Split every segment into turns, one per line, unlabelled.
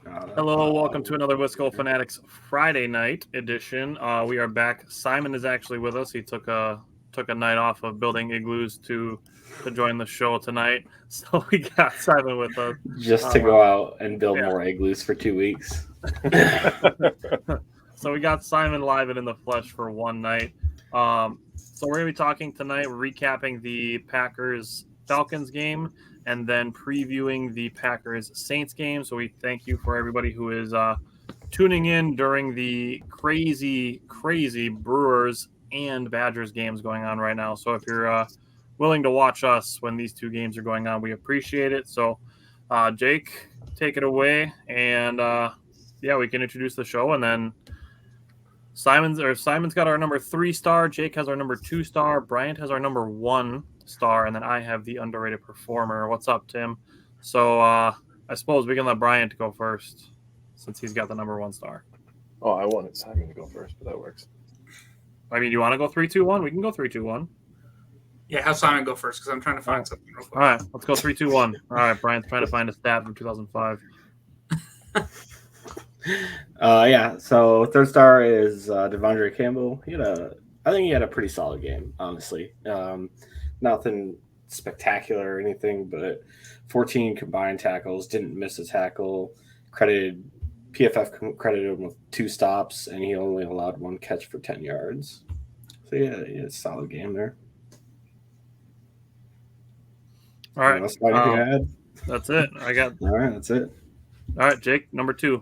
Hello, welcome to another Wisco Fanatics Friday night edition. We are back. Simon is actually with us. He took a night off of building igloos to join the show tonight. So we got Simon with us.
Just to go out and build more igloos for 2 weeks.
So we got Simon live and in the flesh for one night. So we're going to be talking tonight, recapping the Packers Falcons game, and then previewing the Packers Saints game. So we thank you for everybody who is tuning in during the crazy Brewers and Badgers games going on right now. So if you're willing to watch us when these two games are going on, we appreciate it. So Jake, take it away, and we can introduce the show, and then Simon's got our number 3 star, Jake has our number 2 star, Bryant has our number 1 star, and then I have the underrated performer. What's up, Tim? So I suppose we can let Bryant go first since he's got the number 1 star.
Oh, I wanted Simon to go first, but that works.
I mean, you want to go 3-2-1? We can go 3-2-1.
Yeah, have Simon go first because I'm trying to find something real quick.
All right, let's go 3-2-1. All right, Bryant's trying to find a stat from 2005.
So third star is Devondre Campbell. I think he had a pretty solid game, honestly. Nothing spectacular or anything, but 14 combined tackles, didn't miss a tackle. PFF credited him with 2 stops, and he only allowed 1 catch for 10 yards. So he had a solid game there.
All right,
anything I had?
That's it.
All right, that's it.
All right, Jake, number 2.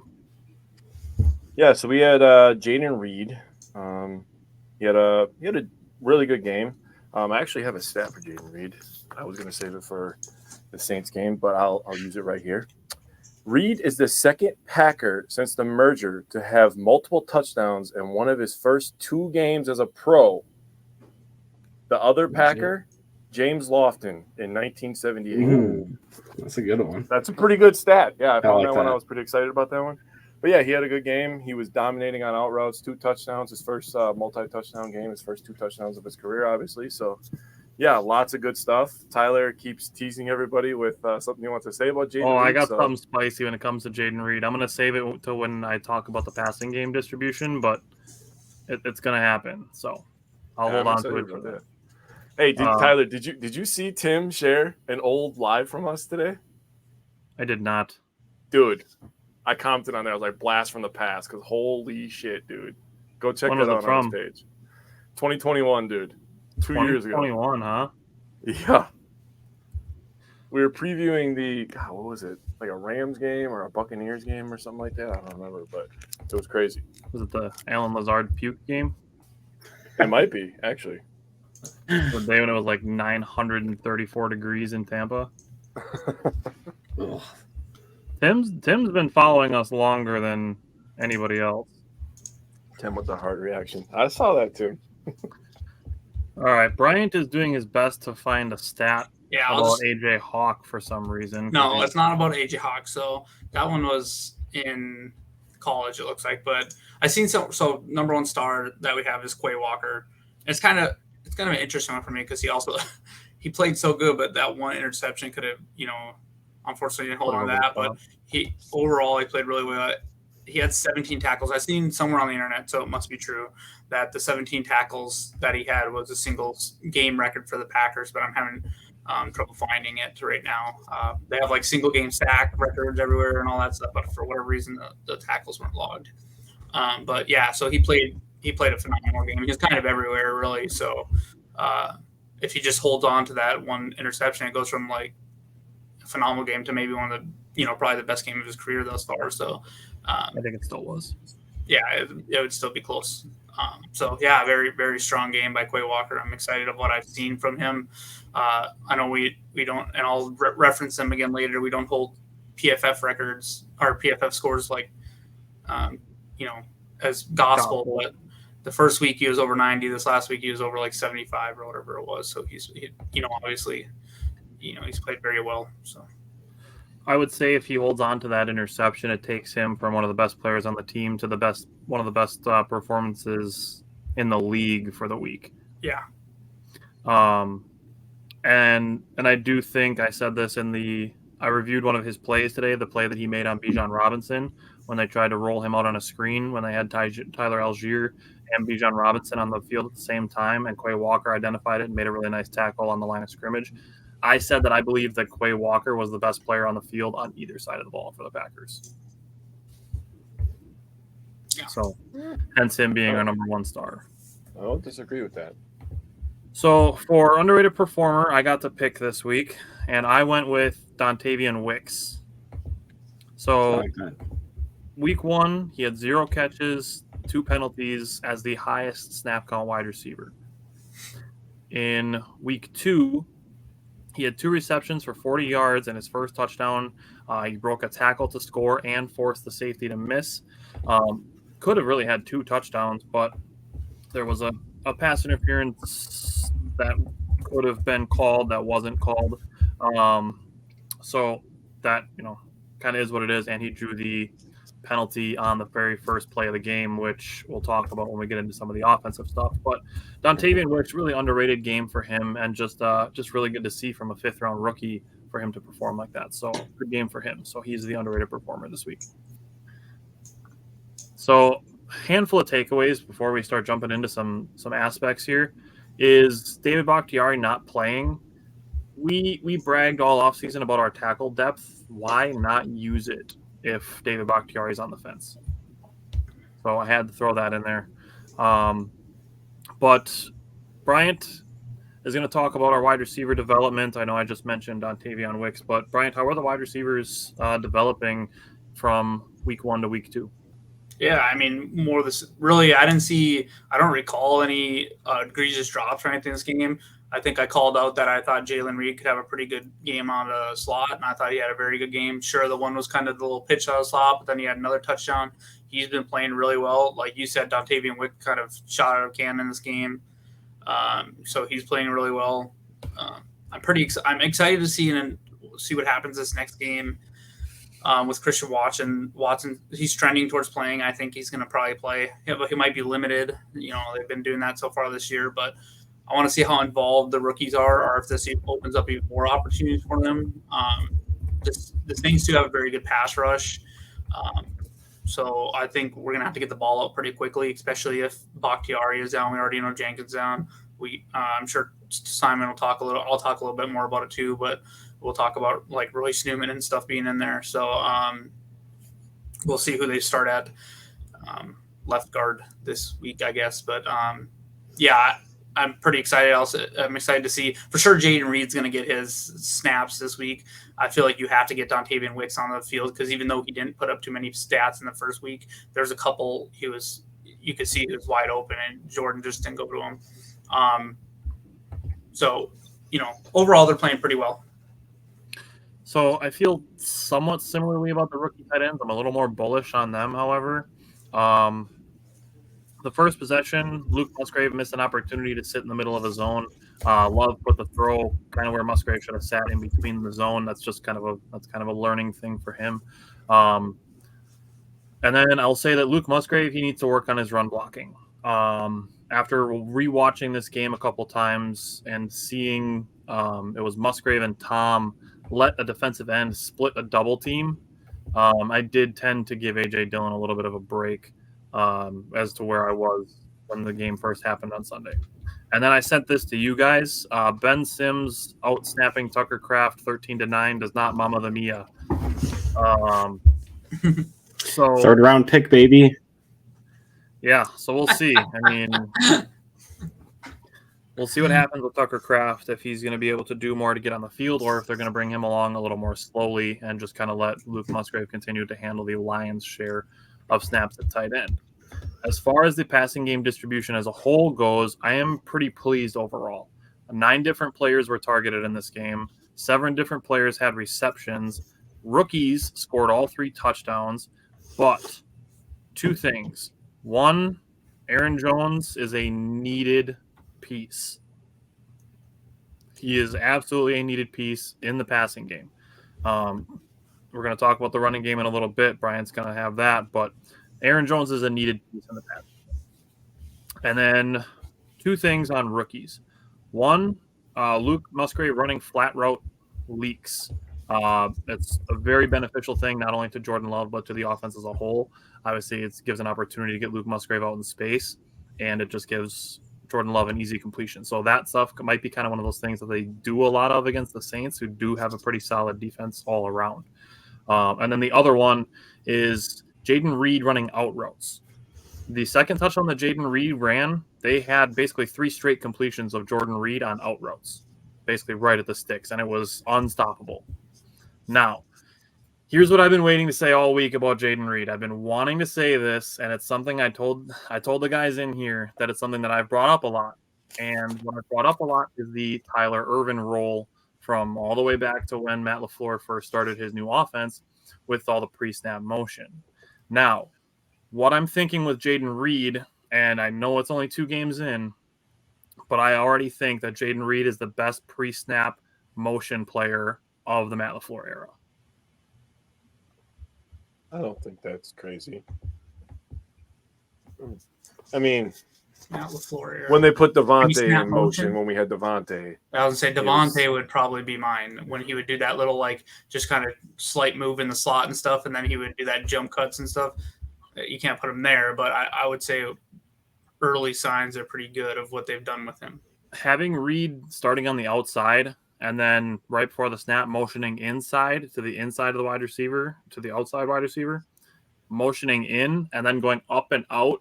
Yeah, so we had Jaden Reed. He had a really good game. I actually have a stat for Jaden Reed. I was going to save it for the Saints game, but I'll use it right here. Reed is the second Packer since the merger to have multiple touchdowns in one of his first 2 games as a pro. The other Packer, James Lofton, in 1978.
That's a good one.
That's a pretty good stat. Yeah, I found
like
that one.
that.
I was pretty excited about that one. But yeah, he had a good game. He was dominating on out routes, 2 touchdowns, his first multi-touchdown game, his first 2 touchdowns of his career, obviously. So, yeah, lots of good stuff. Tyler keeps teasing everybody with something he wants to say about Jaden Reed.
I got something spicy when it comes to Jaden Reed. I'm going to save it till when I talk about the passing game distribution, but it's going to happen. So I'll hold on to it for that.
Hey, Tyler, did you see Tim share an old live from us today?
I did not.
Dude, I commented on there. I was like, blast from the past, because holy shit, dude. Go check that out on his page. 2021, dude. 2 years ago.
2021, huh?
Yeah. We were previewing what was it? Like a Rams game or a Buccaneers game or something like that. I don't remember, but it was crazy.
Was it the Alan Lazard puke game?
It might be, actually.
The day when it was like 934 degrees in Tampa. Tim's been following us longer than anybody else.
Tim with the heart reaction. I saw that too.
All right, Bryant is doing his best to find a stat about AJ Hawk for some reason.
No, it's not about AJ Hawk. So that one was in college, it looks like. But I seen so number 1 star that we have is Quay Walker. It's kind of an interesting one for me because he played so good, but that 1 interception could have, unfortunately didn't hold on to that. But he played really well. He had 17 tackles. I've seen somewhere on the internet, so it must be true, that the 17 tackles that he had was a single game record for the Packers, but I'm having trouble finding it right now. They have like single game sack records everywhere and all that stuff, but for whatever reason, the tackles weren't logged. But yeah, so he played a phenomenal game. He was kind of everywhere, really. So if he just holds on to that 1 interception, it goes from like a phenomenal game to maybe one of the, probably the best game of his career thus far. So
I think it still was.
Yeah, it would still be close. So yeah, very, very strong game by Quay Walker. I'm excited of what I've seen from him. I know we don't, and I'll reference them again later. We don't hold PFF records or PFF scores like, as gospel, but the first week he was over 90. This last week he was over like 75 or whatever it was. So he's obviously, he's played very well. So
I would say if he holds on to that interception, it takes him from one of the best players on the team to one of the best performances in the league for the week.
Yeah.
And I do think I said this in the I reviewed one of his plays today, the play that he made on Bijan Robinson when they tried to roll him out on a screen when they had Tyler Algier and Bijan Robinson on the field at the same time, and Quay Walker identified it and made a really nice tackle on the line of scrimmage. I said that I believe that Quay Walker was the best player on the field on either side of the ball for the Packers.
Yeah.
So, hence him being our number one star.
I don't disagree with that.
So, for underrated performer, I got to pick this week, and I went with Dontavian Wicks. So, week 1, he had 0 catches, 2 penalties as the highest snap count wide receiver. In week 2, he had 2 receptions for 40 yards and his first touchdown. He broke a tackle to score and forced the safety to miss. Could have really had 2 touchdowns, but there was a pass interference that could have been called that wasn't called. So that, kind of is what it is. And he drew the penalty on the very first play of the game, which we'll talk about when we get into some of the offensive stuff. But Dontavian Wicks, really underrated game for him, and just really good to see from a 5th-round rookie for him to perform like that. So good game for him. So he's the underrated performer this week. So handful of takeaways before we start jumping into some aspects here is David Bakhtiari not playing. We bragged all offseason about our tackle depth. Why not use it if David Bakhtiari is on the fence? So I had to throw that in there. But Bryant is going to talk about our wide receiver development. I know I just mentioned Dontavian Wicks, but Bryant, how are the wide receivers developing from week 1 to week 2?
Yeah, I mean, more of this. Really, I don't recall any egregious drops or anything in this game. I think I called out that I thought Jalen Reed could have a pretty good game on the slot, and I thought he had a very good game. Sure, the one was kind of the little pitch out of the slot, but then he had another touchdown. He's been playing really well. Like you said, Dontavian Wick kind of shot out of a cannon in this game. So he's playing really well. I'm excited to see what happens this next game. With Christian Watson, he's trending towards playing. I think he's going to probably play. He might be limited. They've been doing that so far this year, but I want to see how involved the rookies are, or if this opens up even more opportunities for them. The Saints do have a very good pass rush, so I think we're going to have to get the ball out pretty quickly, especially if Bakhtiari is down. We already know Jenkins down. I'm sure Simon will talk a little. I'll talk a little bit more about it too, but we'll talk about like Royce Newman and stuff being in there. So we'll see who they start at left guard this week, I guess. But yeah, I'm pretty excited. I'm excited to see for sure Jaden Reed's going to get his snaps this week. I feel like you have to get Dontavian Wicks on the field because even though he didn't put up too many stats in the first week, there's a couple you could see he was wide open and Jordan just didn't go to him. So, overall they're playing pretty well.
So I feel somewhat similarly about the rookie tight ends. I'm a little more bullish on them, however. The first possession, Luke Musgrave missed an opportunity to sit in the middle of a zone. Love put the throw kind of where Musgrave should have sat in between the zone. That's just kind of a learning thing for him. And then I'll say that Luke Musgrave, he needs to work on his run blocking. After rewatching this game a couple times and seeing it was Musgrave and Tom let a defensive end split a double team, I did tend to give A.J. Dillon a little bit of a break as to where I was when the game first happened on Sunday. And then I sent this to you guys. Ben Sims out-snapping Tucker Kraft 13-9 does not mama the Mia. So
3rd-round pick, baby.
Yeah, so we'll see. I mean, we'll see what happens with Tucker Kraft, if he's going to be able to do more to get on the field or if they're going to bring him along a little more slowly and just kind of let Luke Musgrave continue to handle the lion's share of snaps at tight end. As far as the passing game distribution as a whole goes, I am pretty pleased overall. 9 different players were targeted in this game. 7 different players had receptions. Rookies scored all 3 touchdowns, but 2 things. 1, Aaron Jones is a needed piece. He is absolutely a needed piece in the passing game. We're going to talk about the running game in a little bit. Brian's going to have that, but Aaron Jones is a needed piece in the passing game. And then 2 things on rookies. 1, Luke Musgrave running flat route leaks. It's a very beneficial thing, not only to Jordan Love, but to the offense as a whole. Obviously, it gives an opportunity to get Luke Musgrave out in space, and it just gives Jordan Love an easy completion. So that stuff might be kind of one of those things that they do a lot of against the Saints, who do have a pretty solid defense all around. And then the other one is Jaden Reed running out routes. The second touchdown that Jaden Reed ran, they had basically 3 straight completions of Jordan Reed on out routes, basically right at the sticks, and it was unstoppable. Now, here's what I've been waiting to say all week about Jaden Reed. I've been wanting to say this, and it's something I told the guys in here that it's something that I've brought up a lot. And what I've brought up a lot is the Tyler Ervin role from all the way back to when Matt LaFleur first started his new offense with all the pre-snap motion. Now, what I'm thinking with Jaden Reed, and I know it's only 2 games in, but I already think that Jaden Reed is the best pre-snap motion player of the Matt LaFleur era.
I don't think that's crazy. I mean,
Matt LaFleur era.
when they put Devontae
Pre-snap
in motion, when we had Devontae.
I was going to say Devontae would probably be mine when he would do that little, like, just kind of slight move in the slot and stuff, and then he would do that jump cuts and stuff. You can't put him there, but I would say early signs are pretty good of what they've done with him.
Having Reed starting on the outside and then right before the snap motioning inside to the inside of the wide receiver to the outside wide receiver, motioning in and then going up and out,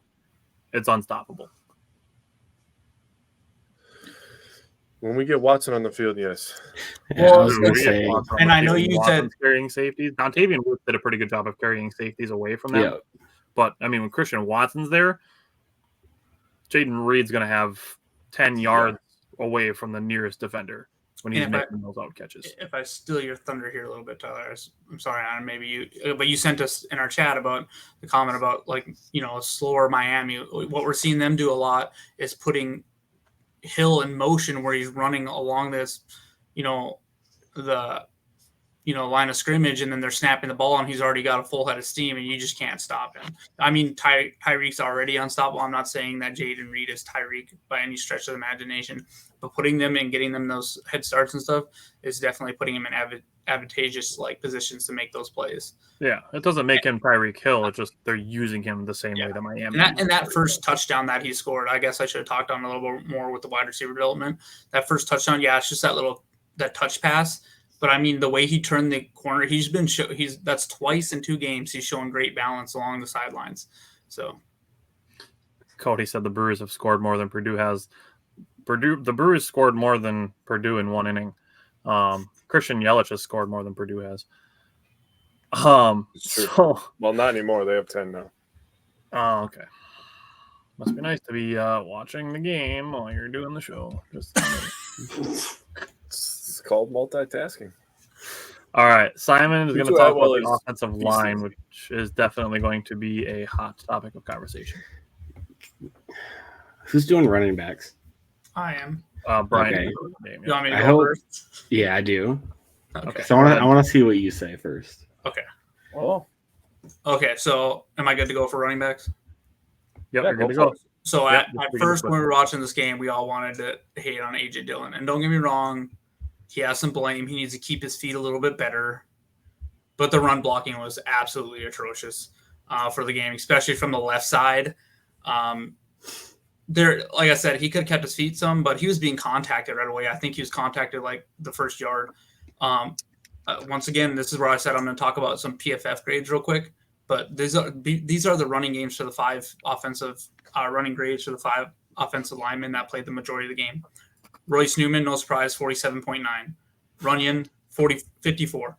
it's unstoppable.
When we get Watson on the field, yes.
Yeah, I was going to say,
and I know you said
carrying safeties. Dontavian Woods did a pretty good job of carrying safeties away from them.
yeah,
But, I mean, when Christian Watson's there, Jaden Reed's going to have 10 yards away from the nearest defender when he's making those out catches.
If I steal your thunder here a little bit, Tyler, I'm sorry, Adam, but you sent us in our chat about the comment about, like, you know, a slower Miami. What we're seeing them do a lot is putting Hill in motion where he's running along this, line of scrimmage, and then they're snapping the ball and he's already got a full head of steam and you just can't stop him. I mean, Tyreek's already unstoppable. I'm not saying that Jaden Reed is Tyreek by any stretch of the imagination, but putting them in, getting them those head starts and stuff is definitely putting him in advantageous positions to make those plays.
Yeah, it doesn't make him Tyreek Hill. It's just they're using him the same way that Miami.
And that first touchdown that he scored, I guess I should have talked on a little bit more with the wide receiver development. That first touchdown, it's just that touch pass. But I mean, the way he turned the corner, that's twice in 2 games. He's showing great balance along the sidelines. So,
Cody said the Brewers have scored more than Purdue has. The Brewers scored more than Purdue in 1 inning. Christian Yelich has scored more than Purdue has.
It's true. Well, not anymore. They have 10 now.
Oh, okay. Must be nice to be watching the game while you're doing the show.
It's called multitasking.
All right. Simon is going to talk about the
Wallace.
offensive line, which is definitely going to be a hot topic of conversation.
who's doing running backs?
I am.
Brian.
Okay.
You want me to
I
go
hope-
first?
Yeah, I do.
Okay.
So I want to see what you say first.
Oh,
Okay, so am I good to go for running backs?
Yep,
Yeah,
you're good to
go
go.
for it.
So
Yeah,
at
that's pretty
first,
good.
when we were watching this game, we all wanted to hate on AJ Dillon. And don't get me wrong, he has some blame. He needs to keep his feet a little bit better. But the run blocking was absolutely atrocious for the game, especially from the left side. Like I said, he could have kept his feet some, but he was being contacted right away. I think he was contacted like the first yard. Once again, this is where I said I'm going to talk about some PFF grades real quick. But these are the running games for the 5 offensive running grades for the 5 offensive linemen that played the majority of the game. Royce Newman, no surprise, 47.9. Runyon, 54.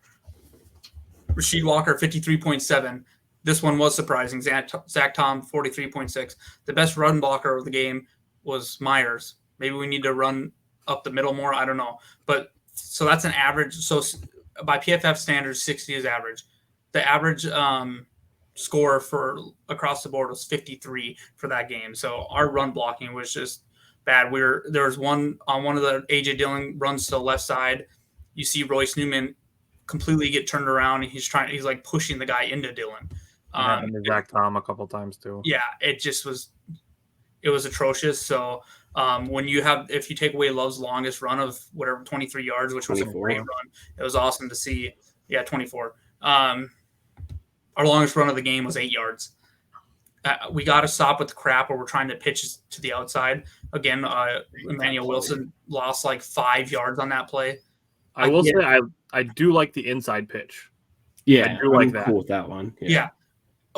Rasheed Walker, 53.7. This one was surprising. Zach Tom, 43.6. The best run blocker of the game was Myers. Maybe we need to run up the middle more. I don't know. But so that's an average. So by PFF standards, 60 is average. The average score for across the board was 53 for that game. So our run blocking was just bad. There was one on one of the AJ Dillon runs to the left side. You see Royce Newman completely get turned around, and he's like pushing the guy into Dillon.
And Zach Tom a couple times too.
Yeah, it was atrocious. So If you take away Love's longest run of whatever 23 yards, which was a
24.
great run, it was awesome to see. Yeah, 24. Our longest run of the game was 8 yards. We got to stop with the crap where we're trying to pitch to the outside. Again, Emmanuel Wilson lost like 5 yards on that play.
I will say I do like the inside pitch.
Yeah,
I do like
I'm
that.
cool with that one.
Yeah.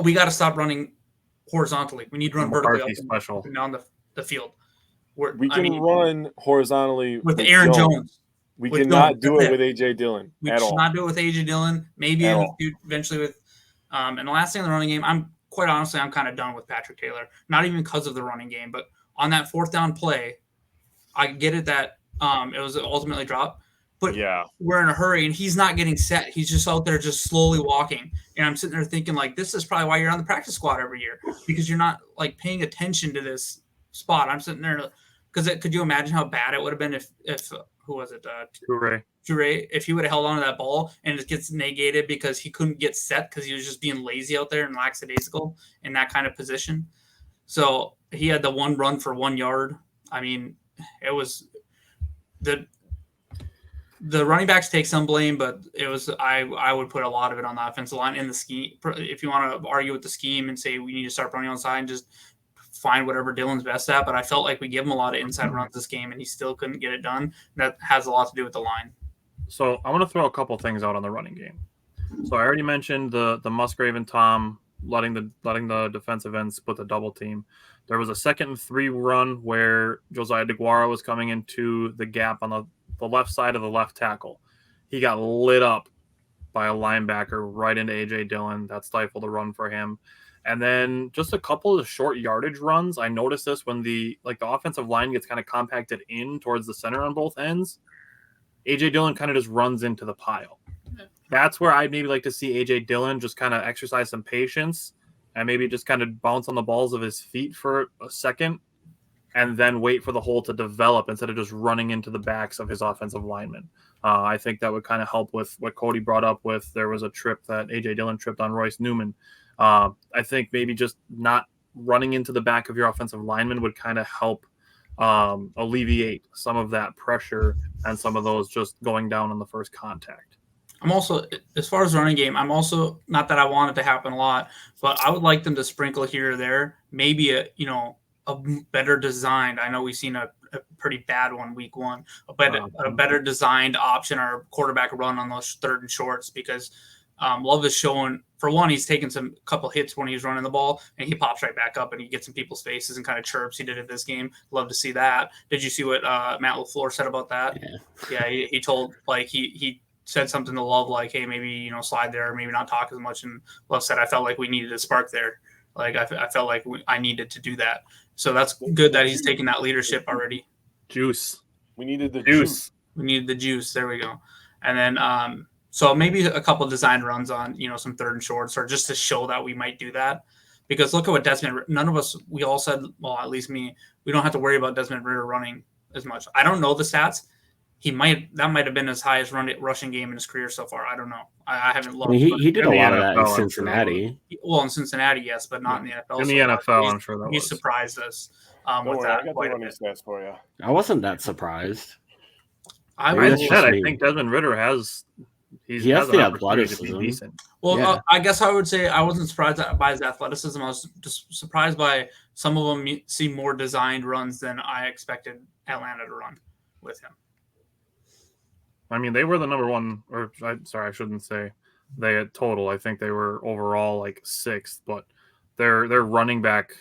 We got to stop running horizontally. We need to run vertically up and down the field.
We can run horizontally
with Aaron Jones.
We cannot do it with AJ Dillon.
We should not do it with AJ Dillon. Maybe eventually with. And the last thing in the running game, I'm kind of done with Patrick Taylor. Not even because of the running game, but on that fourth down play, I get it that it was ultimately dropped. But we're in a hurry, and he's not getting set. He's just out there just slowly walking. And I'm sitting there thinking, like, this is probably why you're on the practice squad every year, because you're not, like, paying attention to this spot. I'm sitting there because could you imagine how bad it would have been if who was it? Toure. If he would have held on to that ball and it gets negated because he couldn't get set because he was just being lazy out there and lackadaisical in that kind of position. So he had the one run for 1 yard. I mean, it was the running backs take some blame, but it was I would put a lot of it on the offensive line and the scheme. If you want to argue with the scheme and say we need to start running on side and just find whatever Dylan's best at, but I felt like we give him a lot of inside runs this game and he still couldn't get it done. That has a lot to do with the line.
So I want to throw a couple things out on the running game. So I already mentioned the Musgrave and Tom letting the defensive ends split the double team. There was a 2nd and 3 run where Josiah DeGuara was coming into the gap on the left side of the left tackle. He got lit up by a linebacker right into AJ Dillon. That stifled a run for him. And then just a couple of short yardage runs. I noticed this when the offensive line gets kind of compacted in towards the center on both ends. AJ Dillon kind of just runs into the pile. That's where I'd maybe like to see AJ Dillon just kind of exercise some patience and maybe just kind of bounce on the balls of his feet for a second and then wait for the hole to develop instead of just running into the backs of his offensive linemen. I think that would kind of help with what Cody brought up with. There was a trip that AJ Dillon tripped on Royce Newman. I think maybe just not running into the back of your offensive lineman would kind of help alleviate some of that pressure and some of those just going down on the first contact.
I'm also, as far as running game, I'm also, not that I want it to happen a lot, but I would like them to sprinkle here or there, maybe a better designed. I know we've seen a pretty bad one week 1, a better designed option or quarterback run on those 3rd and shorts, because Love is showing, for one, he's taken some couple hits when he's running the ball and he pops right back up and he gets in people's faces and kind of chirps. He did it this game. Love to see that. Did you see what Matt LaFleur said about that? Yeah, he told, like, he said something to Love, like, hey, maybe, slide there, maybe not talk as much. And Love said, I felt like we needed a spark there. Like, I felt like I needed to do that. So that's good that he's taking that leadership already.
Juice.
We needed the juice.
We needed the juice. There we go. And then, so maybe a couple of design runs on, some 3rd and shorts, or just to show that we might do that. Because look at what Desmond, none of us, we all said, well, at least me, we don't have to worry about Desmond Ridder running as much. I don't know the stats. That might have been his highest rushing game in his career so far. I don't know. I haven't looked.
I mean, he did a lot of that in Cincinnati.
Well, in Cincinnati, yes, but not in the NFL.
In the NFL, I'm sure that
he surprised us with
worry,
that.
I got the running stats for you.
I wasn't that surprised.
I think Desmond Ridder has. He has the athleticism.
Well, I guess I would say I wasn't surprised by his athleticism. I was just surprised by some of them see more designed runs than I expected Atlanta to run with him.
I mean, they were the number one, I shouldn't say they at total. I think they were overall like 6th, but their running back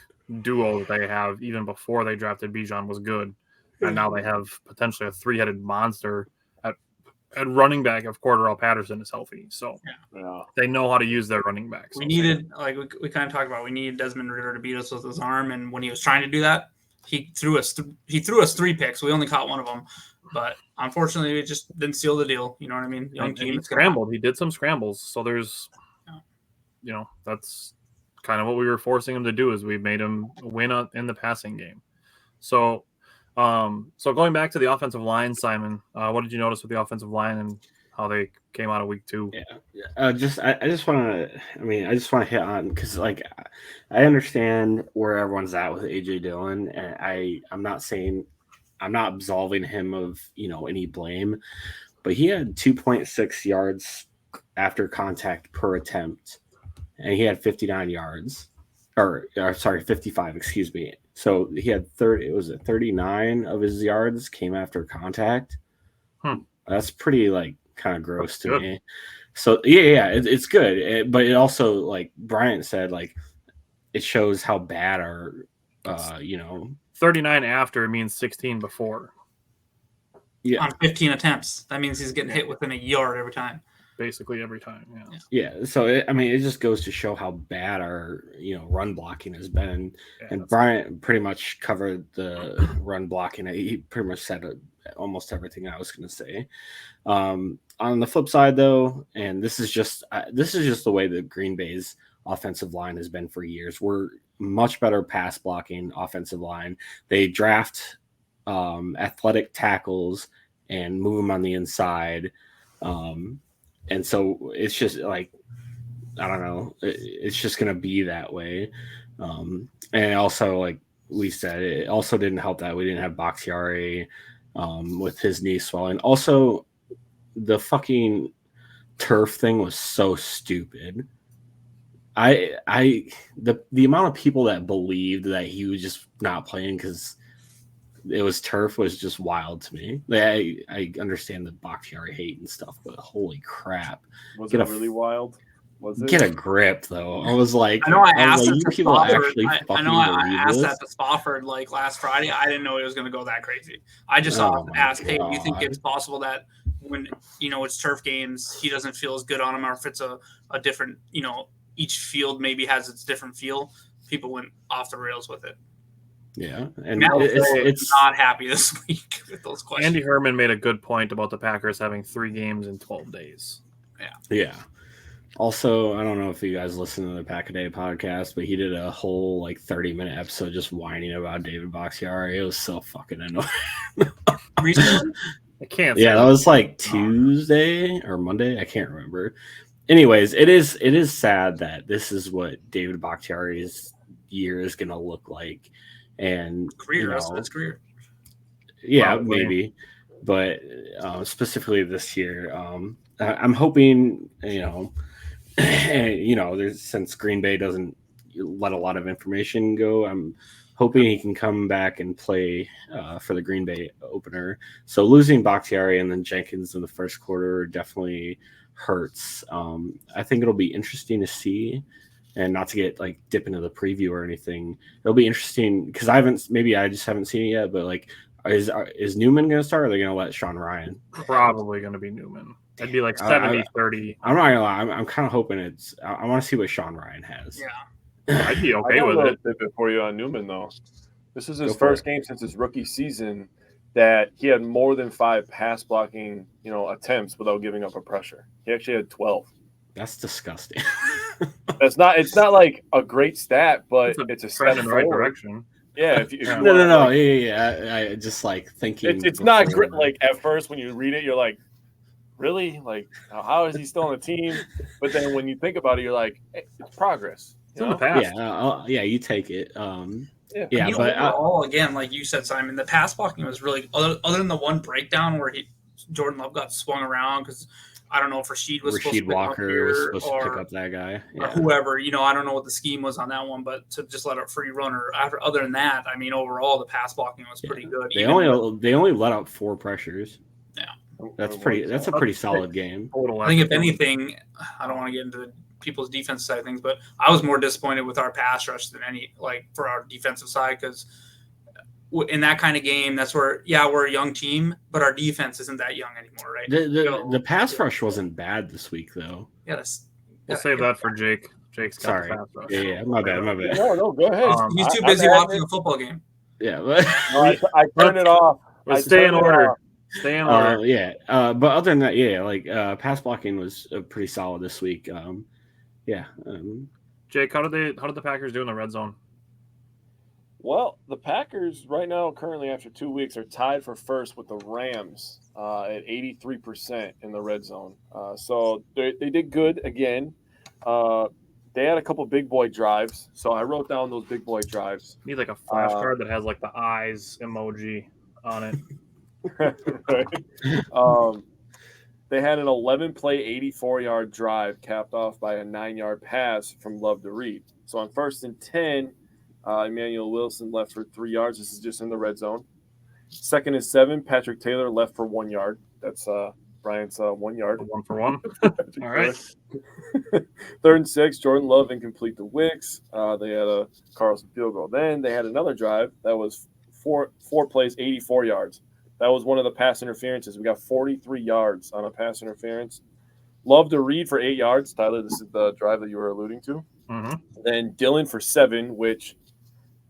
duo that they have, even before they drafted Bijan, was good. And now they have potentially a 3-headed monster at running back if Cordarrelle Patterson is healthy. So they know how to use their running backs.
We needed, like we kind of talked about, we needed Desmond Ridder to beat us with his arm. And when he was trying to do that, he threw us 3 picks. We only caught one of them. But unfortunately, we just didn't seal the deal. You know what I mean?
And he scrambled. He did some scrambles. So there's, that's kind of what we were forcing him to do, is we made him win in the passing game. So going back to the offensive line, Simon, what did you notice with the offensive line and how they came out of week 2.
Yeah. I just want to hit on, because like I understand where everyone's at with AJ Dillon, and I'm not absolving him of any blame, but he had 2.6 yards after contact per attempt, and he had 59 yards, or sorry, 55, excuse me. So he had 39 of his yards came after contact. That's pretty kind of gross to me. So it's good, but it also, like Bryant said, it shows how bad our
39 after means 16 before.
Yeah,
on 15 attempts. That means he's getting hit within a yard every time.
Basically every time.
Yeah. So it just goes to show how bad our run blocking has been.
Yeah,
and Bryant pretty much covered the run blocking. He pretty much said almost everything I was going to say. On the flip side, though, and this is just the way that Green Bay's offensive line has been for years. We're much better pass blocking offensive line. They draft athletic tackles and move them on the inside. And so it's just I don't know. It's just going to be that way. And also, like we said, it also didn't help that we didn't have Bakhtiari with his knee swelling. Also, the fucking turf thing was so stupid. The amount of people that believed that he was just not playing because it was turf was just wild to me. I understand the Bakhtiari hate and stuff, but holy crap.
Was it really wild? Was it?
Get a grip, though. I was like,
I know I asked
you people actually fucking
I asked
this?
that to Spofford last Friday. I didn't know it was going to go that crazy. I just asked, hey, do you think it's possible that when it's turf games, he doesn't feel as good on them, or if it's a different, each field maybe has its different feel? People went off the rails with it.
Yeah, and
Matt
it's
not happy this week with those questions.
Andy Herman made a good point about the Packers having 3 games in 12 days.
Yeah. Also, I don't know if you guys listen to the Pack a Day podcast, but he did a whole 30-minute episode just whining about David Bakhtiari. It was so fucking annoying.
Recently?
I can't.
Yeah, that was Tuesday or Monday. I can't remember. Anyways, it is sad that this is what David Bakhtiari's year is going to look like. And
rest of his career.
Yeah, maybe, but specifically this year, I'm hoping since Green Bay doesn't let a lot of information go, I'm hoping he can come back and play for the Green Bay opener. So losing Bakhtiari and then Jenkins in the first quarter definitely hurts. I think it'll be interesting to see. And not to get dip into the preview or anything, it'll be interesting because I just haven't seen it yet. But is Newman going to start, or are they going to let Sean Ryan?
Probably going to be Newman. It'd be 70-30.
I'm not gonna lie. I'm kind of hoping I want to see what Sean Ryan has.
Yeah,
I'd be okay with it.
Pivot for you on Newman though. This is his first game since his rookie season that he had more than 5 pass blocking attempts without giving up a pressure. He actually had 12.
That's disgusting.
It's not a great stat, but it's a step
in the right direction.
Yeah.
No. Yeah. I just thinking.
It's not great. At first, when you read it, you're like, really? How is he still on the team? But then when you think about it, you're like, hey, it's progress.
It's in the past.
Yeah, you take it.
Yeah, but overall, again, like you said, Simon, the pass blocking was really other than the one breakdown where Jordan Love got swung around because. I don't know if Rasheed was supposed to
pick up that guy.
Or whoever. I don't know what the scheme was on that one, but to just let a free runner. Other than that, overall the pass blocking was pretty good.
They only let up 4 pressures.
Yeah,
that's a pretty solid game.
I think if anything, I don't want to get into the people's defensive side of things, but I was more disappointed with our pass rush than for our defensive side because. In that kind of game, that's where, we're a young team, but our defense isn't that young anymore, right?
The pass rush wasn't bad this week, though.
We'll save that for Jake. Jake's got the pass rush.
Yeah, my bad.
No, go ahead.
He's too busy watching a football game.
Yeah, but
I turned it off.
Stay in order.
But other than that, pass blocking was pretty solid this week.
Jake, how did the Packers do in the red zone?
Well, the Packers right now, currently after 2 weeks, are tied for first with the Rams at 83% in the red zone. So they did good again. They had a couple big boy drives, so I wrote down those big boy drives.
Need like a flashcard that has like the eyes emoji on it.
Right. They had an 11-play, 84-yard drive capped off by a 9-yard pass from Love to Reed. So on 1st and 10, Emmanuel Wilson left for 3 yards. This is just in the red zone. 2nd and 7, Patrick Taylor left for 1 yard. That's Brian's 1 yard.
1 for 1. All right.
3rd and 6, Jordan Love incomplete to Wicks. They had a Carlson field goal. Then they had another drive that was four plays, 84 yards. That was one of the pass interferences. We got 43 yards on a pass interference. Love to Reed for 8 yards. Tyler, this is the drive that you were alluding to.
Mm-hmm.
Then Dylan for 7, which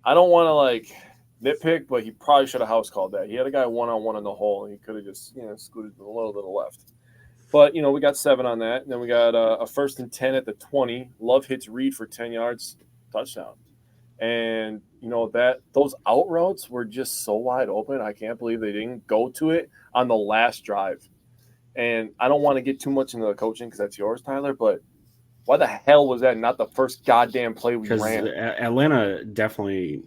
I don't want to nitpick, but he probably should have house called that. He had a guy one-on-one in the hole, and he could have just scooted a little to the left. But we got 7 on that. And then we got a 1st and 10 at the 20. Love hits Reed for 10 yards, touchdown. And those out routes were just so wide open. I can't believe they didn't go to it on the last drive. And I don't want to get too much into the coaching because that's yours, Tyler, but why the hell was that not the first goddamn play we ran?
Atlanta definitely.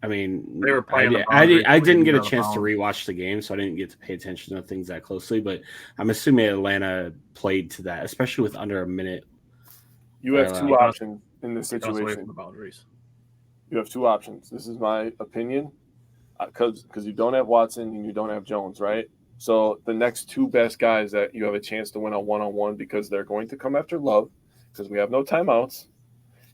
I mean,
they were playing.
I didn't get a chance to rewatch the game, so I didn't get to pay attention to things that closely. But I'm assuming Atlanta played to that, especially with under a minute.
You have 2 options in this situation.
The boundaries.
You have 2 options. This is my opinion, because you don't have Watson and you don't have Jones, right? So the next 2 best guys that you have a chance to win a one-on-one, because they're going to come after Love, because we have no timeouts,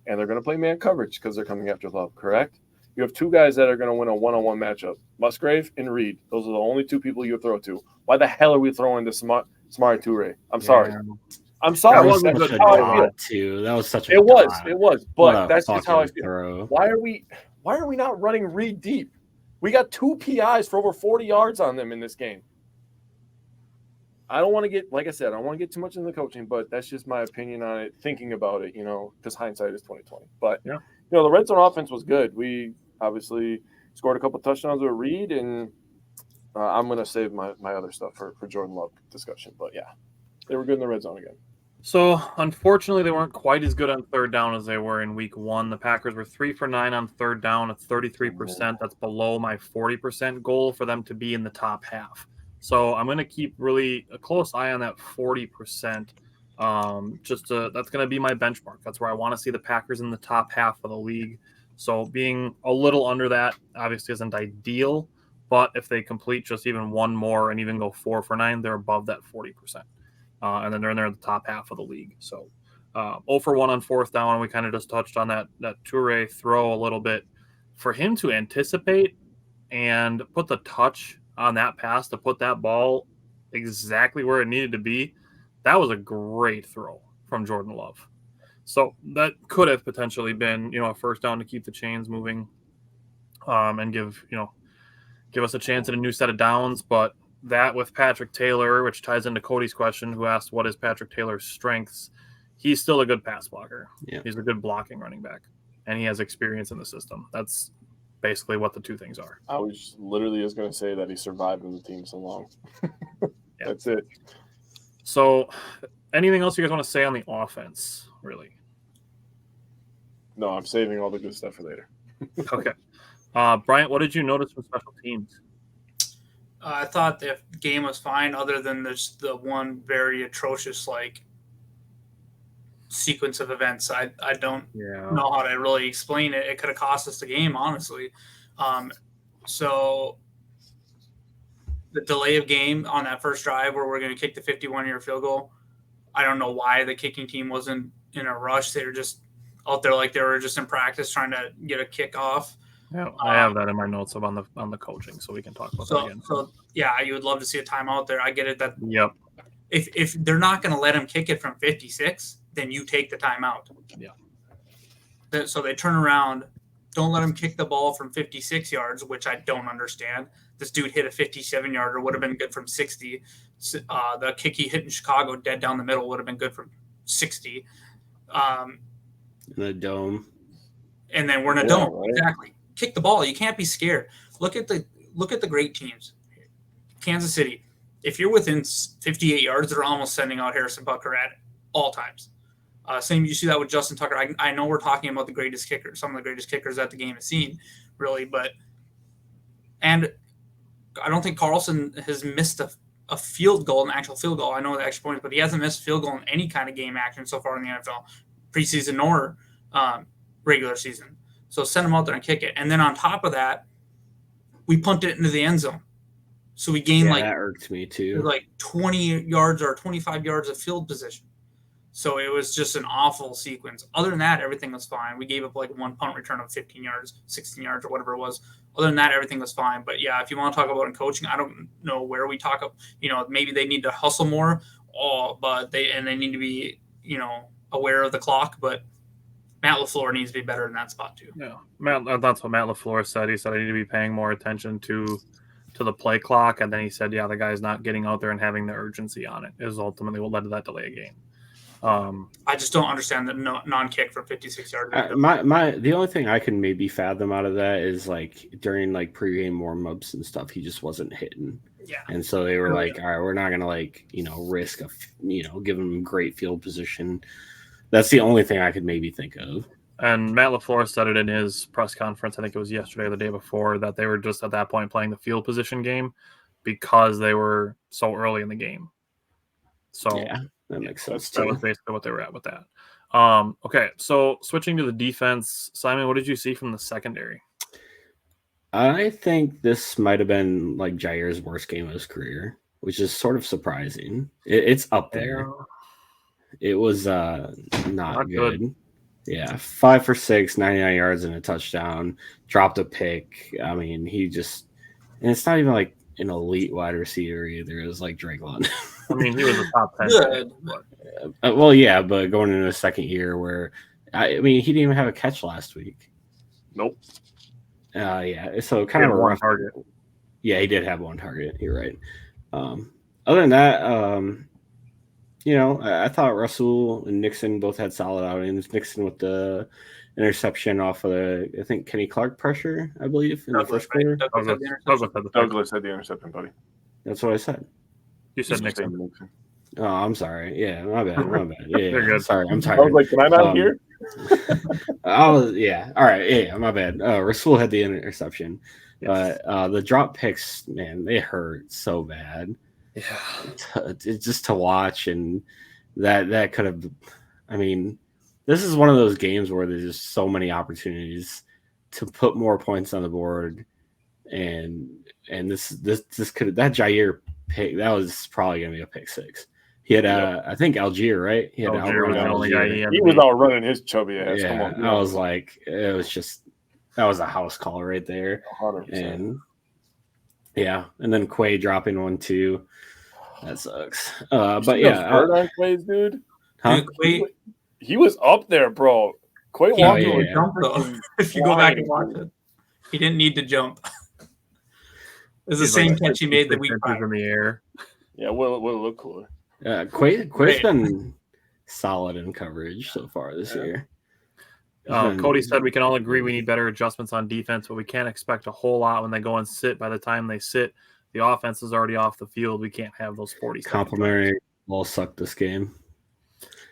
and they're going to play man coverage because they're coming after Love, correct? You have 2 guys that are going to win a one-on-one matchup, Musgrave and Reed. Those are the only 2 people you throw to. Why the hell are we throwing to Samari Toure? I'm sorry. I'm sorry.
That was such a dot, too. That was such a dot.
It was. But that's just how I feel. Throw. Why are we not running Reed deep? We got 2 PIs for over 40 yards on them in this game. I don't want to get, like I said, I don't want to get too much into the coaching, but that's just my opinion on it, thinking about it, because hindsight is 20/20. But, the red zone offense was good. We obviously scored a couple touchdowns with Reed, and I'm going to save my other stuff for Jordan Love discussion. But, yeah, they were good in the red zone again.
So, unfortunately, they weren't quite as good on 3rd down as they were in week 1. The Packers were 3 for 9 on 3rd down at 33%. That's below my 40% goal for them to be in the top half. So I'm going to keep really a close eye on that 40%. That's going to be my benchmark. That's where I want to see the Packers in the top half of the league. So being a little under that obviously isn't ideal, but if they complete just even one more and even go 4 for 9, they're above that 40%. And then they're in the top half of the league. So 0 for 1 on 4th down, and we kind of just touched on that Toure throw a little bit. For him to anticipate and put the touch on that pass to put that ball exactly where it needed to be, that was a great throw from Jordan Love. So that could have potentially been, a 1st down to keep the chains moving, and give us a chance at a new set of downs. But that with Patrick Taylor, which ties into Cody's question, who asked what is Patrick Taylor's strengths, he's still a good pass blocker. Yeah. He's a good blocking running back, and he has experience in the system. That's basically what the 2 things are.
I was literally just going to say that he survived in the team so long. That's it.
So anything else you guys want to say on the offense, really?
No, I'm saving all the good stuff for later.
Okay. Bryant, what did you notice from special teams?
I thought the game was fine, other than the one very atrocious sequence of events. I don't know how to really explain it. It could have cost us the game, honestly. So the delay of game on that first drive where we're going to kick the 51-yard field goal, I don't know why the kicking team wasn't in a rush. They were just out there like they were just in practice trying to get a kick off.
Yeah, I have that in my notes on the coaching, so we can talk about that again.
So yeah, you would love to see a timeout there. I get it that
yep.
If they're not going to let him kick it from 56, then you take the timeout.
Yeah.
So they turn around, don't let him kick the ball from 56 yards, which I don't understand. This dude hit a 57-yarder, would have been good from 60. The kick he hit in Chicago, dead down the middle, would have been good from 60.
In the dome.
And then we're in a dome. Right? Exactly. kick the ball. You can't be scared. Look at the great teams. Kansas City. If you're within 58 yards, they're almost sending out Harrison Butker at all times. Same, you see that with Justin Tucker. I know we're talking about the greatest kickers, some of the greatest kickers that the game has seen, really, and I don't think Carlson has missed a field goal, an actual field goal. I know the extra points, but he hasn't missed a field goal in any kind of game action so far in the NFL, preseason nor regular season. So send him out there and kick it. And then on top of that, we punt it into the end zone. So we gain
that irked me too.
Like 20 yards or 25 yards of field position. So it was just an awful sequence. Other than that, everything was fine. We gave up like one punt return of 15 yards, 16 yards, or whatever it was. Other than that, everything was fine. But yeah, if you want to talk about in coaching, I don't know where we talk. Maybe they need to hustle more, but they need to be, aware of the clock. But Matt LaFleur needs to be better in that spot too.
Yeah, that's what Matt LaFleur said. He said I need to be paying more attention to the play clock, and then he said, the guy's not getting out there and having the urgency on it is ultimately what led to that delay game.
I just don't understand the non-kick from 56 yards.
The only thing I can maybe fathom out of that is like during like pregame warm-ups and stuff, he just wasn't hitting.
Yeah.
And so they were all right, we're not gonna risk give him great field position. That's the only thing I could maybe think of.
And Matt LaFleur said it in his press conference, I think it was yesterday or the day before, that they were just at that point playing the field position game because they were so early in the game. So
yeah, that makes sense.
That was basically what they were at with that. Okay, so switching to the defense, Simon, what did you see from the secondary?
I think this might have been like Jair's worst game of his career, which is sort of surprising. It's up there. It was not good. Yeah, 5 for 6, 99 yards and a touchdown. Dropped a pick. I mean, and it's not even like an elite wide receiver either. It was like Drake London.
I mean, he was a top 10.
Good.
Well, yeah, but going into a second year where, he didn't even have a catch last week.
Nope.
Yeah, so kind of a rough
target.
Yeah, he did have one target. You're right. Other than that, I thought Russell and Nixon both had solid outings. Nixon with the interception off of I think Kenny Clark pressure, I believe, in the first quarter.
Douglas had the interception, buddy.
That's what I said.
You said Nixon.
Oh, I'm sorry. Yeah, my bad. Yeah,
You're good.
Sorry, I'm tired.
I was like, can I not hear?
Yeah. All right. Yeah, my bad. Rasul had the interception. Yes. But the drop picks, man, they hurt so bad. Yeah. Just to watch, and that could have, this is one of those games where there's just so many opportunities to put more points on the board. And this could, that Jair pick, that was probably going to be a pick six. He had, I think Algier, right? He had
He was out running his chubby ass.
Yeah, I was like, that was a house call right there.
100%.
And yeah, and then Quay dropping 1 2. That sucks. But yeah,
on Quay's dude.
Huh?
Quay,
he was up there, bro. Quay walked
to a jump though. If you go back and watch it, he didn't need to jump. It's the same catch he made the week prior.
In the air.
Yeah, will look cooler.
Quay's been solid in coverage so far this year.
Cody said we can all agree we need better adjustments on defense, but we can't expect a whole lot when they go and sit. By the time they sit, the offense is already off the field. We can't have those 40 seconds.
Complimentary ball sucked this game,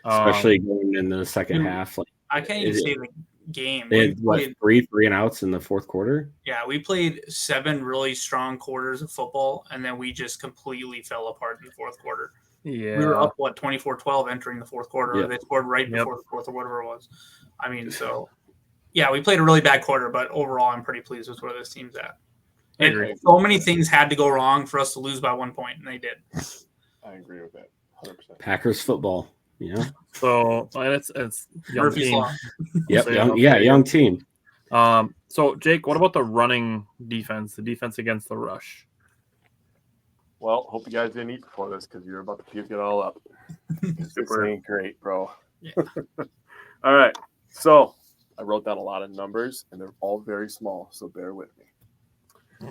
especially going into the second half. Like,
I can't even see the game.
They had three and outs in the fourth quarter.
Yeah, we played 7 really strong quarters of football, and then we just completely fell apart in the fourth quarter.
Yeah,
we were up 24-12 entering the fourth quarter.
Yep.
They scored right before the fourth or whatever it was. So yeah, we played a really bad quarter, but overall, I'm pretty pleased with where this team's at. And so many things had to go wrong for us to lose by 1 point, and they did.
I agree with that 100%.
Packers football,
So it's young
Murphy's
team.
Law.
Yep, so young team.
So Jake, what about the running defense? The defense against the rush.
Well, hope you guys didn't eat before this because you're about to puke it all up. This ain't great, bro.
Yeah.
All right. So I wrote down a lot of numbers, and they're all very small, so bear with me.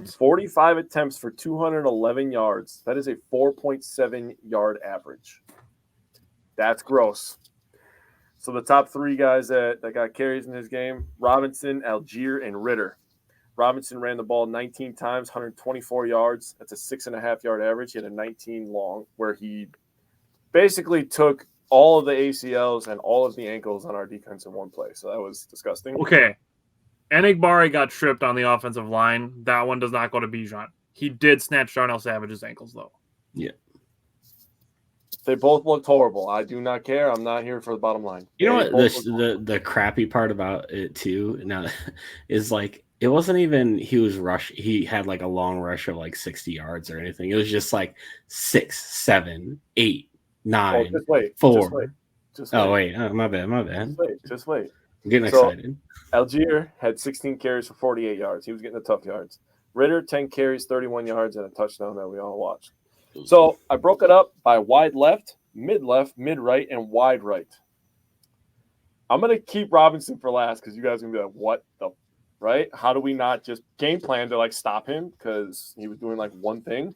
45 attempts for 211 yards. That is a 4.7 yard average. That's gross. So the top 3 guys that got carries in this game, Robinson, Algier, and Ritter. Robinson ran the ball 19 times, 124 yards. That's a 6.5-yard average. He had a 19 long, where he basically took all of the ACLs and all of the ankles on our defense in one play. So that was disgusting.
Okay. Enigbari got tripped on the offensive line. That one does not go to Bijan. He did snatch Darnell Savage's ankles, though.
Yeah.
They both looked horrible. I do not care. I'm not here for the bottom line.
You know what? The crappy part about it too now is like it wasn't even he was rush. He had like a long rush of like 60 yards or anything. It was just like 6, 7, 8, 9,
just wait.
4.
Just wait.
Oh wait, my bad.
Just wait.
I'm getting excited.
Algier had 16 carries for 48 yards. He was getting the tough yards. Ritter 10 carries, 31 yards, and a touchdown that we all watched. So I broke it up by wide left, mid right, and wide right. I'm going to keep Robinson for last because you guys are going to be like, what the, right? How do we not just game plan to like stop him because he was doing like one thing?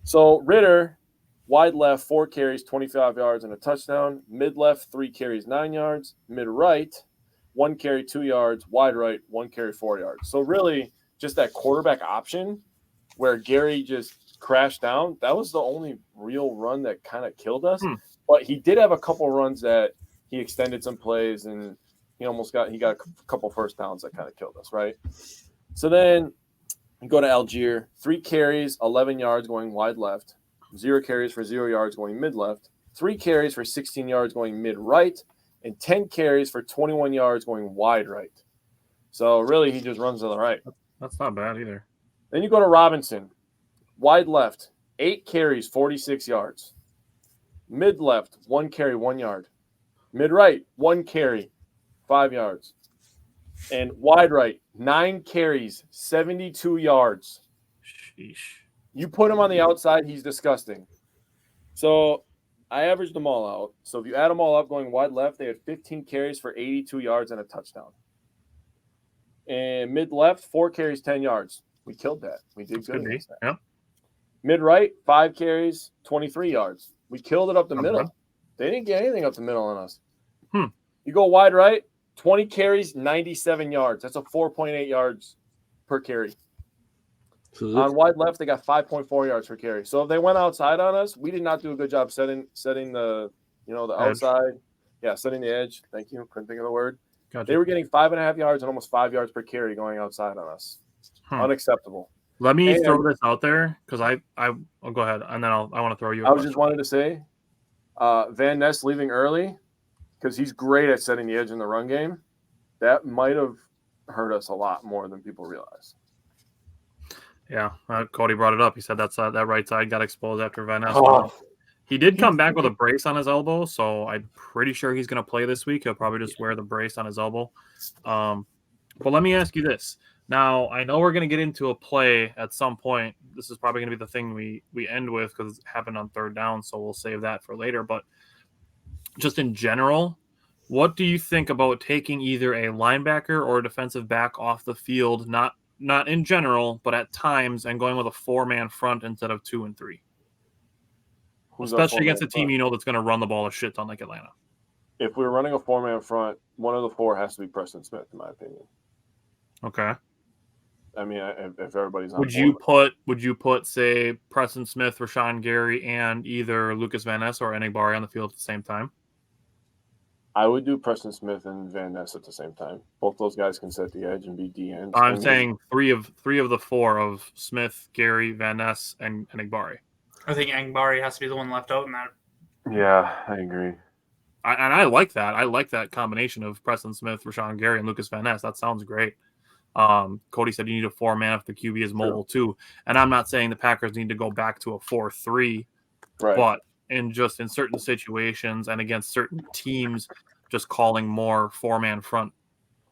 So Ritter, wide left, 4 carries, 25 yards, and a touchdown. Mid left, 3 carries, 9 yards. Mid right, 1 carry, 2 yards. Wide right, 1 carry, 4 yards. So really just that quarterback option where Gary just crashed down, that was the only real run that kind of killed us. But he did have a couple runs that he extended some plays and he got a couple first downs that kind of killed us, right? So then you go to Algier, 3 carries, 11 yards going wide left, 0 carries for 0 yards going mid left, 3 carries for 16 yards going mid right, and 10 carries for 21 yards going wide right. So really he just runs to the right.
That's not bad either.
Then you go to Robinson. Wide left, 8 carries, 46 yards. Mid left, 1 carry, 1 yard. Mid right, 1 carry, 5 yards. And wide right, 9 carries, 72 yards.
Sheesh.
You put him on the outside, he's disgusting. So I averaged them all out. So if you add them all up going wide left, they had 15 carries for 82 yards and a touchdown. And mid left, 4 carries, 10 yards. We killed that. We did good against that.
Yeah.
Mid right, 5 carries, 23 yards. We killed it up the middle. They didn't get anything up the middle on us. You go wide right, 20 carries, 97 yards. That's a 4.8 yards per carry. So on wide left, they got 5.4 yards per carry. So if they went outside on us, we did not do a good job setting the the outside. Yeah, setting the edge. Thank you. Couldn't think of the word. Gotcha. They were getting 5.5 yards and almost 5 yards per carry going outside on us. Unacceptable.
Let me throw this out there because I'll go ahead and then I want to throw you.
I just wanted to say, Van Ness leaving early because he's great at setting the edge in the run game. That might have hurt us a lot more than people realize.
Yeah, Cody brought it up. He said that right side got exposed after Van Ness.
Oh.
He did come back with a brace on his elbow, so I'm pretty sure he's going to play this week. He'll probably just wear the brace on his elbow. But let me ask you this. Now, I know we're going to get into a play at some point. This is probably going to be the thing we end with because it happened on third down, so we'll save that for later. But just in general, what do you think about taking either a linebacker or a defensive back off the field, not in general, but at times, and going with a 4-man front instead of 2 and 3? Especially against a team that's going to run the ball a shit ton like Atlanta.
If we're running a 4-man front, one of the 4 has to be Preston Smith, in my opinion.
Okay.
I mean, if everybody's on
would you put say Preston Smith, Rashawn Gary, and either Lucas Van Ness or Enigbari on the field at the same time?
I would do Preston Smith and Van Ness at the same time. Both those guys can set the edge and be DNs.
I'm saying three of the 4 of Smith, Gary, Van Ness, and Enigbari.
I think Enigbari has to be the one left out in that.
Yeah, I agree.
I like that. I like that combination of Preston Smith, Rashawn Gary, and Lucas Van Ness. That sounds great. Cody said you need a 4-man if the QB is mobile too. And I'm not saying the Packers need to go back to a 4-3, right. But in certain situations and against certain teams, just calling more 4-man front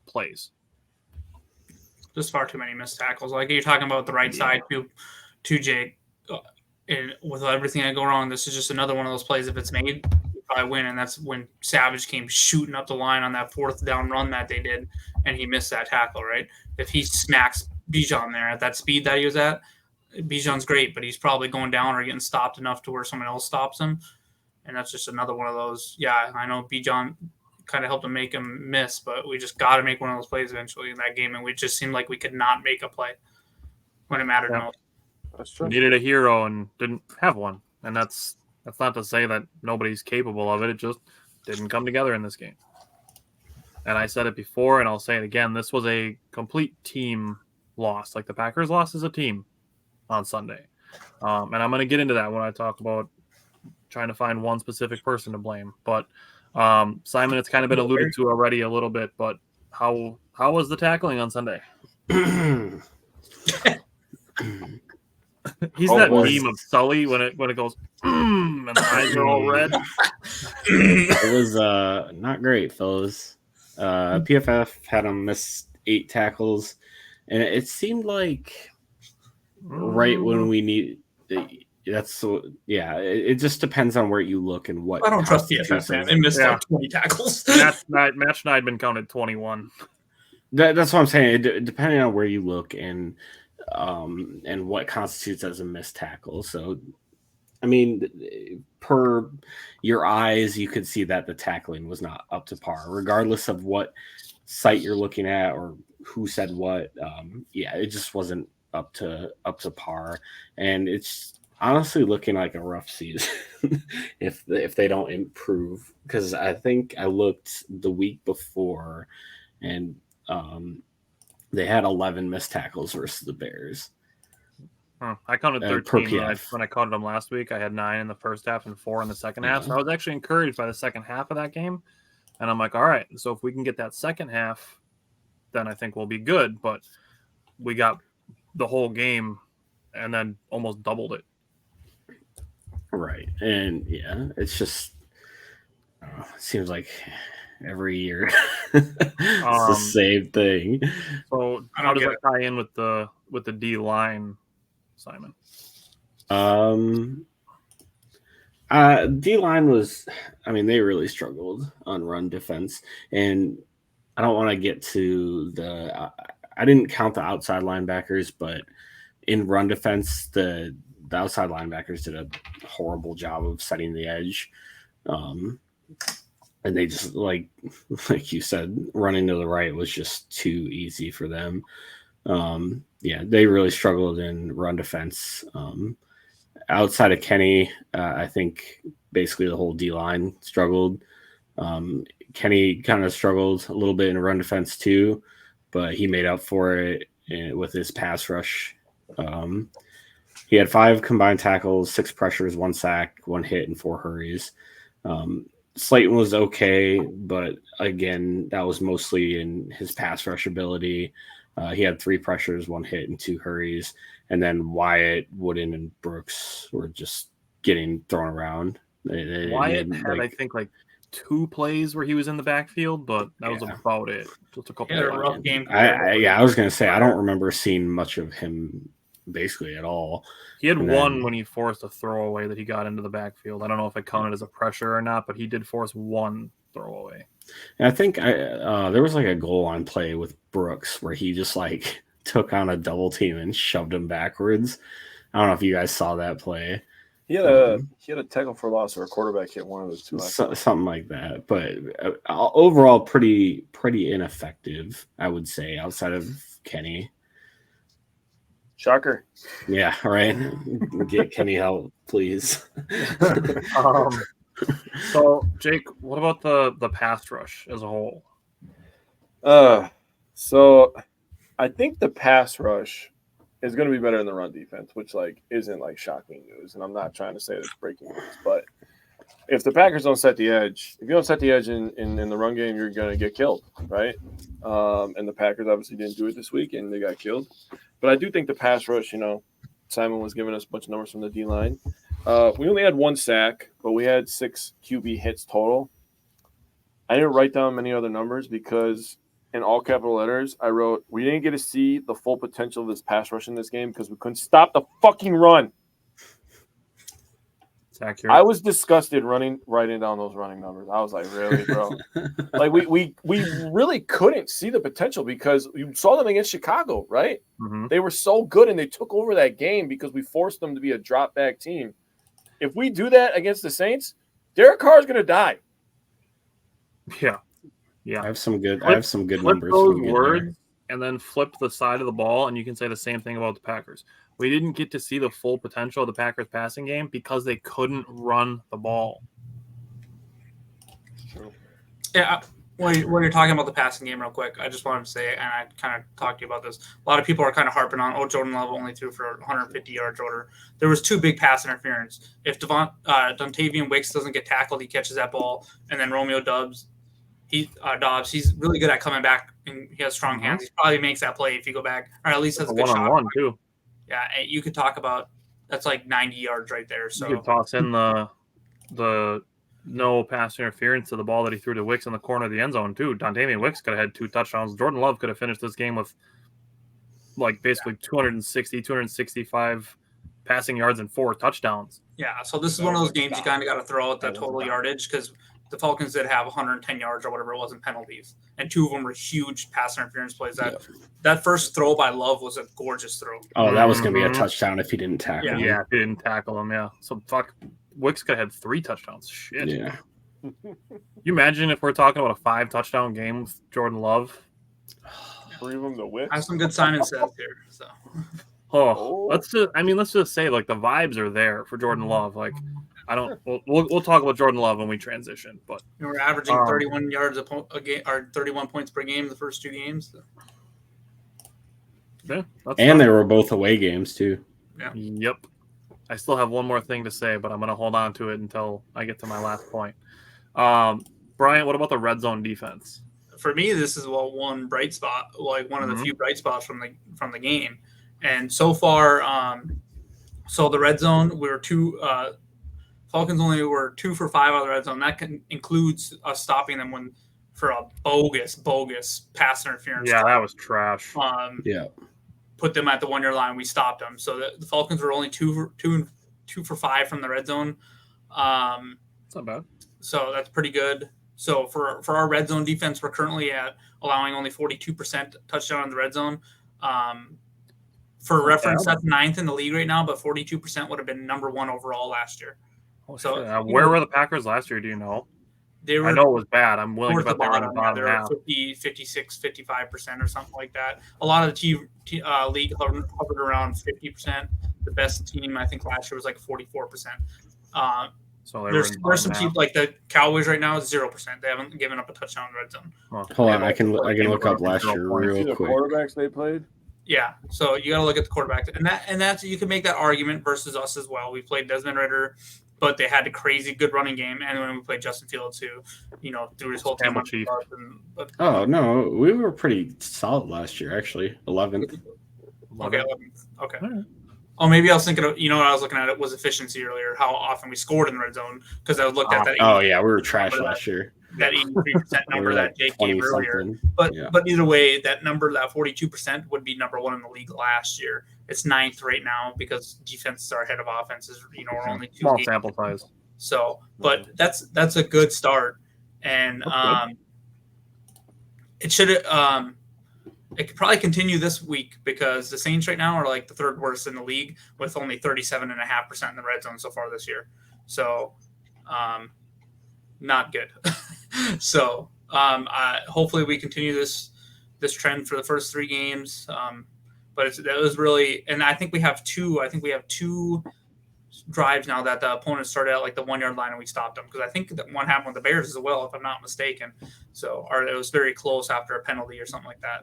plays.
Just far too many missed tackles. Like you're talking about the right side to Jake. And with everything that go wrong, this is just another one of those plays. If it's made, you probably win. And that's when Savage came shooting up the line on that 4th down run that they did, and he missed that tackle, right? If he smacks Bijan there at that speed that he was at, Bijan's great, but he's probably going down or getting stopped enough to where someone else stops him. And that's just another one of those. Yeah, I know Bijan kind of helped him make him miss, but we just got to make one of those plays eventually in that game, and we just seemed like we could not make a play when it mattered most.
That's true.
We needed a hero and didn't have one, and that's not to say that nobody's capable of it. It just didn't come together in this game. And I said it before, and I'll say it again. This was a complete team loss. Like the Packers lost as a team on Sunday. And I'm going to get into that when I talk about trying to find one specific person to blame. But Simon, it's kind of been alluded to already a little bit, but how was the tackling on Sunday? He's that meme of Sully when it goes and the eyes are all red.
It was not great, fellas. PFF had him miss 8 tackles, and it seemed like right when we need that's so yeah. It just depends on where you look and what.
I don't trust PFF, man. They missed like 20 tackles.
Match night been counted 21.
That's what I'm saying. Depending on where you look and what constitutes as a missed tackle. So, I mean, per your eyes, you could see that the tackling was not up to par, regardless of what site you're looking at or who said what. It just wasn't up to par, and it's honestly looking like a rough season if they don't improve. Because I think I looked the week before, and they had 11 missed tackles versus the Bears.
I counted 13 when I counted them last week. I had 9 in the first half and 4 in the second half. So I was actually encouraged by the second half of that game. And I'm like, all right, so if we can get that second half, then I think we'll be good. But we got the whole game and then almost doubled it.
Right. And yeah, it's just, it seems like every year it's the same thing.
So how does that tie in with the D line, Simon?
D line was, they really struggled on run defense, and I don't want to get to I didn't count the outside linebackers, but in run defense, the outside linebackers did a horrible job of setting the edge. And they just, like you said, running to the right was just too easy for them. They really struggled in run defense. Outside of Kenny, I think basically the whole D-line struggled. Kenny kind of struggled a little bit in run defense too, but he made up for it with his pass rush. He had 5 combined tackles, 6 pressures, 1 sack, 1 hit, and 4 hurries. Slayton was okay, but again, that was mostly in his pass rush ability. He had 3 pressures, 1 hit, and 2 hurries. And then Wyatt, Wooden, and Brooks were just getting thrown around.
Wyatt had, I think, 2 plays where he was in the backfield, but that was about it. Just a couple.
He had a rough game.
I was going to say, I don't remember seeing much of him basically at all.
He had one when he forced a throwaway that he got into the backfield. I don't know if it counted as a pressure or not, but he did force 1 throwaway.
And I think there was a goal line play with Brooks where he just took on a double team and shoved him backwards. I don't know if you guys saw that play.
He had a tackle for loss or a quarterback hit one of those 2.
Something like that. But overall, pretty ineffective, I would say, outside of Kenny.
Shocker.
Yeah, right. Get Kenny help, please.
So, Jake, what about the pass rush as a whole?
So I think the pass rush is going to be better than the run defense, which isn't shocking news. And I'm not trying to say that's breaking news, but if the Packers don't set the edge, if you don't set the edge in the run game, you're going to get killed, right? And the Packers obviously didn't do it this week, and they got killed. But I do think the pass rush, Simon was giving us a bunch of numbers from the D-line. We only had 1 sack, but we had 6 QB hits total. I didn't write down many other numbers because in all capital letters, I wrote, we didn't get to see the full potential of this pass rush in this game because we couldn't stop the fucking run.
It's accurate.
I was disgusted writing down those running numbers. I was like, really, bro? we really couldn't see the potential because you saw them against Chicago, right?
Mm-hmm.
They were so good and they took over that game because we forced them to be a drop back team. If we do that against the Saints, Derek Carr is going to die.
Yeah. Yeah.
I have some good
Flip
numbers.
those
when we get
words and then flip the side of the ball, and you can say the same thing about the Packers. We didn't get to see the full potential of the Packers passing game because they couldn't run the ball.
Yeah. When you're talking about the passing game real quick, I just wanted to say, and I kind of talked to you about this, a lot of people are kind of harping on, Jordan Love only threw for 150 yards order. There was 2 big pass interference. If Dontavian Wicks doesn't get tackled, he catches that ball, and then Romeo Dobbs, he's really good at coming back, and he has strong hands. He probably makes that play if you go back, or at least has a good shot.
One-on-one, too.
Yeah, and you could talk about, that's like 90 yards right there. So
you could toss in the no pass interference to the ball that he threw to Wicks in the corner of the end zone, too. Dontavian Wicks could have had 2 touchdowns. Jordan Love could have finished this game with, like, basically 265 passing yards and 4 touchdowns.
Yeah, so this is one of those games you kind of got to throw out the total yardage because the Falcons did have 110 yards or whatever it was in penalties, and 2 of them were huge pass interference plays. That first throw by Love was a gorgeous throw.
Oh, that was going to be a touchdown if he didn't tackle him.
Yeah, if he didn't tackle him, yeah. So, Wicks could have had 3 touchdowns. Shit.
Yeah.
You imagine if we're talking about a 5-touchdown game with Jordan Love?
3 of them to Wicks.
I have some good Simon says here. So.
Let's just say, like, the vibes are there for Jordan Love. Like, we'll talk about Jordan Love when we transition, but
we're averaging 31 yards a game, or 31 points per game the first 2 games. So.
Yeah,
and they were both away games too.
Yeah.
Yep. I still have one more thing to say, but I'm going to hold on to it until I get to my last point. Brian, what about the red zone defense?
For me, this is one bright spot, like one of the few bright spots from the game. And so far, so the red zone, we were Falcons only were 2 for 5 out of the red zone. That includes us stopping them for a bogus pass interference.
Yeah, that was trash.
Put them at the 1-yard line. We stopped them. So the Falcons were only 2 for 5 from the red zone.
That's not bad.
So that's pretty good. So for our red zone defense, we're currently at allowing only 42% touchdown in the red zone. For reference, that's 9th in the league right now, but 42% would have been number 1 overall last year.
Where were the Packers last year? Do you know? I know it was bad. I'm willing to bet they were in the bottom half.
50, 56, 55% or something like that. A lot of the league hovered around 50%. The best team, I think, last year was like 44%.
So
there's some teams like the Cowboys right now is 0%. They haven't given up a touchdown in red zone.
Hold on, I can look up last year real quick.
The quarterbacks they played.
Yeah, so you got to look at the quarterback, and that's you can make that argument versus us as well. We played Desmond Ridder, but they had a crazy good running game, and when we played Justin Fields, who threw his whole team.
Oh no, we were pretty solid last year, actually. 11th.
Okay, 11th. Okay. Oh, maybe I was thinking of, what I was looking at was efficiency earlier, how often we scored in the red zone, because I looked at that.
Oh yeah, we were trash last year.
That 83% number that Jake gave earlier. But either way, that number, that 42% would be number 1 in the league last year. It's 9th right now because defenses are ahead of offenses. We're only 2
small
games.
sample size.
So, but that's a good start, and it should it could probably continue this week because the Saints right now are like the 3rd worst in the league with only 37.5% in the red zone so far this year. So, not good. So hopefully we continue this trend for the first 3 games. But that was really, and I think we have 2 drives now that the opponent started at like the 1-yard line and we stopped them, because I think that one happened with the Bears as well, if I'm not mistaken. So, or it was very close after a penalty or something like that.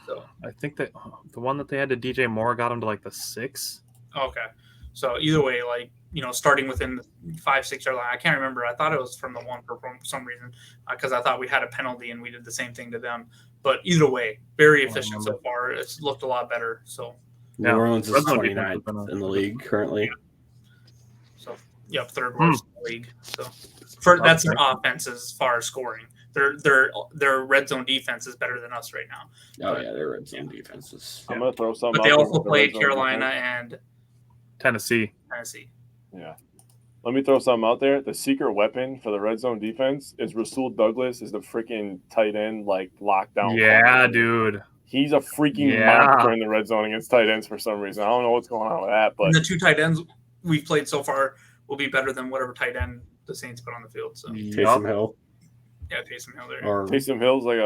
So I think that the one that they had to DJ Moore got him to like the 6.
Okay, so either way, like starting within the 5-6 yard line. I can't remember. I thought it was from the 1 for some reason, because I thought we had a penalty and we did the same thing to them. But either way, very efficient so far. It's looked a lot better. So
New Orleans is 29th in the league currently.
So 3rd worst in the league. So that's an offense as far as scoring. Their red zone defense is better than us right now.
Oh yeah, their red zone defenses.
I'm gonna throw some.
But they also played Carolina and
Tennessee.
Yeah. Let me throw something out there. The secret weapon for the red zone defense is Rasul Douglas is the freaking tight end, like lockdown.
Yeah, dude.
He's a freaking monster in the red zone against tight ends for some reason. I don't know what's going on with that, but
and the 2 tight ends we've played so far will be better than whatever tight end the Saints put on the field. So
Taysom Hill.
Yeah, Taysom Hill there.
or
Taysom Hill's like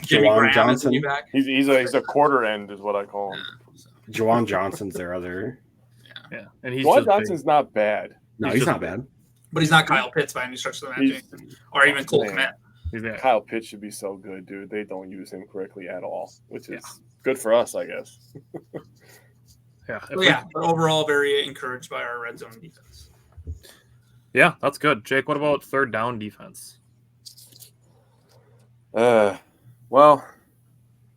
Jimmy
Jawan
Graham is
Johnson.
back.
he's a quarter end is what I call him.
So,
Jawan Johnson's their other.
Yeah, and he's
Juwan
just
Johnson's not bad.
No,
He's
he's
just
not bad.
but he's not Kyle Pitts by any stretch of the imagination, or even Cole
Man.
Kmet.
He's there.
Kyle Pitts should be so good, dude. They don't use him correctly at all, which is good for us, I guess.
Yeah,
So, yeah, but overall, very encouraged by our red zone defense.
yeah, that's good. Jake, what about third down defense?
Well,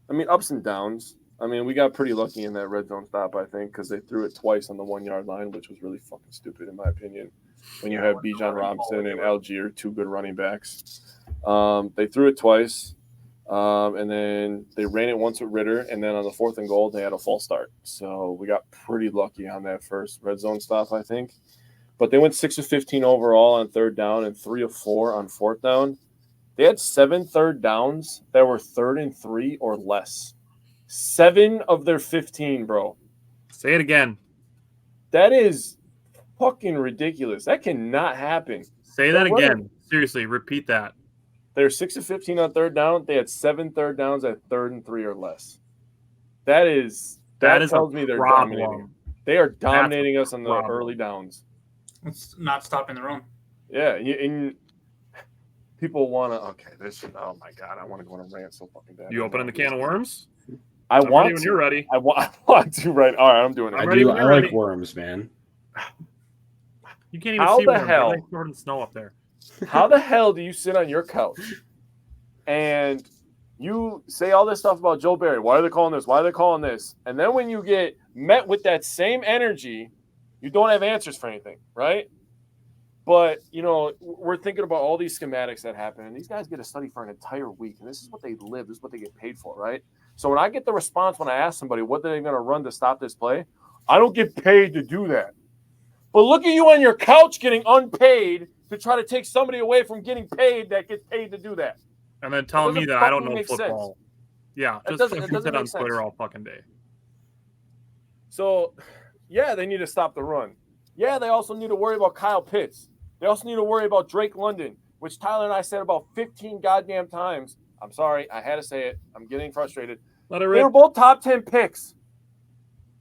I mean, ups and downs. I mean, we got pretty lucky in that red zone stop, I think, because they threw it twice on the 1 yard line, which was really fucking stupid, in my opinion. When you have Bijan Robinson and Algier, two good running backs. They threw it twice, and then they ran it once with Ritter, and then on the 4th and goal, they had a false start. So we got pretty lucky on that first red zone stop, I think. But they went 6 of 15 overall on third down and 3 of 4 on fourth down. They had 7 third downs that were 3rd and 3 or less. 7 of their 15, bro.
Say it again.
That is fucking ridiculous. That cannot happen.
Say that again. Seriously, repeat that.
They're 6 of 15 on third down. They had 7 third downs at 3rd and 3 or less. That tells me they're dominating. They are dominating us on the early downs.
It's not stopping the run.
Yeah, and people want to. Okay, this. Oh my god, I want to go on a rant so fucking bad.
You opening the can of worms?
I want
when
to.
You're ready.
I want to. Right. All right, I'm doing it.
I'm ready when
I
you're
like
ready.
worms, man.
You can't even
How
see
the
worms.
hell?
It's like Jordan Snow up there.
How the hell do you sit on your couch and you say all this stuff about Joe Barry? Why are they calling this? Why are they calling this? And then when you get met with that same energy, you don't have answers for anything, right? But, you know, we're thinking about all these schematics that happen, and these guys get to study for an entire week, and this is what they live. This is what they get paid for, right? So when I get the response when I ask somebody what they're going to run to stop this play, I don't get paid to do that. But look at you on your couch getting unpaid to try to take somebody away from getting paid that gets paid to do that.
And then telling me that I don't know football.
Sense.
Yeah,
It
just
doesn't
fucking sit
make
on
sense.
Twitter all fucking day.
So, yeah, they need to stop the run. Yeah, they also need to worry about Kyle Pitts. They also need to worry about Drake London, which Tyler and I said about 15 goddamn times. I'm sorry, I had to say it. I'm getting frustrated.
Let it
They
rip.
were both top 10 picks.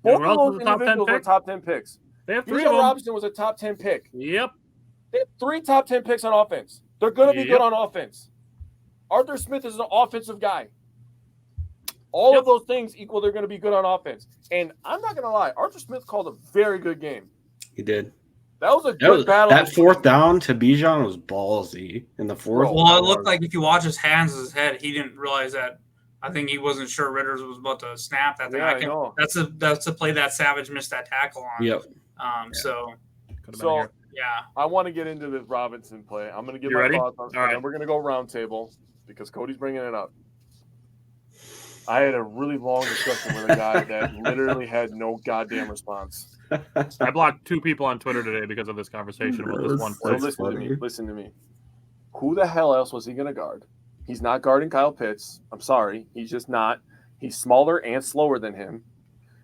Both
Anyone else
of those
was a top 10
individuals were
pick?
top 10 picks.
They have 3
Bijan
of them.
Robinson was a top 10 pick.
Yep.
They have 3 top 10 picks on offense. They're going to be
Yep.
good on offense. Arthur Smith is an offensive guy. All of those things equal they're going to be good on offense. And I'm not going to lie, Arthur Smith called a very good game.
He did.
That was a good battle.
That 4th down to Bijan was ballsy in the 4th.
Well, it looked like if you watch his hands, his head, he didn't realize that. I think he wasn't sure Ritters was about to snap that thing.
Yeah, I know.
That's a play that Savage missed that tackle on.
Yep.
So yeah.
I want to get into this Robinson play. I'm going to give
You
my
ready?
thoughts on it,
All right.
and we're going to go round table because Cody's bringing it up. I had a really long discussion with a guy that literally had no goddamn response.
I blocked 2 people on Twitter today because of this conversation about this one
So
play.
listen to me. Who the hell else was he going to guard? He's not guarding Kyle Pitts. I'm sorry. He's just not. He's smaller and slower than him.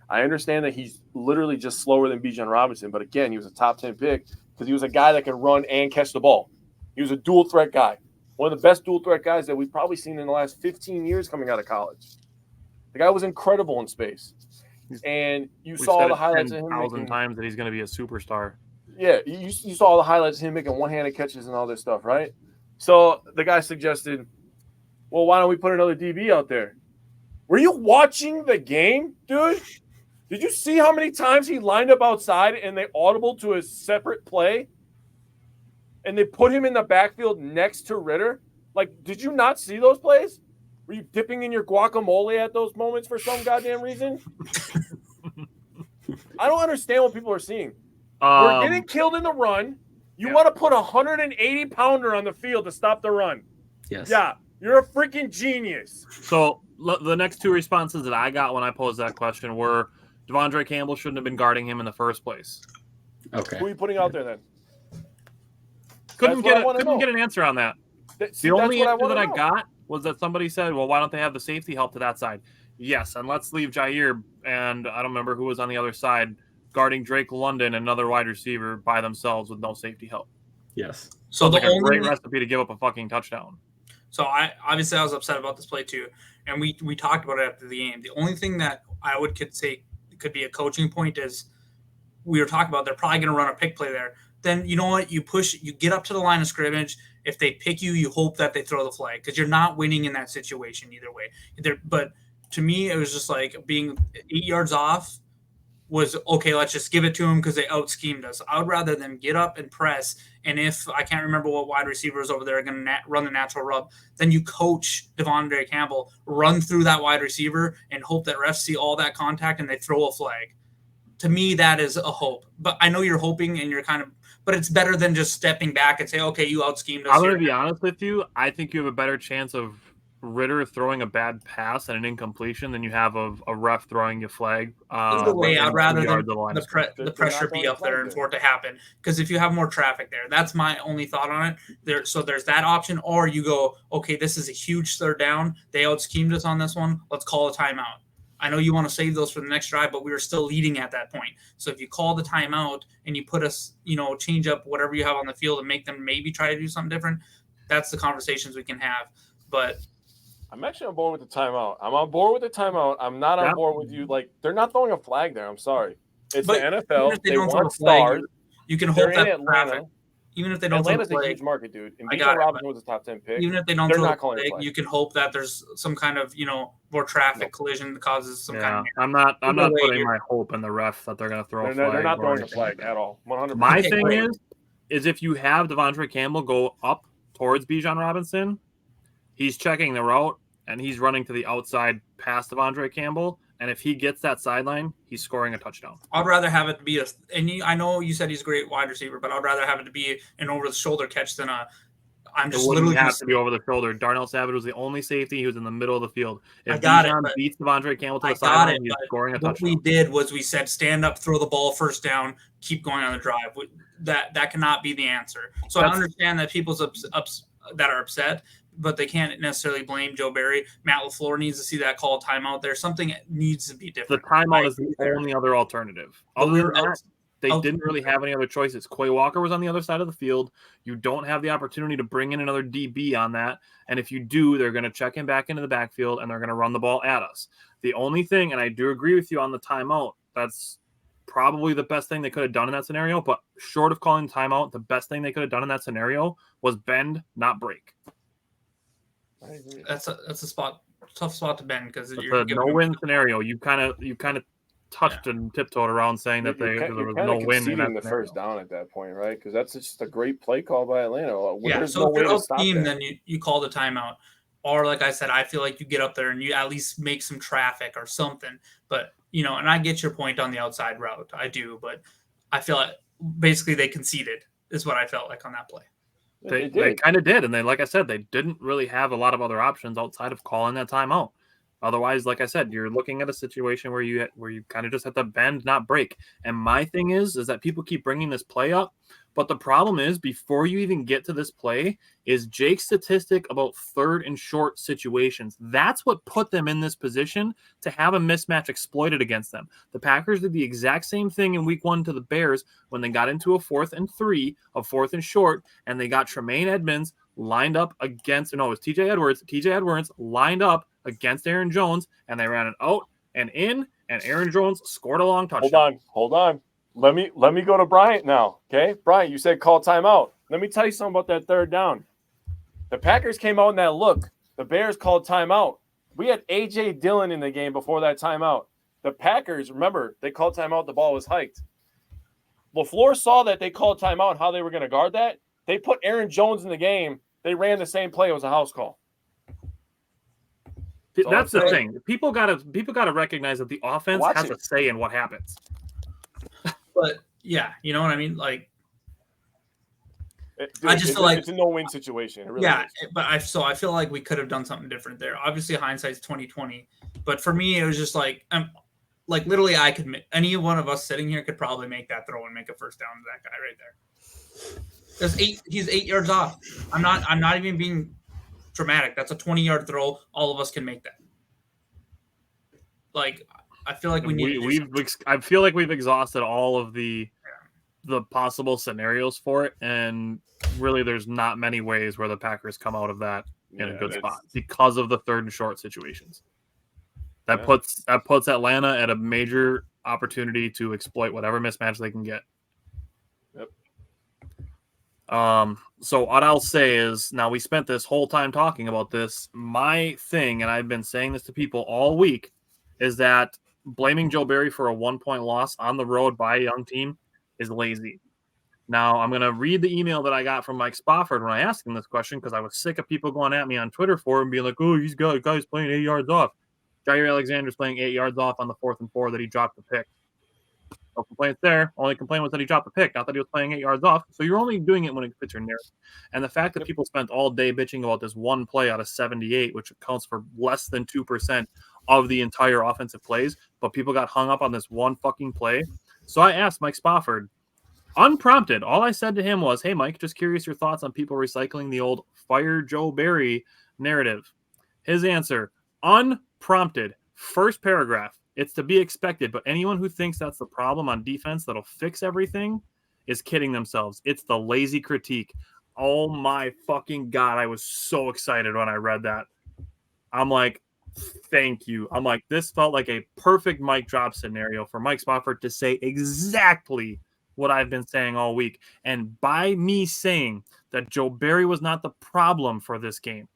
I understand that he's literally just slower than Bijan Robinson, but again, he was a top 10 pick because he was a guy that could run and catch the ball. He was a dual threat guy. One of the best dual threat guys that we've probably seen in the last 15 years coming out of college. The guy was incredible in space. And you saw the highlights of him
10,000 times that he's going to be a superstar.
Yeah, you saw the highlights of him making one-handed catches and all this stuff, right? So the guy suggested, well, why don't we put another DB out there? Were you watching the game, dude? Did you see how many times he lined up outside and they audible to a separate play? And they put him in the backfield next to Ritter? Like, did you not see those plays? Were you dipping in your guacamole at those moments for some goddamn reason? I don't understand what people are seeing. We're getting killed in the run. You want to put a 180-pounder on the field to stop the run.
Yes.
Yeah, you're a freaking genius.
So the next 2 responses that I got when I posed that question were Devondre Campbell shouldn't have been guarding him in the first place.
Okay.
Who are you putting out there then?
Couldn't
That's what I wanna know.
get an answer on that. The only answer that I got was that somebody said, well, why don't they have the safety help to that side? Yes, and let's leave Jair and I don't remember who was on the other side guarding Drake London, another wide receiver, by themselves with no safety help.
Yes.
So
Sounds
the
like a
only
great recipe to give up a fucking touchdown.
So I was upset about this play too, and we talked about it after the game. The only thing that I could say could be a coaching point is we were talking about they're probably going to run a pick play there. Then you know what? You get up to the line of scrimmage. If they pick you, you hope that they throw the flag because you're not winning in that situation either way. But to me, it was just like being 8 yards off was okay. Let's just give it to them because they out schemed us. I would rather them get up and press. And if I can't remember what wide receivers over there are going to run the natural rub, then you coach Devondre Campbell, run through that wide receiver and hope that refs see all that contact and they throw a flag. To me, that is a hope. But I know you're hoping and you're kind of – but it's better than just stepping back and say, okay, you out-schemed us.
I'm going to be honest with you. I think you have a better chance of Ritter throwing a bad pass and an incompletion than you have of a ref throwing you flag.
Either way, I'd rather the pressure be up there and for it to happen. Because if you have more traffic there, that's my only thought on it. So there's that option. Or you go, okay, this is a huge third down. They out-schemed us on this one. Let's call a timeout. I know you want to save those for the next drive, but we were still leading at that point. So if you call the timeout and you put us, change up whatever you have on the field and make them maybe try to do something different, that's the conversations we can have. But
I'm actually on board with the timeout. I'm on board with the timeout. I'm not on board with you. Like, they're not throwing a flag there. I'm sorry. It's the NFL. They want stars.
You can hope that
Atlanta.
Even if they don't
Atlanta's
throw a
huge market, dude. And
Bijan
Robinson was a top 10 pick.
Even if they don't throw a flag, you can hope that there's some kind of, more traffic collision that causes some kind of.
I'm not putting my hope in the ref that they're going to throw a flag.
They're not throwing a flag at all. 100%.
My thing is if you have Devondre Campbell go up towards Bijan Robinson, he's checking the route and he's running to the outside past Devondre Campbell. And if he gets that sideline, he's scoring a touchdown.
I'd rather have it be I know you said he's a great wide receiver, but I'd rather have it to be an over-the-shoulder catch than
literally have to be over the shoulder. Darnell Savage was the only safety. He was in the middle of the field. If
Bijan
beats Devondre Campbell to the sideline, he's scoring a touchdown.
What we did was we said, stand up, throw the ball first down, keep going on the drive. That cannot be the answer. So I understand that people's that are upset, but they can't necessarily blame Joe Barry. Matt LaFleur needs to see that call timeout there. Something needs to be different.
The timeout is the only other alternative. Other than that, they didn't really have any other choices. Quay Walker was on the other side of the field. You don't have the opportunity to bring in another DB on that. And if you do, they're going to check him back into the backfield and they're going to run the ball at us. The only thing, and I do agree with you on the timeout, that's probably the best thing they could have done in that scenario. But short of calling timeout, the best thing they could have done in that scenario was bend, not break.
I agree.
That's a tough spot to bend because
you're a no-win scenario. You kind of touched and tiptoed around saying that there was no win in
the first down at that point, right? Because that's just a great play call by Atlanta.
So if you're out team, then you call the timeout, or like I said, I feel like you get up there and you at least make some traffic or something. But and I get your point on the outside route, I do, but I feel like basically they conceded is what I felt like on that play.
They kind of did, and they, like I said, they didn't really have a lot of other options outside of calling that timeout. Otherwise, like I said, you're looking at a situation where you kind of just have to bend, not break. And my thing is that people keep bringing this play up, but the problem is before you even get to this play is Jake's statistic about third and short situations. That's what put them in this position to have a mismatch exploited against them. The Packers did the exact same thing in week 1 to the Bears when they got into a 4th and 3, a 4th and short, and they got Tremaine Edmonds lined up against, no, it was TJ Edwards lined up against Aaron Jones, and they ran it out and in, and Aaron Jones scored a long touchdown.
Hold on. Let me go to Bryant now, okay? Bryant, you said call timeout. Let me tell you something about that third down. The Packers came out in that look. The Bears called timeout. We had A.J. Dillon in the game before that timeout. The Packers, remember, they called timeout. The ball was hiked. LaFleur saw that they called timeout, how they were going to guard that. They put Aaron Jones in the game. They ran the same play. It was a house call.
That's the thing. People gotta recognize that the offense has a say in what happens.
But yeah, you know what I mean. Like,
I just feel like it's a no-win situation. It really is.
But I feel like we could have done something different there. Obviously, hindsight's 20/20. But for me, it was just like, literally, any one of us sitting here could probably make that throw and make a first down to that guy right there. He's 8 yards off. I'm not even being dramatic. That's a 20-yard throw. All of us can make that. Like, I feel like I feel like we've exhausted all of the
the possible scenarios for it, and really there's not many ways where the Packers come out of that in a good spot because of the third and short situations. That puts Atlanta at a major opportunity to exploit whatever mismatch they can get.
Yep.
So what I'll say is, now we spent this whole time talking about this. My thing, and I've been saying this to people all week, is that blaming Joe Barry for a 1-point loss on the road by a young team is lazy. Now, I'm going to read the email that I got from Mike Spofford when I asked him this question, because I was sick of people going at me on Twitter for it and being like, oh, he's got guys playing 8 yards off. Jair Alexander's playing 8 yards off on the 4th and 4 that he dropped the pick. No complaints there. Only complaint was that he dropped the pick, not that he was playing 8 yards off. So you're only doing it when it fits your narrative. And the fact that people spent all day bitching about this one play out of 78, which accounts for less than 2% of the entire offensive plays, but people got hung up on this one fucking play. So I asked Mike Spofford, unprompted, all I said to him was, hey, Mike, just curious your thoughts on people recycling the old fire Joe Barry narrative. His answer, unprompted, first paragraph, it's to be expected, but anyone who thinks that's the problem on defense that'll fix everything is kidding themselves. It's the lazy critique. Oh my fucking God, I was so excited when I read that. I'm like, thank you. I'm like, this felt like a perfect mic drop scenario for Mike Spofford to say exactly what I've been saying all week. And by me saying that Joe Barry was not the problem for this game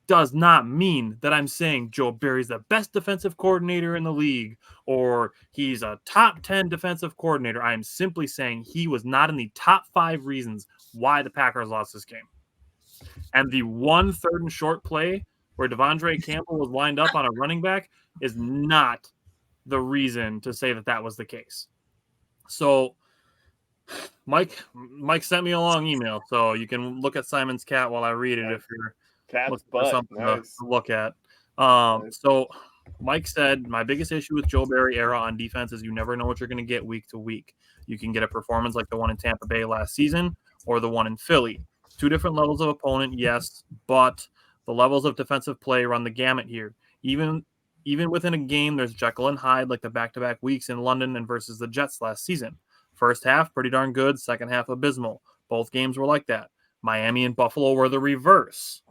does not mean that I'm saying Joe Barry's the best defensive coordinator in the league or he's a top 10 defensive coordinator. I am simply saying he was not in the top 5 reasons why the Packers lost this game. And the 1 3rd and short play where Devondre Campbell was lined up on a running back is not the reason to say that that was the case. So Mike sent me a long email, so you can look at Simon's cat while I read it if you're
cat's butt.
Something
Nice.
to look at. So Mike said, my biggest issue with Joe Barry era on defense is you never know what you're going to get week to week. You can get a performance like the one in Tampa Bay last season or the one in Philly. 2 different levels of opponent, yes, but the levels of defensive play run the gamut here. Even within a game, there's Jekyll and Hyde, like the back-to-back weeks in London and versus the Jets last season. First half, pretty darn good. Second half, abysmal. Both games were like that. Miami and Buffalo were the reverse.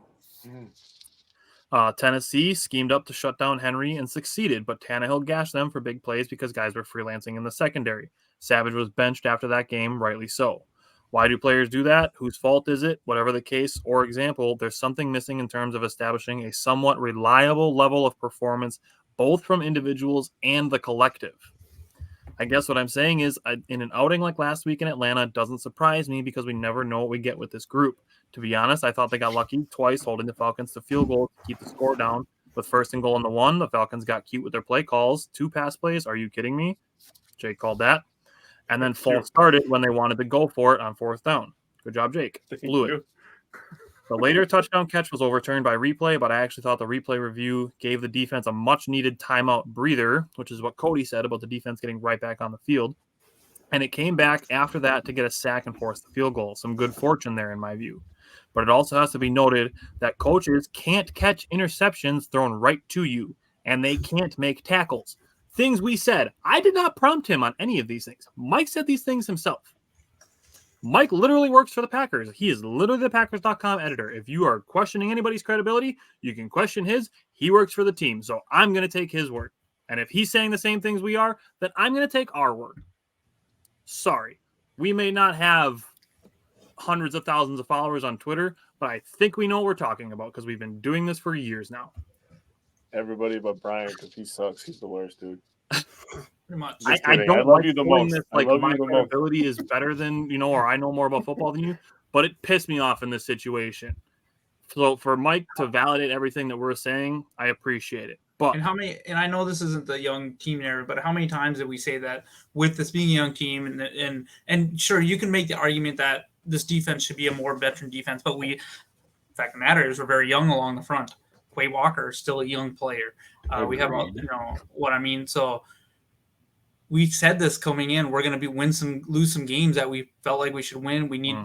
Tennessee schemed up to shut down Henry and succeeded, but Tannehill gashed them for big plays because guys were freelancing in the secondary. Savage was benched after that game, rightly so. Why do players do that? Whose fault is it? Whatever the case or example, there's something missing in terms of establishing a somewhat reliable level of performance, both from individuals and the collective. I guess what I'm saying is, in an outing like last week in Atlanta, it doesn't surprise me because we never know what we get with this group. To be honest, I thought they got lucky twice holding the Falcons to field goal to keep the score down. With 1st and goal on the 1, the Falcons got cute with their play calls. 2 pass plays. Are you kidding me? Jake called that. And then false started when they wanted to go for it on 4th down. Good job, Jake. Blew it. The later touchdown catch was overturned by replay, but I actually thought the replay review gave the defense a much-needed timeout breather, which is what Cody said about the defense getting right back on the field. And it came back after that to get a sack and force the field goal. Some good fortune there, in my view. But it also has to be noted that coaches can't catch interceptions thrown right to you, and they can't make tackles. Things we said. I did not prompt him on any of these things. Mike said these things himself. Mike literally works for the Packers. He is literally the Packers.com editor. If you are questioning anybody's credibility, you can question his. He works for the team, so I'm going to take his word. And if he's saying the same things we are, then I'm going to take our word. Sorry. We may not have hundreds of thousands of followers on Twitter, but I think we know what we're talking about because we've been doing this for years now.
Everybody but Brian, because he sucks. He's the worst, dude.
Pretty much.
I don't
love you the most.
This, like, my credibility is better than, or I know more about football than you, but it pissed me off in this situation. So for Mike to validate everything that we're saying, I appreciate it. But
and I know this isn't the young team narrative, but how many times did we say that with this being a young team and sure, you can make the argument that this defense should be a more veteran defense, but the fact of the matter is we're very young along the front. Quay Walker is still a young player. We have, what I mean. So we said this coming in, we're going to lose some games that we felt like we should win. We need,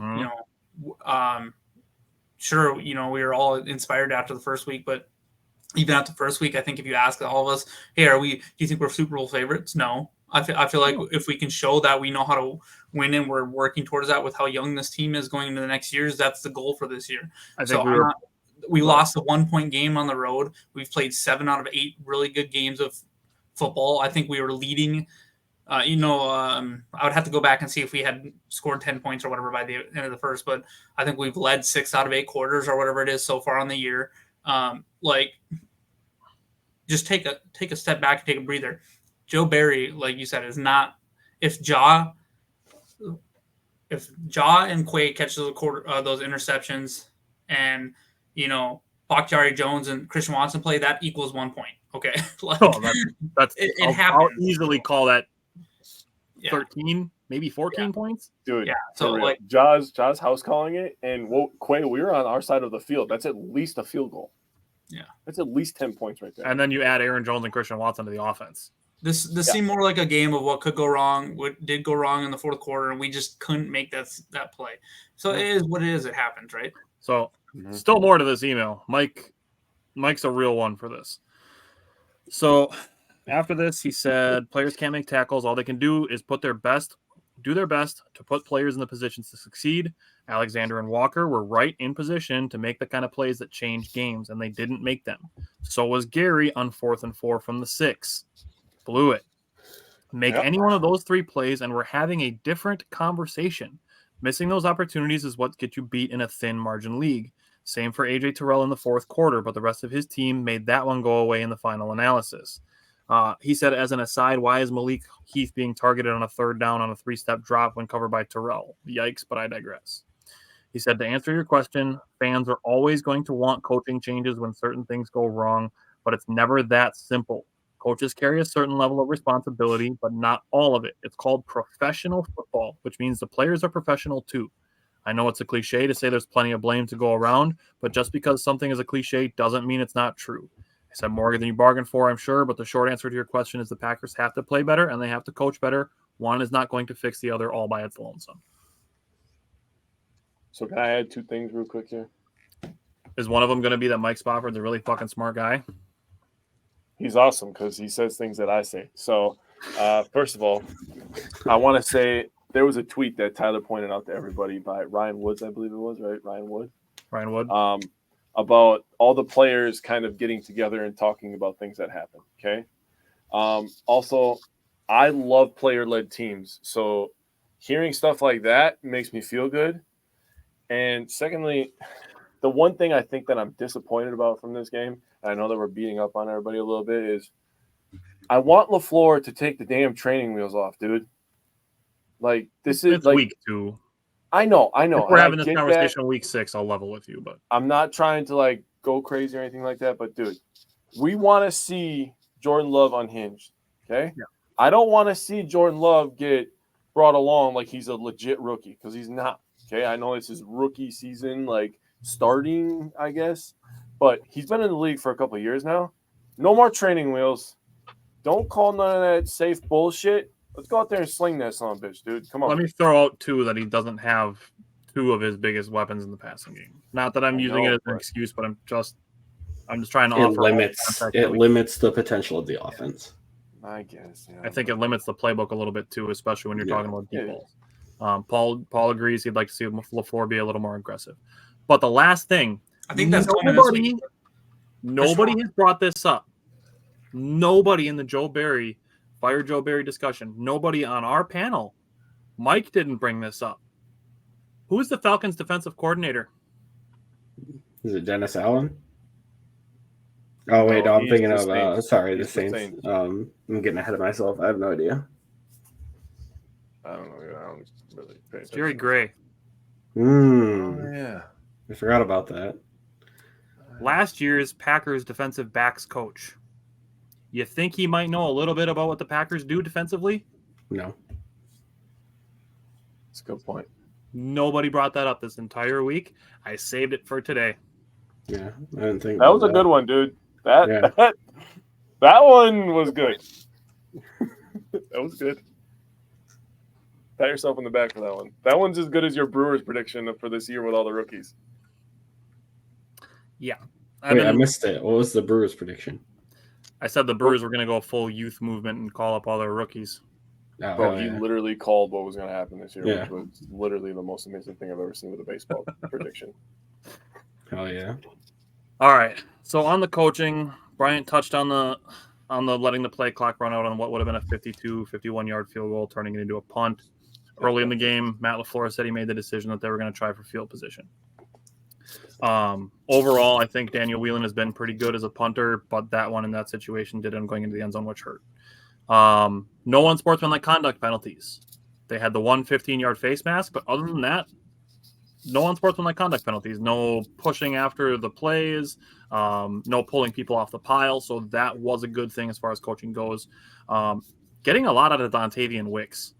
sure, we were all inspired after the first week, but even after the first week, I think if you ask all of us, hey, do you think we're Super Bowl favorites? No. I feel like if we can show that we know how to win and we're working towards that with how young this team is going into the next years, that's the goal for this year.
I think
we lost a 1-point game on the road. We've played 7 out of 8 really good games of football. I think we were leading. I would have to go back and see if we had scored 10 points or whatever by the end of the first, but I think we've led 6 out of 8 quarters or whatever it is so far on the year. Just take a step back and take a breather. Joe Barry, like you said, is not if Ja and Quay catch those interceptions and Bakhtiari Jones and Christian Watson play, that equals 1 point. Okay. It happens.
I'll easily call that 13, maybe 14 points.
Dude,
yeah. So
Jaws house calling it, and Quay, we were on our side of the field. That's at least a field goal.
Yeah.
That's at least 10 points right there.
And then you add Aaron Jones and Christian Watson to the offense.
This seemed more like a game of what could go wrong, what did go wrong in the fourth quarter, and we just couldn't make that play. So it is what it is. It happens, right?
So still more to this email. Mike's a real one for this. So after this, he said players can't make tackles. All they can do is do their best to put players in the positions to succeed. Alexander and Walker were right in position to make the kind of plays that change games, and they didn't make them. So was Gary on 4th and 4 from the 6. Blew it. Make any one of those 3 plays, and we're having a different conversation. Missing those opportunities is what gets you beat in a thin margin league. Same for AJ Terrell in the fourth quarter, but the rest of his team made that one go away in the final analysis. He said, as an aside, why is Malik Heath being targeted on a 3rd down on a 3-step drop when covered by Terrell? Yikes, but I digress. He said, to answer your question, fans are always going to want coaching changes when certain things go wrong, but it's never that simple. Coaches carry a certain level of responsibility, but not all of it. It's called professional football, which means the players are professional too. I know it's a cliche to say there's plenty of blame to go around, but just because something is a cliche doesn't mean it's not true. I said more than you bargained for, I'm sure, but the short answer to your question is the Packers have to play better and they have to coach better. One is not going to fix the other all by its lonesome.
So can I add 2 things real quick here?
Is one of them going to be that Mike Spofford's a really fucking smart guy?
He's awesome because he says things that I say. So, first of all, I want to say there was a tweet that Tyler pointed out to everybody by Ryan Woods, I believe it was, right? Ryan Wood. About all the players kind of getting together and talking about things that happened. Okay. Also, I love player-led teams. So hearing stuff like that makes me feel good. And secondly, the one thing I think that I'm disappointed about from this game, and I know that we're beating up on everybody a little bit, is I want LaFleur to take the damn training wheels off, dude. Like, this is like
week 2.
I know.
If we're having this conversation in week 6, I'll level with you, but
I'm not trying to like go crazy or anything like that. But dude, we want to see Jordan Love unhinged. Okay.
Yeah.
I don't want to see Jordan Love get brought along like he's a legit rookie because he's not. Okay. I know it's his rookie season, like starting, I guess, but he's been in the league for a couple of years now. No more training wheels. Don't call none of that safe bullshit. Let's go out there and sling that son of a bitch, dude. Come on.
Let me throw out 2 that he doesn't have 2 of his biggest weapons in the passing game. Not that I'm using it as an excuse, but I'm just trying to offer.
It limits the potential of the offense.
I guess. Yeah.
I think it limits the playbook a little bit too, especially when you're talking about deep balls. Paul agrees he'd like to see LaFleur be a little more aggressive. But the last thing,
I think that's
nobody has brought this up. Nobody in the Fire Joe Barry discussion. Nobody on our panel. Mike didn't bring this up. Who is the Falcons defensive coordinator?
Is it Dennis Allen? Oh, wait, no, I'm thinking of the Saints. I'm getting ahead of myself. I have no idea.
I don't know. I don't really pay attention.
Jerry Gray.
Oh, yeah.
I forgot about that.
Last year's Packers defensive backs coach. You think he might know a little bit about what the Packers do defensively?
No.
That's a good point.
Nobody brought that up this entire week. I saved it for today.
Yeah, I didn't think
that was a good one, dude. That one was good. That was good. Pat yourself on the back for that one. That one's as good as your Brewers prediction for this year with all the rookies.
Yeah.
I missed it. What was the Brewers prediction?
I said the Brewers were going to go full youth movement and call up all their rookies.
Oh,
Bro,
hell
he
yeah.
literally called what was going to happen this year,
Yeah.
which was literally the most amazing thing I've ever seen with a baseball prediction.
Hell yeah.
All right. So on the coaching, Bryant touched on the letting the play clock run out on what would have been a 52, 51-yard field goal, turning it into a punt. Early in the game, Matt LaFleur said he made the decision that they were going to try for field position. Overall, I think Daniel Whelan has been pretty good as a punter, but that one in that situation did end up going into the end zone, which hurt. No unsportsmanlike conduct penalties. They had the 115-yard face mask, but other than that, no unsportsmanlike conduct penalties. No pushing after the plays, no pulling people off the pile. So that was a good thing as far as coaching goes. Getting a lot out of Dontavian Wicks.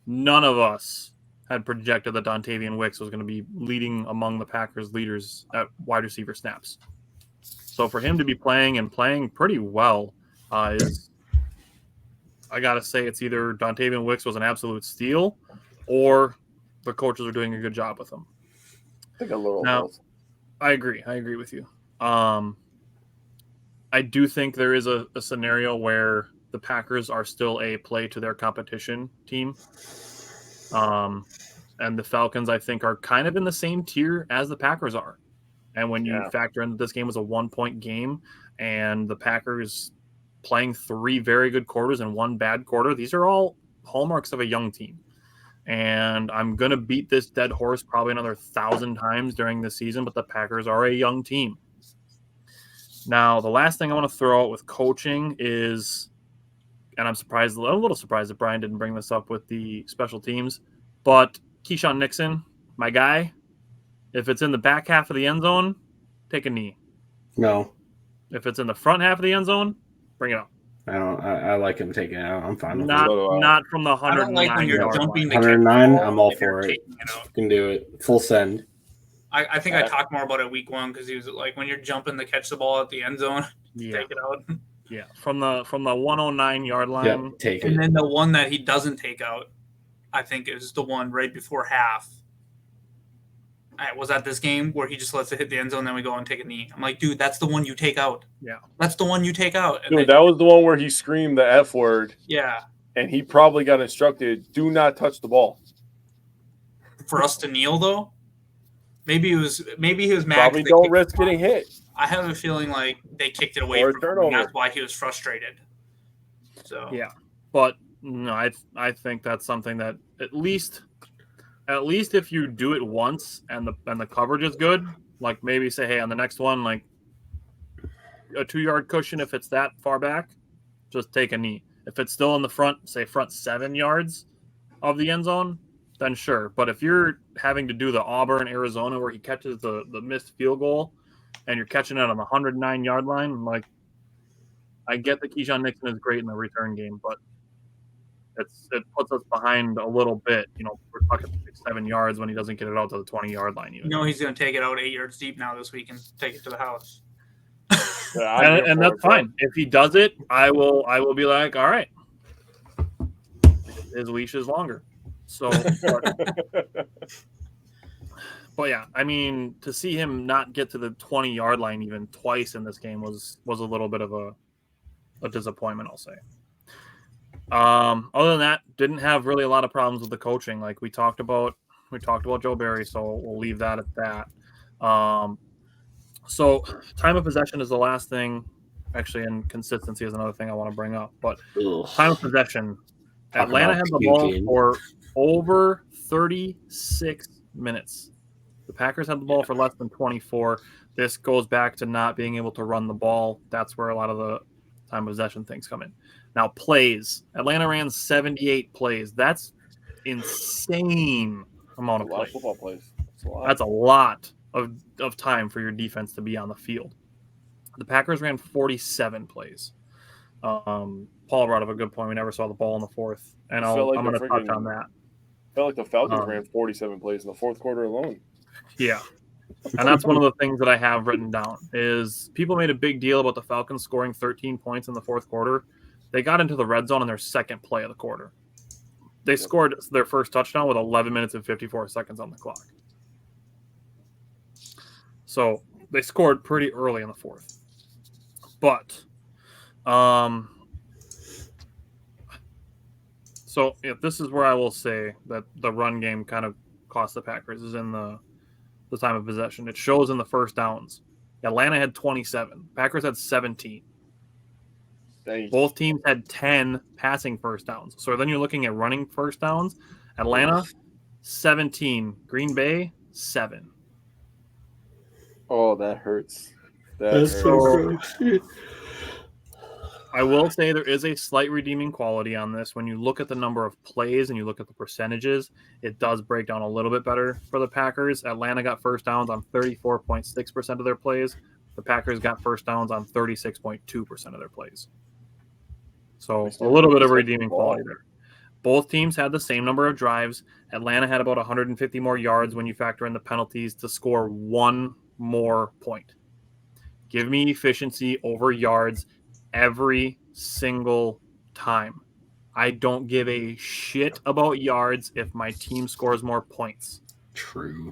None of us had projected that Dontavian Wicks was going to be leading among the Packers leaders at wide receiver snaps. So for him to be playing pretty well is, I got to say, it's either Dontavian Wicks was an absolute steal or the coaches are doing a good job with him.
I think a little
Now,
both.
I agree with you. I do think there is a scenario where the Packers are still a play to their competition team. And the Falcons, I think, are kind of in the same tier as the Packers are. And when you factor in that this game was a 1-point game and the Packers playing 3 very good quarters and 1 bad quarter, these are all hallmarks of a young team. And I'm going to beat this dead horse probably another 1,000 times during the season, but the Packers are a young team. Now, the last thing I want to throw out with coaching is, and I'm a little surprised that Brian didn't bring this up with the special teams, but Keyshawn Nixon, my guy, if it's in the back half of the end zone, take a knee.
No.
If it's in the front half of the end zone, bring it up.
I like him taking it out. I'm fine with it.
Not from the 109
I don't like when you're
yard
jumping
line.
the
109,
kick
I'm all
if you're
for it.
taking it out.
You can do it. Full send.
I think I talked more about it week 1 because he was like, when you're jumping to catch the ball at the end zone, take it out.
Yeah, from the 109 yard line.
Yeah, take it.
And then the one that he doesn't take out, I think, is the one right before half. Was that this game where he just lets it hit the end zone, then we go and take a knee? I'm like, dude, that's the one you take out.
Yeah,
that's the one you take out. And
Dude, that was the one where he screamed the F word.
Yeah,
and he probably got instructed, do not touch the ball.
For us to kneel, though, maybe he was mad.
Probably don't risk getting hit.
I have a feeling like they kicked it away
Or a
from him.
turnover.
That's why he was frustrated. So
yeah, but no, I think that's something that at least if you do it once and the coverage is good, like maybe say, hey, on the next one, like a 2-yard cushion, if it's that far back, just take a knee. If it's still in the front, say front 7 yards of the end zone, then sure. But if you're having to do the Auburn, Arizona, where he catches the missed field goal and you're catching it on the 109-yard line, I'm like, I get that Keyshawn Nixon is great in the return game, but it puts us behind a little bit. You know, we're talking 6-7 yards when he doesn't get it out to the 20-yard line. Even.
you know he's going to take it out 8 yards deep now this week and take it to the house.
Yeah,
and that's fine. If he does it, I will be like, all right, his leash is longer. So, but yeah, I mean, to see him not get to the 20-yard line even twice in this game was a little bit of a disappointment, I'll say. Other than that, didn't have really a lot of problems with the coaching. Like we talked about Joe Barry, so we'll leave that at that. So time of possession is the last thing, actually, and consistency is another thing I want to bring up. But time of possession, Atlanta had the ball for over 36 minutes. The Packers had the ball for less than 24. This goes back to not being able to run the ball. That's where a lot of the time of possession things come in. Now, plays. Atlanta ran 78 plays. That's insane amount of plays.
Football plays.
That's a lot of time for your defense to be on the field. The Packers ran 47 plays. Paul brought up a good point. We never saw the ball in the fourth, and I'm going to touch on that.
I felt like the Falcons ran 47 plays in the fourth quarter alone.
Yeah. And that's one of the things that I have written down is people made a big deal about the Falcons scoring 13 points in the fourth quarter. They got into the red zone on their second play of the quarter. They scored their first touchdown with 11 minutes and 54 seconds on the clock. So they scored pretty early in the fourth. But So this is where I will say that the run game kind of cost the Packers is in the time of possession. It shows in the first downs. Atlanta had 27. Packers had 17. Both teams had 10 passing first downs. So then you're looking at running first downs. Atlanta, 17. Green Bay, 7.
Oh, that hurts.
That's so gross.
I will say there is a slight redeeming quality on this. When you look at the number of plays and you look at the percentages, it does break down a little bit better for the Packers. Atlanta got first downs on 34.6% of their plays. The Packers got first downs on 36.2% of their plays. So a little bit of redeeming quality there. Both teams had the same number of drives. Atlanta had about 150 more yards when you factor in the penalties to score one more point. Give me efficiency over yards every single time. I don't give a shit about yards if my team scores more points.
True.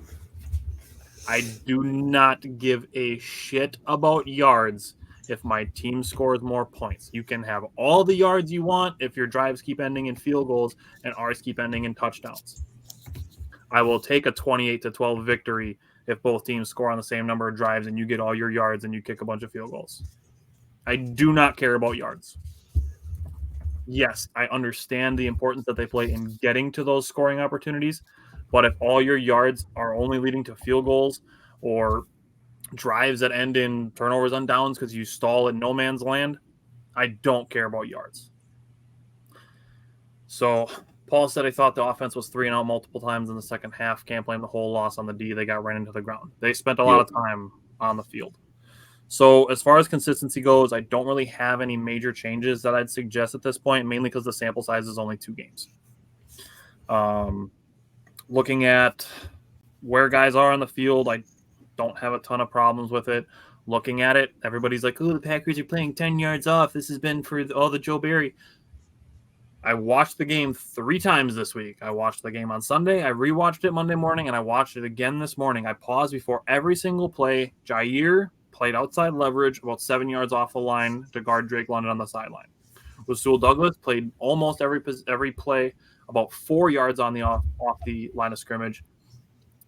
I do not give a shit about yards if my team scores more points. You can have all the yards you want if your drives keep ending in field goals and ours keep ending in touchdowns. I will take a 28-12 victory if both teams score on the same number of drives and you get all your yards and you kick a bunch of field goals. I do not care about yards. Yes, I understand the importance that they play in getting to those scoring opportunities, but if all your yards are only leading to field goals or drives that end in turnovers on downs because you stall in no man's land, I don't care about yards. So Paul said he thought the offense was 3-and-out multiple times in the second half. Can't blame the whole loss on the D. They got ran into the ground. They spent a lot of time on the field. So as far as consistency goes, I don't really have any major changes that I'd suggest at this point, mainly because the sample size is only 2 games. Looking at where guys are on the field, I don't have a ton of problems with it. Looking at it, everybody's like, oh, the Packers are playing 10 yards off. This has been for the Joe Barry. I watched the game 3 times this week. I watched the game on Sunday. I rewatched it Monday morning, and I watched it again this morning. I paused before every single play. Jair played outside leverage about 7 yards off the line to guard Drake London on the sideline. Rasul Douglas played almost every play about 4 yards on the off the line of scrimmage.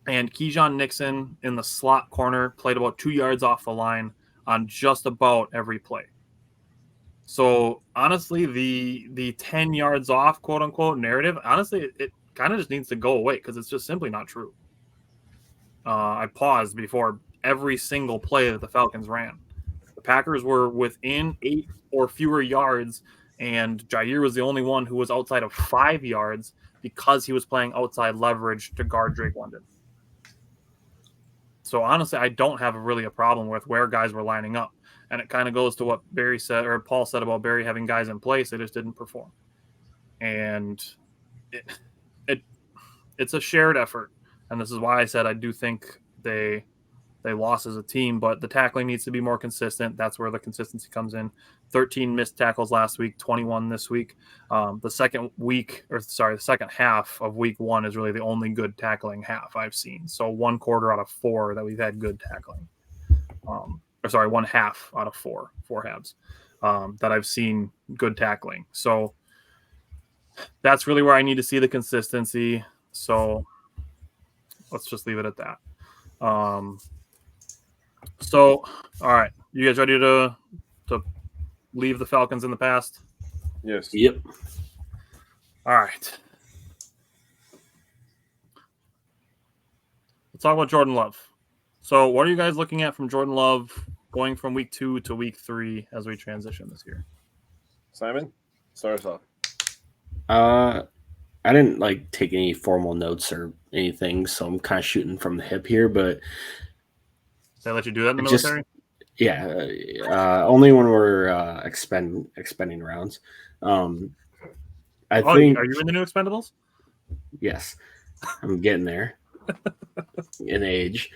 And Keyshawn Nixon in the slot corner played about 2 yards off the line on just about every play. So honestly, the 10 yards off, quote unquote, narrative, honestly, it kind of just needs to go away because it's just simply not true. I paused before every single play that the Falcons ran. The Packers were within 8 or fewer yards, and Jair was the only one who was outside of 5 yards because he was playing outside leverage to guard Drake London. So honestly, I don't have really a problem with where guys were lining up. And it kind of goes to what Barry said, or Paul said about Barry having guys in place. They just didn't perform. And it's a shared effort. And this is why I said I do think they lost as a team, but the tackling needs to be more consistent. That's where the consistency comes in. 13 missed tackles last week, 21 this week. The second half of week 1 is really the only good tackling half I've seen. So 1 quarter out of 4 that we've had good tackling. 1 half out of 4 halves that I've seen good tackling. So that's really where I need to see the consistency. So let's just leave it at that. So, all right, you guys ready to leave the Falcons in the past?
Yes.
Yep.
All right. Let's talk about Jordan Love. So what are you guys looking at from Jordan Love going from week 2 to week 3 as we transition this year?
Simon, start us off.
I didn't take any formal notes or anything, so I'm kind of shooting from the hip here, but
They let you do that in the military?
Only when we're expending rounds. I think.
Are you in the new Expendables?
Yes, I'm getting there in age.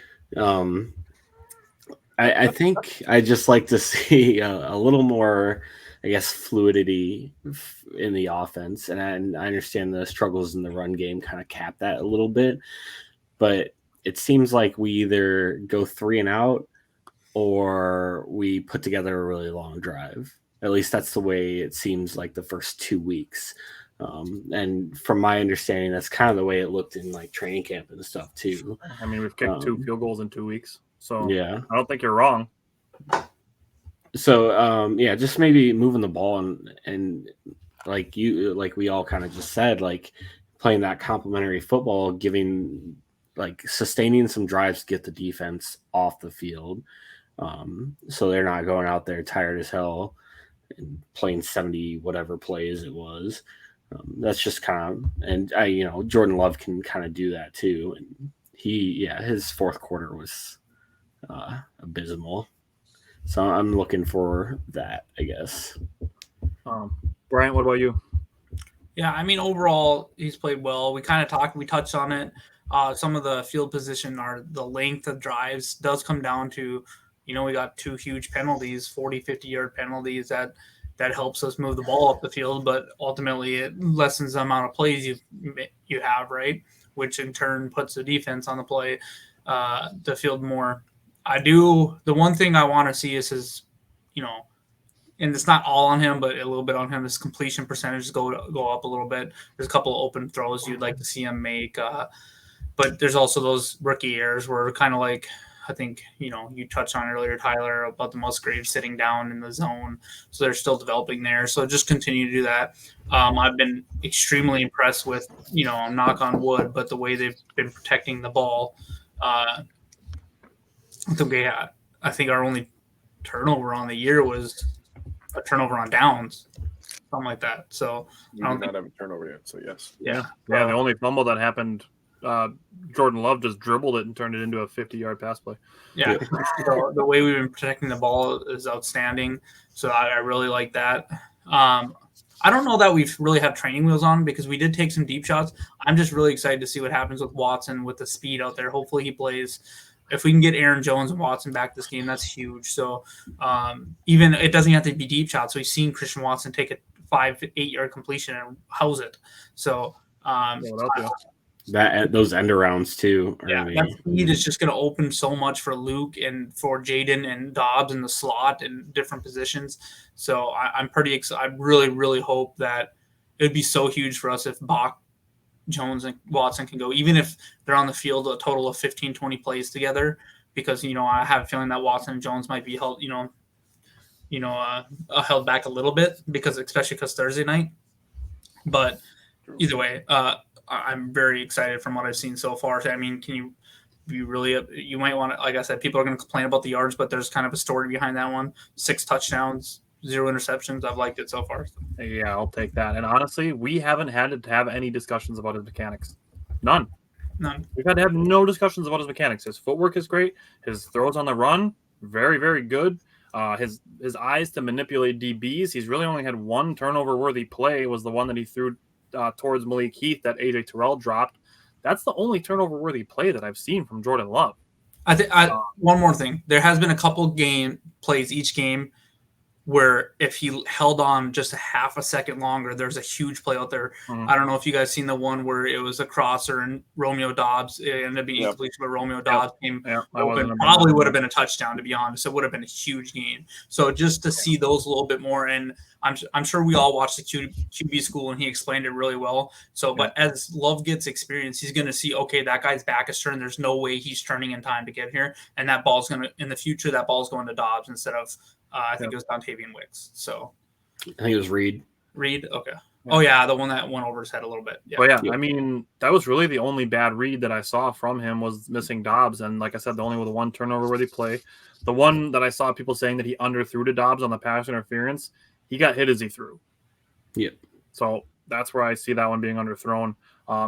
I think I just like to see a little more, I guess, fluidity in the offense, and I understand the struggles in the run game kind of cap that a little bit, but it seems like we either go 3-and-out or we put together a really long drive. At least that's the way it seems like the first 2 weeks. And from my understanding, that's kind of the way it looked in like training camp and stuff too.
I mean, we've kicked 2 field goals in 2 weeks, so
Yeah.
I don't think you're wrong.
So yeah, just maybe moving the ball and like we all kind of just said, like playing that complementary football, giving like sustaining some drives to get the defense off the field. So they're not going out there tired as hell and playing 70 whatever plays it was. That's just kind of, and Jordan Love can kind of do that too. And his fourth quarter was abysmal. So I'm looking for that, I guess.
Brian, what about you?
Yeah, I mean, overall, he's played well. We touched on it. Some of the field position or the length of drives does come down to, we got 2 huge penalties, 40, 50-yard penalties that helps us move the ball up the field, but ultimately it lessens the amount of plays you have, right? Which in turn puts the defense on the field more. The one thing I want to see is his, and it's not all on him, but a little bit on him, his completion percentage go up a little bit. There's a couple of open throws you'd like to see him make, but there's also those rookie errors where kind of like, I think, you touched on earlier, Tyler, about the Musgrave sitting down in the zone. So they're still developing there. So just continue to do that. I've been extremely impressed with, knock on wood, but the way they've been protecting the ball. I think our only turnover on the year was a turnover on downs, something like that. So
we do not have a turnover yet. So yes.
Yeah. The only fumble that happened, Jordan Love just dribbled it and turned it into a 50-yard pass play.
Yeah. So the way we've been protecting the ball is outstanding. So I really like that. I don't know that we've really have training wheels on because we did take some deep shots. I'm just really excited to see what happens with Watson with the speed out there. Hopefully he plays. If we can get Aaron Jones and Watson back this game, that's huge. So even it doesn't have to be deep shots. We've seen Christian Watson take a 5-8-yard completion and house it. So
those end arounds too.
That speed is just going to open so much for Luke and for Jaden and Dobbs in the slot and different positions. So I'm pretty excited. I really, really hope that it would be so huge for us if Bach, Jones, and Watson can go, even if they're on the field a total of 15, 20 plays together, because, I have a feeling that Watson and Jones might be held, held back a little bit especially because Thursday night. But either way, I'm very excited from what I've seen so far. I mean, you might want to, like I said, people are going to complain about the yards, but there's kind of a story behind that one. 6 touchdowns, 0 interceptions. I've liked it so far.
Yeah, I'll take that. And honestly, we haven't had to have any discussions about his mechanics. None. We've had to have no discussions about his mechanics. His footwork is great. His throws on the run, very, very good. His eyes to manipulate DBs. He's really only had one turnover-worthy play, was the one that he threw towards Malik Heath that AJ Terrell dropped. That's the only turnover-worthy play that I've seen from Jordan Love.
One more thing. There has been a couple plays each game where if he held on just a half a second longer, there's a huge play out there. Mm-hmm. I don't know if you guys seen the one where it was a crosser and Romeo Dobbs, it ended up being incompletion, but Romeo Dobbs came open. Probably would have been a touchdown, to be honest. It would have been a huge game. So just to see those a little bit more, and I'm sure we all watched the QB school and he explained it really well. So, but as Love gets experience, he's going to see, okay, that guy's back is turned. There's no way he's turning in time to get here. And that ball's going to, in the future, that ball's going to Dobbs instead of, I think it was Dontavian Wicks. So
I think it was Reed.
Okay. Yeah. Oh yeah, the one that went over his head a little bit.
Yeah. Well, I mean, that was really the only bad read that I saw from him was missing Dobbs, and like I said, the only with one turnover-worthy play. The one that I saw people saying that he underthrew to Dobbs on the pass interference, he got hit as he threw.
Yep.
So that's where I see that one being underthrown.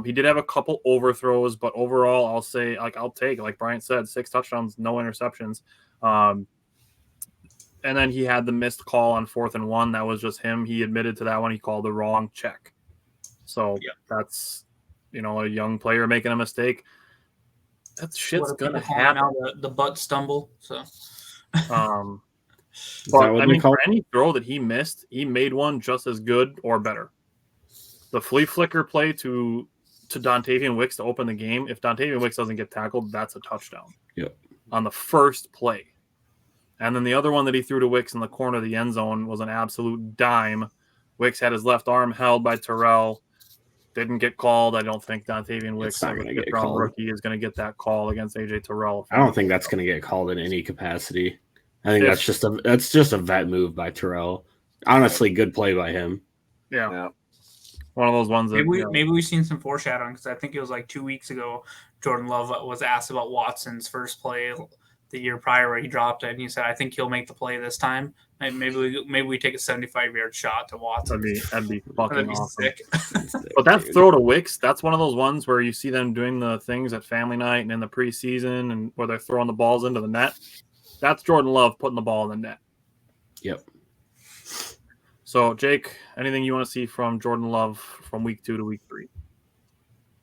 He did have a couple overthrows, but overall, I'll say, I'll take, like Bryant said, 6 touchdowns, no interceptions. And then he had the missed call on 4th and 1. That was just him. He admitted to that one. He called the wrong check. So that's, a young player making a mistake. That shit's going to happen.
The butt stumble. So,
but I mean, for any throw that he missed, he made one just as good or better. The flea flicker play to Dontavian Wicks to open the game. If Dontavian Wicks doesn't get tackled, that's a touchdown.
Yep.
On the first play. And then the other one that he threw to Wicks in the corner of the end zone was an absolute dime Wicks had his left arm held by Terrell. Didn't get called. I don't think Dontavian Wicks,
It's not
a
gonna get
fifth-round
called.
rookie, is going to get that call against AJ Terrell.
I don't think that's going to get called in any capacity. I think
If-
that's just a vet move by Terrell. Honestly, good play by him.
Yeah. One of those ones that
Maybe we've seen some foreshadowing because I think it was like 2 weeks ago. Jordan Love was asked about Watson's first play the year prior where he dropped it, and he said, "I think he'll make the play this time." And maybe we take a 75-yard shot to Watson.
that'd be fucking
That'd be
awesome.
sick.
But that throw to Wicks, that's one of those ones where you see them doing the things at family night and in the preseason, and where they're throwing the balls into the net. That's Jordan Love putting the ball in the net.
Yep.
So, Jake, anything you want to see from Jordan Love from week 2 to week 3?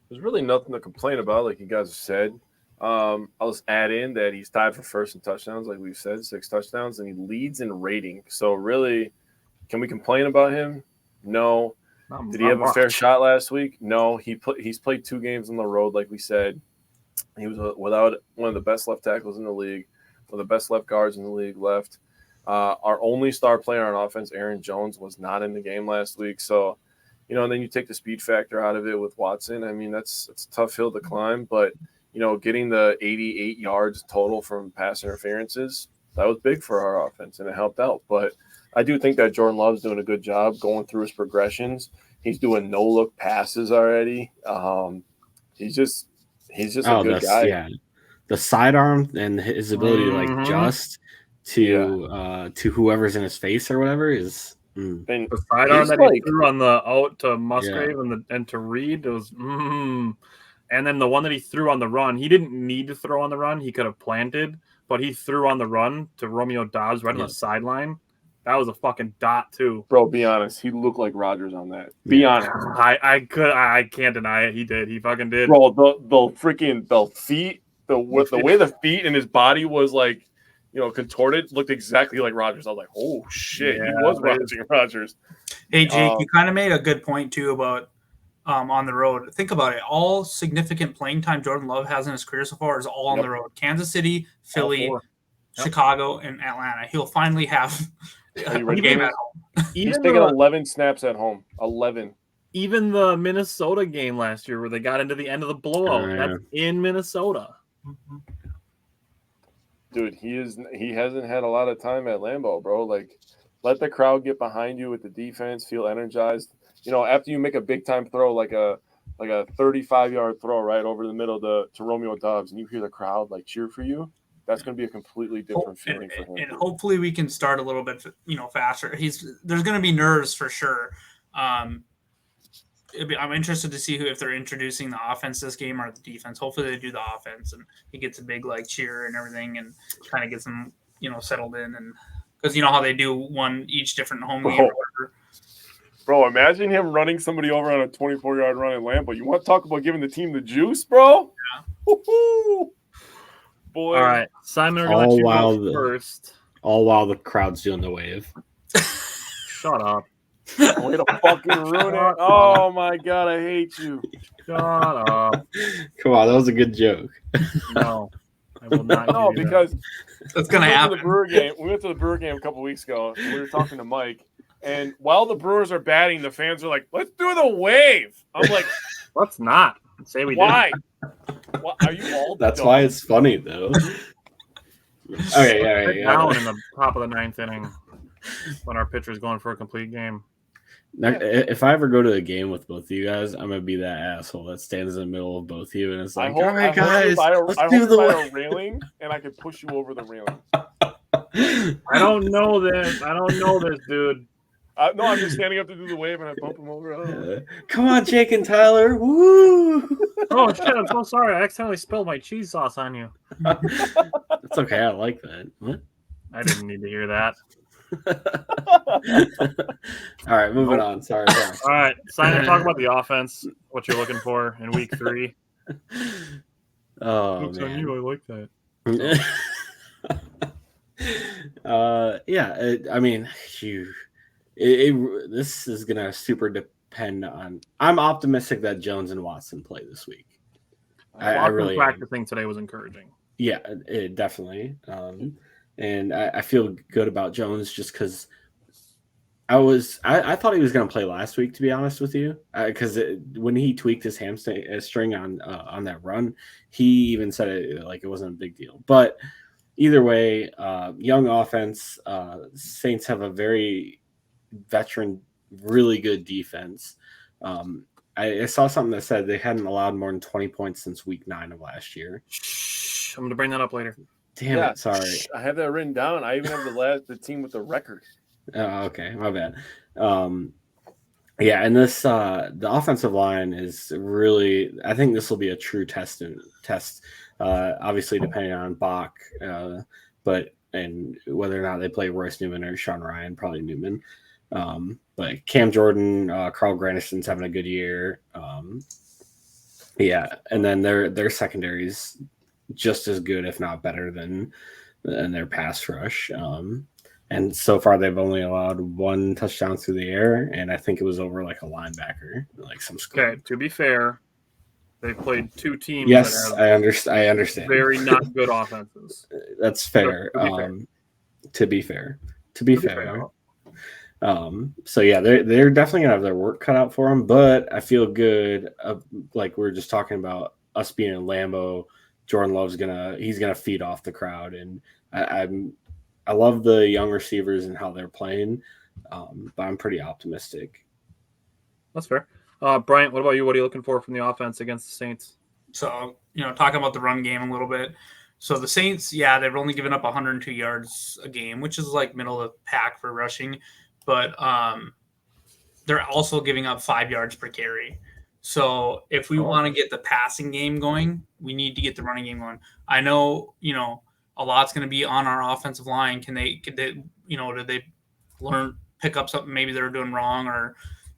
There's really nothing to complain about, like you guys have said. I'll just add in that he's tied for first in touchdowns, like we've said, 6 touchdowns, and he leads in rating. So really, can we complain about him? No. Did he have a fair shot last week? No. He's played 2 games on the road, like we said. He was without one of the best left tackles in the league, one of the best left guards in the league left. Our only star player on offense, Aaron Jones, was not in the game last week. So, and then you take the speed factor out of it with Watson. I mean, that's a tough hill to climb, but getting the 88 yards total from pass interferences, that was big for our offense, and it helped out. But I do think that Jordan Love's doing a good job going through his progressions. He's doing no-look passes already. He's just a good guy.
Yeah, the sidearm and his ability to adjust to whoever's in his face or whatever is.
The sidearm that he threw on the out to Musgrave and to Reed was. And then the one that he threw on the run, he didn't need to throw on the run. He could have planted, but he threw on the run to Romeo Dobbs right on the sideline. That was a fucking dot too.
Bro, be honest. He looked like Rodgers on that. Be honest.
I can't deny it. He did. He fucking did.
Bro, the feet, the way the feet and his body was like, contorted, looked exactly like Rodgers. I was like, oh shit, he was watching Rodgers.
Hey Jake, you kind of made a good point too about on the road. Think about it. All significant playing time Jordan Love has in his career so far is all on the road. Kansas City, Philly, Chicago, and Atlanta. He'll finally have a game at home.
He's taking 11 snaps at home. 11.
Even the Minnesota game last year where they got into the end of the blowout. That's in Minnesota.
Dude, he hasn't had a lot of time at Lambeau, bro. Like, let the crowd get behind you with the defense, feel energized. After you make a big time throw, like a 35-yard throw right over the middle to Romeo Dobbs, and you hear the crowd like cheer for you, that's going to be a completely different feeling for him.
And hopefully we can start a little bit, faster. There's going to be nerves for sure. I'm interested to see if they're introducing the offense this game or the defense. Hopefully they do the offense, and he gets a big cheer and everything, and kind of gets them settled in, and because how they do one each different home game or whatever.
Bro, imagine him running somebody over on a 24-yard run in Lambeau. You want to talk about giving the team the juice, bro?
Yeah.
Woo-hoo. Boy.
All right, Simon, we're going to let you go first.
All while the crowd's doing the wave.
Shut up.
Way to fucking ruin it. Oh, my God, I hate you.
Shut up.
Come on, that was a good joke.
No, I will not.
No, because
that's going to happen.
We went to the Brewer game a couple weeks ago, and we were talking to Mike. And while the Brewers are batting, the fans are like, let's do the wave. I'm like,
let's not. Say we
why? Why? Are you all
That's dumb? Why it's funny, though. Okay.
Down in the top of the 9th inning when our pitcher's going for a complete game.
If I ever go to a game with both of you guys, I'm going to be that asshole that stands in the middle of both of you. And it's like, all right, guys, let's do the
wave. Railing, and I can push you over the railing.
I don't know this, dude.
No, I'm just standing up to do the wave, and I bump him over.
Come on, Jake and Tyler. Woo!
Oh, shit, I'm so sorry. I accidentally spilled my cheese sauce on you.
It's okay. I like that. What?
I didn't need to hear that.
All right, moving on. Sorry.
All right, Simon, talk about the offense, what you're looking for in week 3.
Oh,
Looks
man.
on you. I like that.
This is gonna super depend on. I'm optimistic that Jones and Watson play this week. I really
practicing today was encouraging.
Yeah, definitely. And I feel good about Jones just because I thought he was going to play last week, to be honest with you, because when he tweaked his hamstring on that run, he even said it like it wasn't a big deal. But either way, young offense. Saints have a very veteran, really good defense. I saw something that said they hadn't allowed more than 20 points since week 9 of last year.
Shh, I'm going to bring that up later.
Damn it, sorry.
I have that written down. I even have the team with the record.
Oh, okay, my bad. Yeah, and this the offensive line is really. I think this will be a true test. Obviously, depending on Bach, but and whether or not they play Royce Newman or Sean Ryan, probably Newman. But Cam Jordan, Carl Granderson's having a good year. Yeah, and then their secondary's just as good, if not better, than their pass rush. And so far, they've only allowed 1 touchdown through the air, and I think it was over like a linebacker, like some score.
Okay, to be fair, they played 2 teams.
Yes,
that have
I understand.
Very not good offenses.
That's fair. To be fair. So yeah, they're definitely gonna have their work cut out for them, but I feel good. Like we were just talking about us being in Lambeau, Jordan Love's he's gonna feed off the crowd, and I love the young receivers and how they're playing, but I'm pretty optimistic.
That's fair. Bryant, what about you? What are you looking for from the offense against the Saints?
So, talking about the run game a little bit. So the Saints, yeah, they've only given up 102 yards a game, which is like middle of the pack for rushing, but they're also giving up 5 yards per carry. So if we want to get the passing game going, we need to get the running game going. I know, a lot's going to be on our offensive line. Did they pick up something maybe they're doing wrong, or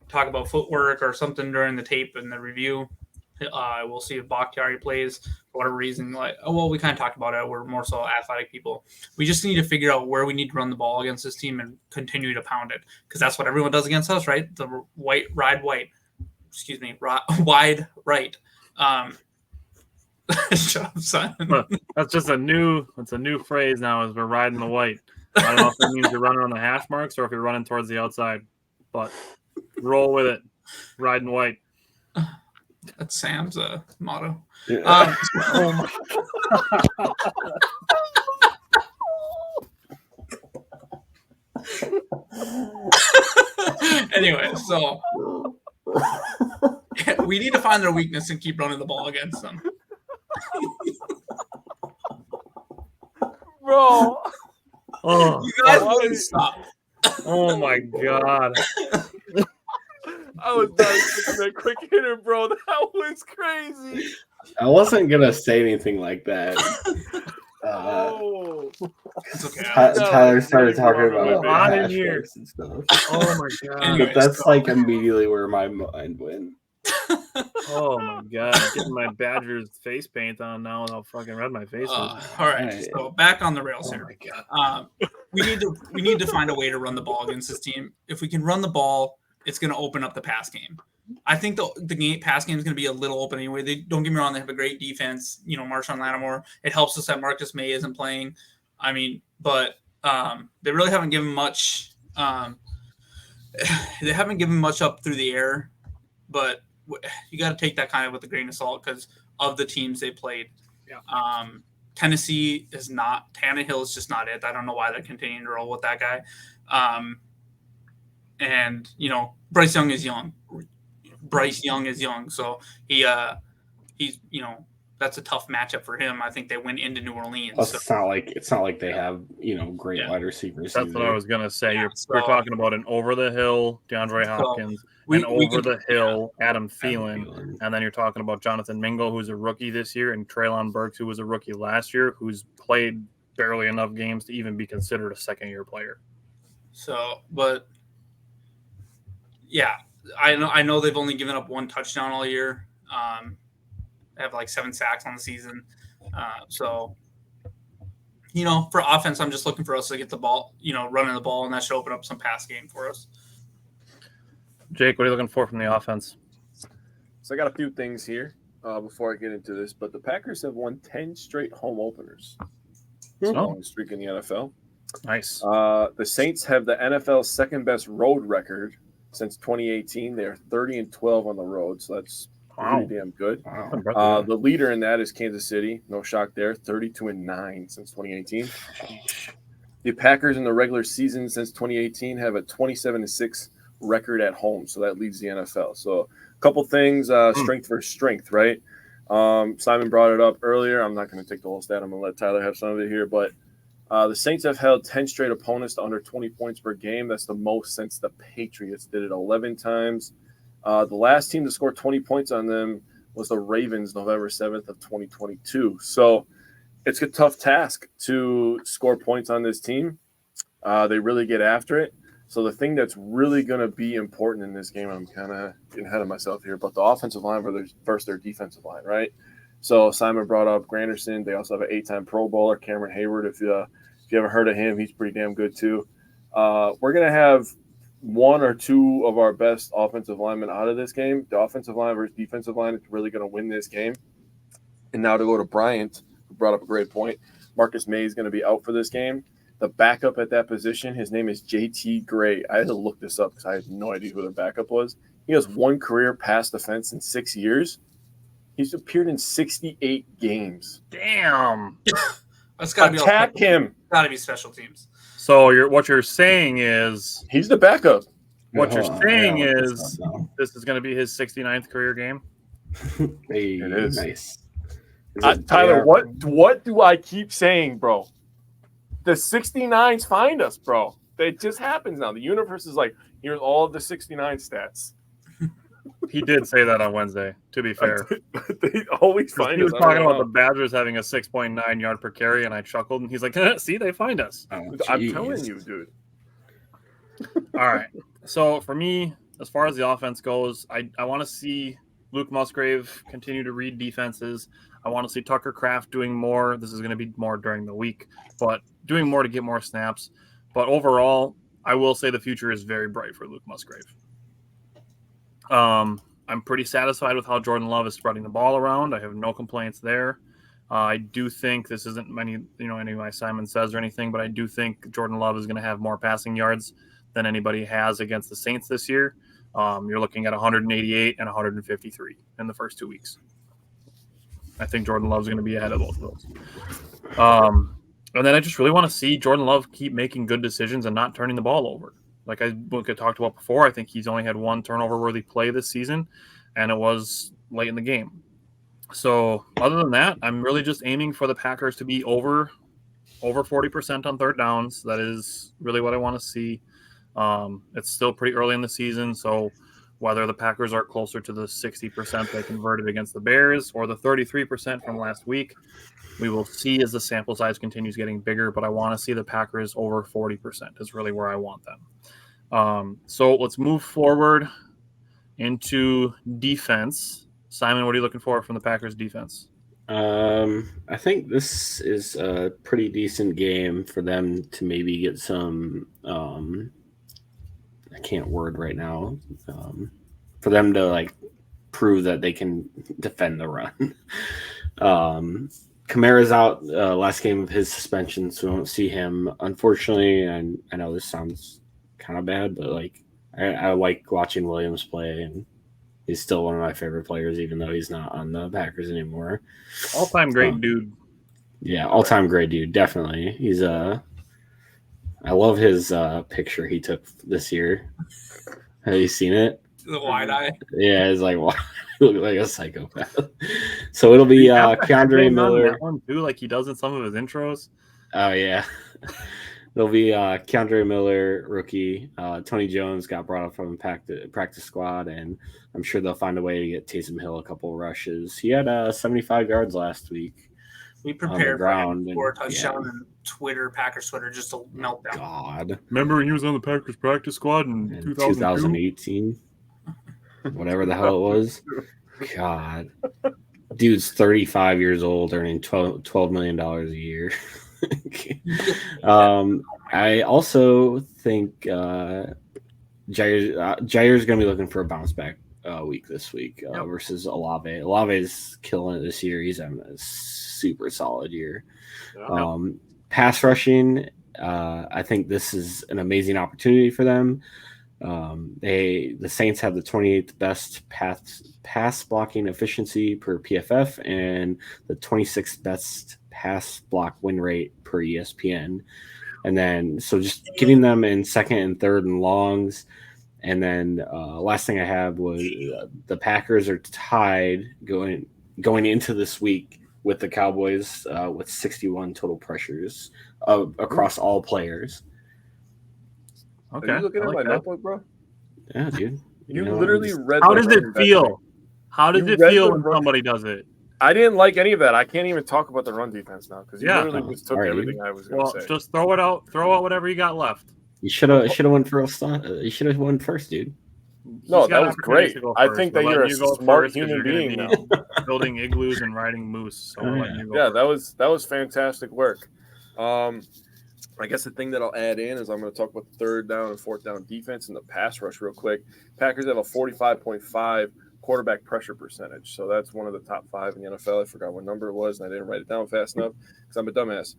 talk about footwork or something during the tape and the review? We'll see if Bakhtiari plays for whatever reason. We kind of talked about it. We're more so athletic people. We just need to figure out where we need to run the ball against this team and continue to pound it, because that's what everyone does against us, right? The wide right. Shut up, son.
That's just a new phrase now, is we're riding the white. I don't know if that means you're running on the hash marks or if you're running towards the outside, but roll with it. Riding white.
That's Sam's motto.
Yeah.
Oh my
Anyway, so we need to find their weakness and keep running the ball against them.
Bro.
Oh,
You guys wouldn't stop.
Oh my god.
I was not expecting that quick hitter, bro. That was crazy.
I wasn't gonna say anything like that.
It's okay.
Tyler started talking about
hot in
hash
here.
marks and stuff.
Oh my god.
Anyways,
But that's like immediately where my mind went.
Oh my god. Getting my Badgers face paint on now and how fucking red my face is.
All right, so back on the rails here.
my god.
We need to find a way to run the ball against this team. If we can run the ball, it's going to open up the pass game. I think the pass game is going to be a little open anyway. Don't get me wrong; they have a great defense. Marshawn Lattimore. It helps us that Marcus May isn't playing. But they really haven't given much. They haven't given much up through the air, but you got to take that kind of with a grain of salt because of the teams they played.
Yeah.
Tennessee is not. Tannehill is just not it. I don't know why they're continuing to roll with that guy. And Bryce Young is young. So he's that's a tough matchup for him. I think they went into New Orleans.
Plus, it's not like they have great wide receivers.
That's
either.
what I was gonna say. We're talking about an over the hill DeAndre Hopkins, over the hill Adam Thielen, and then you're talking about Jonathan Mingo, who's a rookie this year, and Treylon Burks, who was a rookie last year, who's played barely enough games to even be considered a second-year player.
So, but yeah, I know they've only given up 1 touchdown all year. They have like 7 sacks on the season. So, for offense, I'm just looking for us to get the ball, running the ball, and that should open up some pass game for us.
Jake, what are you looking for from the offense?
So I got a few things here before I get into this, but the Packers have won 10 straight home openers. It's a long streak in the NFL.
Nice.
The Saints have the NFL's second best road record since 2018. They are 30-12 on the road, so that's pretty damn good.
Wow.
The leader in that is Kansas City. No shock there, 32-9 since 2018. The Packers in the regular season since 2018 have a 27-6 record at home, so that leads the NFL. So a couple things, strength versus strength, right? Simon brought it up earlier. I'm not going to take the whole stat. I'm going to let Tyler have some of it here, but the Saints have held 10 straight opponents to under 20 points per game. That's the most since the Patriots did it 11 times. The last team to score 20 points on them was the Ravens, November 7th of 2022. So it's a tough task to score points on this team. They really get after it. So the thing that's really going to be important in this game, I'm kind of getting ahead of myself here, but the offensive line versus their defensive line, right? So Simon brought up Granderson. They also have an 8-time Pro Bowler, Cameron Hayward. If you haven't heard of him, he's pretty damn good too. We're going to have one or two of our best offensive linemen out of this game. The offensive line versus defensive line is really going to win this game. And now to go to Bryant, who brought up a great point. Marcus May is going to be out for this game. The backup at that position, his name is JT Gray. I had to look this up because I had no idea who the backup was. He has one career pass defense in 6 years. He's appeared in 68 games.
Damn.
That's gotta be
Attack him.
Gotta be special teams.
So what you're saying is
He's the backup.
what you're saying
Yeah,
is this is going to be his 69th career game.
Hey,
It is.
nice.
Tyler, what do I keep saying, bro? The 69s find us, bro. It just happens now. The universe is like, here's all of the 69 stats.
He did say that on Wednesday, to be fair.
They always find
He was
us.
talking about the Badgers having a 6.9 yard per carry, and I chuckled, and he's like, see, they find us.
Oh,
I'm telling you, dude.
All right. So for me, as far as the offense goes, I want to see Luke Musgrave continue to read defenses. I want to see Tucker Kraft doing more. This is going to be more during the week, but doing more to get more snaps. But overall, I will say the future is very bright for Luke Musgrave. I'm pretty satisfied with how Jordan Love is spreading the ball around. I have no complaints there. I do think this isn't any of my Simon Says or anything, but I do think Jordan Love is going to have more passing yards than anybody has against the Saints this year. You're looking at 188 and 153 in the first 2 weeks. I think Jordan Love's going to be ahead of both of those. And then I just really want to see Jordan Love keep making good decisions and not turning the ball over. Like I talked about before, I think he's only had one turnover-worthy play this season, and it was late in the game. So other than that, I'm really just aiming for the Packers to be over 40% on third downs. That is really what I want to see. It's still pretty early in the season, so whether the Packers are closer to the 60% they converted against the Bears or the 33% from last week, we will see as the sample size continues getting bigger, but I want to see the Packers over 40% is really where I want them. So let's move forward into defense. Simon, what are you looking for from the Packers defense?
I think this is a pretty decent game for them to maybe get some I can't word right now. For them to prove that they can defend the run. Kamara's out last game of his suspension, so we won't see him. Unfortunately, and I know this sounds kind of bad, but I like watching Williams play, and he's still one of my favorite players, even though he's not on the Packers anymore.
All-time great dude.
Yeah, all-time great dude, definitely. He's I love his picture he took this year. Have you seen it?
The wide eye.
Yeah, it's like, wow, he looked like a psychopath. So it'll be Keandre Miller.
That one too, like he does in some of his intros.
Oh, yeah. There'll be Keandre Miller, rookie. Tony Jones got brought up from practice squad, and I'm sure they'll find a way to get Taysom Hill a couple rushes. He had 75 yards last week.
We prepared for him for a touchdown, and Packers Twitter, just a meltdown.
God.
Remember when he was on the Packers practice squad in
2018? Whatever the hell it was. God. Dude's 35 years old, earning $12 million a year. I also think Jair's going to be looking for a bounce back week this week versus Olave. Olave's killing it this year. He's having a super solid year. Pass rushing, I think this is an amazing opportunity for them. The Saints have the 28th best pass blocking efficiency per PFF and the 26th best pass block win rate per ESPN. And then, so just getting them in second and third and longs. And then last thing I have was the Packers are tied going into this week with the Cowboys with 61 total pressures across all players.
Okay.
Are you looking at my notebook, bro?
Yeah, dude.
You literally read.
How does it feel? How does it feel when somebody does it?
I didn't like any of that. I can't even talk about the run defense now because you literally just took everything I was going to say.
Just throw it out. Throw out whatever you got left.
You should have went first. You should have won first, dude.
No, that was great. I think that you're a smart human being now.
Building igloos and riding moose. So
that was fantastic work. I guess the thing that I'll add in is I'm going to talk about the third down and fourth down defense and the pass rush real quick. Packers have a 45.5 quarterback pressure percentage. So that's one of the top 5 in the NFL. I forgot what number it was, and I didn't write it down fast enough because I'm a dumbass.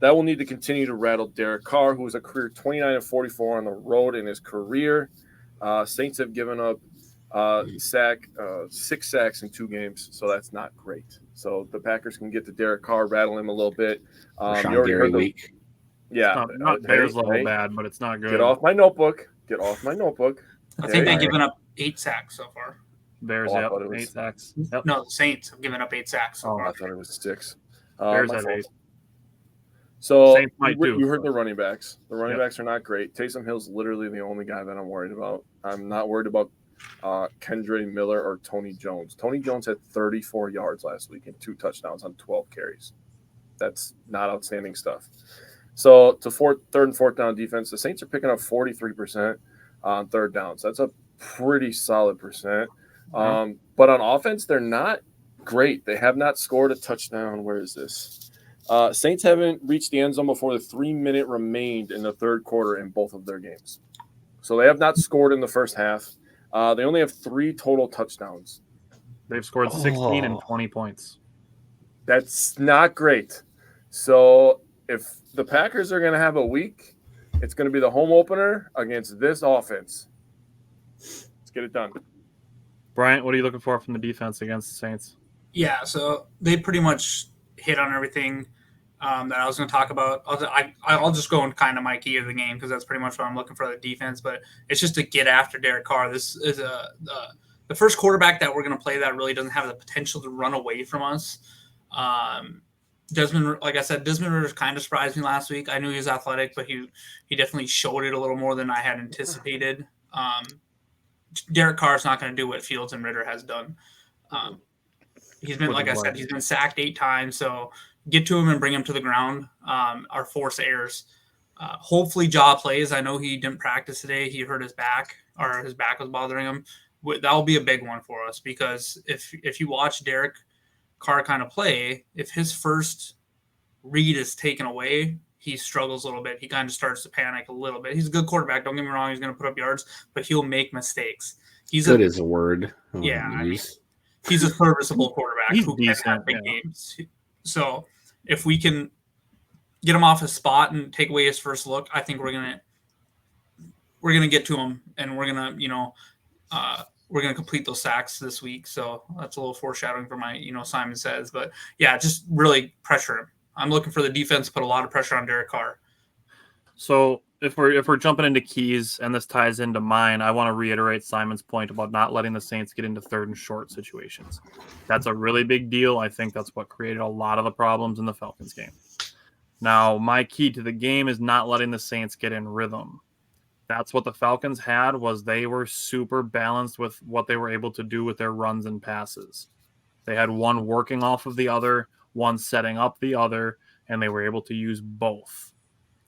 That will need to continue to rattle Derek Carr, who was a career 29-44 on the road in his career. Saints have given up 6 sacks in 2 games, so that's not great. So the Packers can get to Derek Carr, rattle him a little bit. You already heard
week.
Yeah,
not Bears level bad, but it's not good.
Get off my notebook.
I think they've given up 8 sacks so far.
Bears, 8 sacks. Yep.
No, the Saints have given up 8 sacks so far.
I thought it was 6.
Bears have 8.
So you heard the running backs. The running backs are not great. Taysom Hill's literally the only guy that I'm worried about. I'm not worried about Kendre Miller or Tony Jones. Tony Jones had 34 yards last week and 2 touchdowns on 12 carries. That's not outstanding stuff. So to third and fourth down defense, the Saints are picking up 43% on third downs. That's a pretty solid percent. But on offense, they're not great. They have not scored a touchdown. Where is this? Saints haven't reached the end zone before the 3-minute remained in the third quarter in both of their games. So they have not scored in the first half. They only have 3 total touchdowns.
They've scored 16 and 20 points.
That's not great. So if the Packers are going to have a week, it's going to be the home opener against this offense. Let's get it done.
Bryant, what are you looking for from the defense against the Saints?
Yeah, so they pretty much hit on everything that I was going to talk about. I'll just go in kind of my key of the game because that's pretty much what I'm looking for the defense. But it's just to get after Derek Carr. This is the first quarterback that we're going to play that really doesn't have the potential to run away from us. Desmond, like I said, Desmond Ridder kind of surprised me last week. I knew he was athletic, but he definitely showed it a little more than I had anticipated. Derek Carr is not going to do what Fields and Ridder has done. He's been, like I said, he's been sacked 8 times. So get to him and bring him to the ground. Our force errors. Hopefully, Jaw plays. I know he didn't practice today. He hurt his back, or his back was bothering him. That will be a big one for us because if you watch Derek Carr kind of play, if his first read is taken away, he struggles a little bit. He kind of starts to panic a little bit. He's a good quarterback. Don't get me wrong. He's going to put up yards, but he'll make mistakes.
Good is a word.
Yeah. I mean, he's a serviceable quarterback who can have big games. So if we can get him off his spot and take away his first look, I think we're gonna get to him, and we're gonna complete those sacks this week. So that's a little foreshadowing for my Simon Says, but yeah, just really pressure him. I'm looking for the defense to put a lot of pressure on Derek Carr.
So if we're jumping into keys, and this ties into mine, I want to reiterate Simon's point about not letting the Saints get into third and short situations. That's a really big deal. I think that's what created a lot of the problems in the Falcons game. Now, my key to the game is not letting the Saints get in rhythm. That's what the Falcons had, was they were super balanced with what they were able to do with their runs and passes. They had one working off of the other, one setting up the other, and they were able to use both.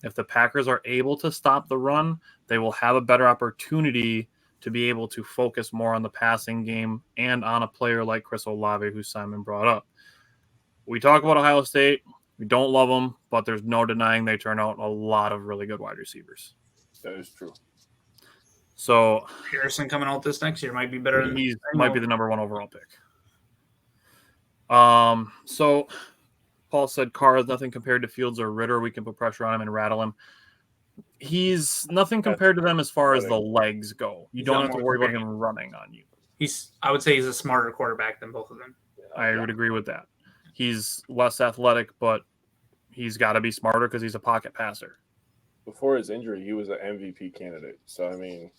If the Packers are able to stop the run, they will have a better opportunity to be able to focus more on the passing game and on a player like Chris Olave, who Simon brought up. We talk about Ohio State. We don't love them, but there's no denying they turn out a lot of really good wide receivers.
That is true.
So
Harrison coming out this next year might be better than
he might be the number 1 overall pick. So Paul said Carr is nothing compared to Fields or Ritter. We can put pressure on him and rattle him. He's nothing compared to them as far as the legs go. You don't have to worry about him running on you.
I would say he's a smarter quarterback than both of them.
I would agree with that. He's less athletic, but he's got to be smarter because he's a pocket passer.
Before his injury, he was an MVP candidate. So, I mean.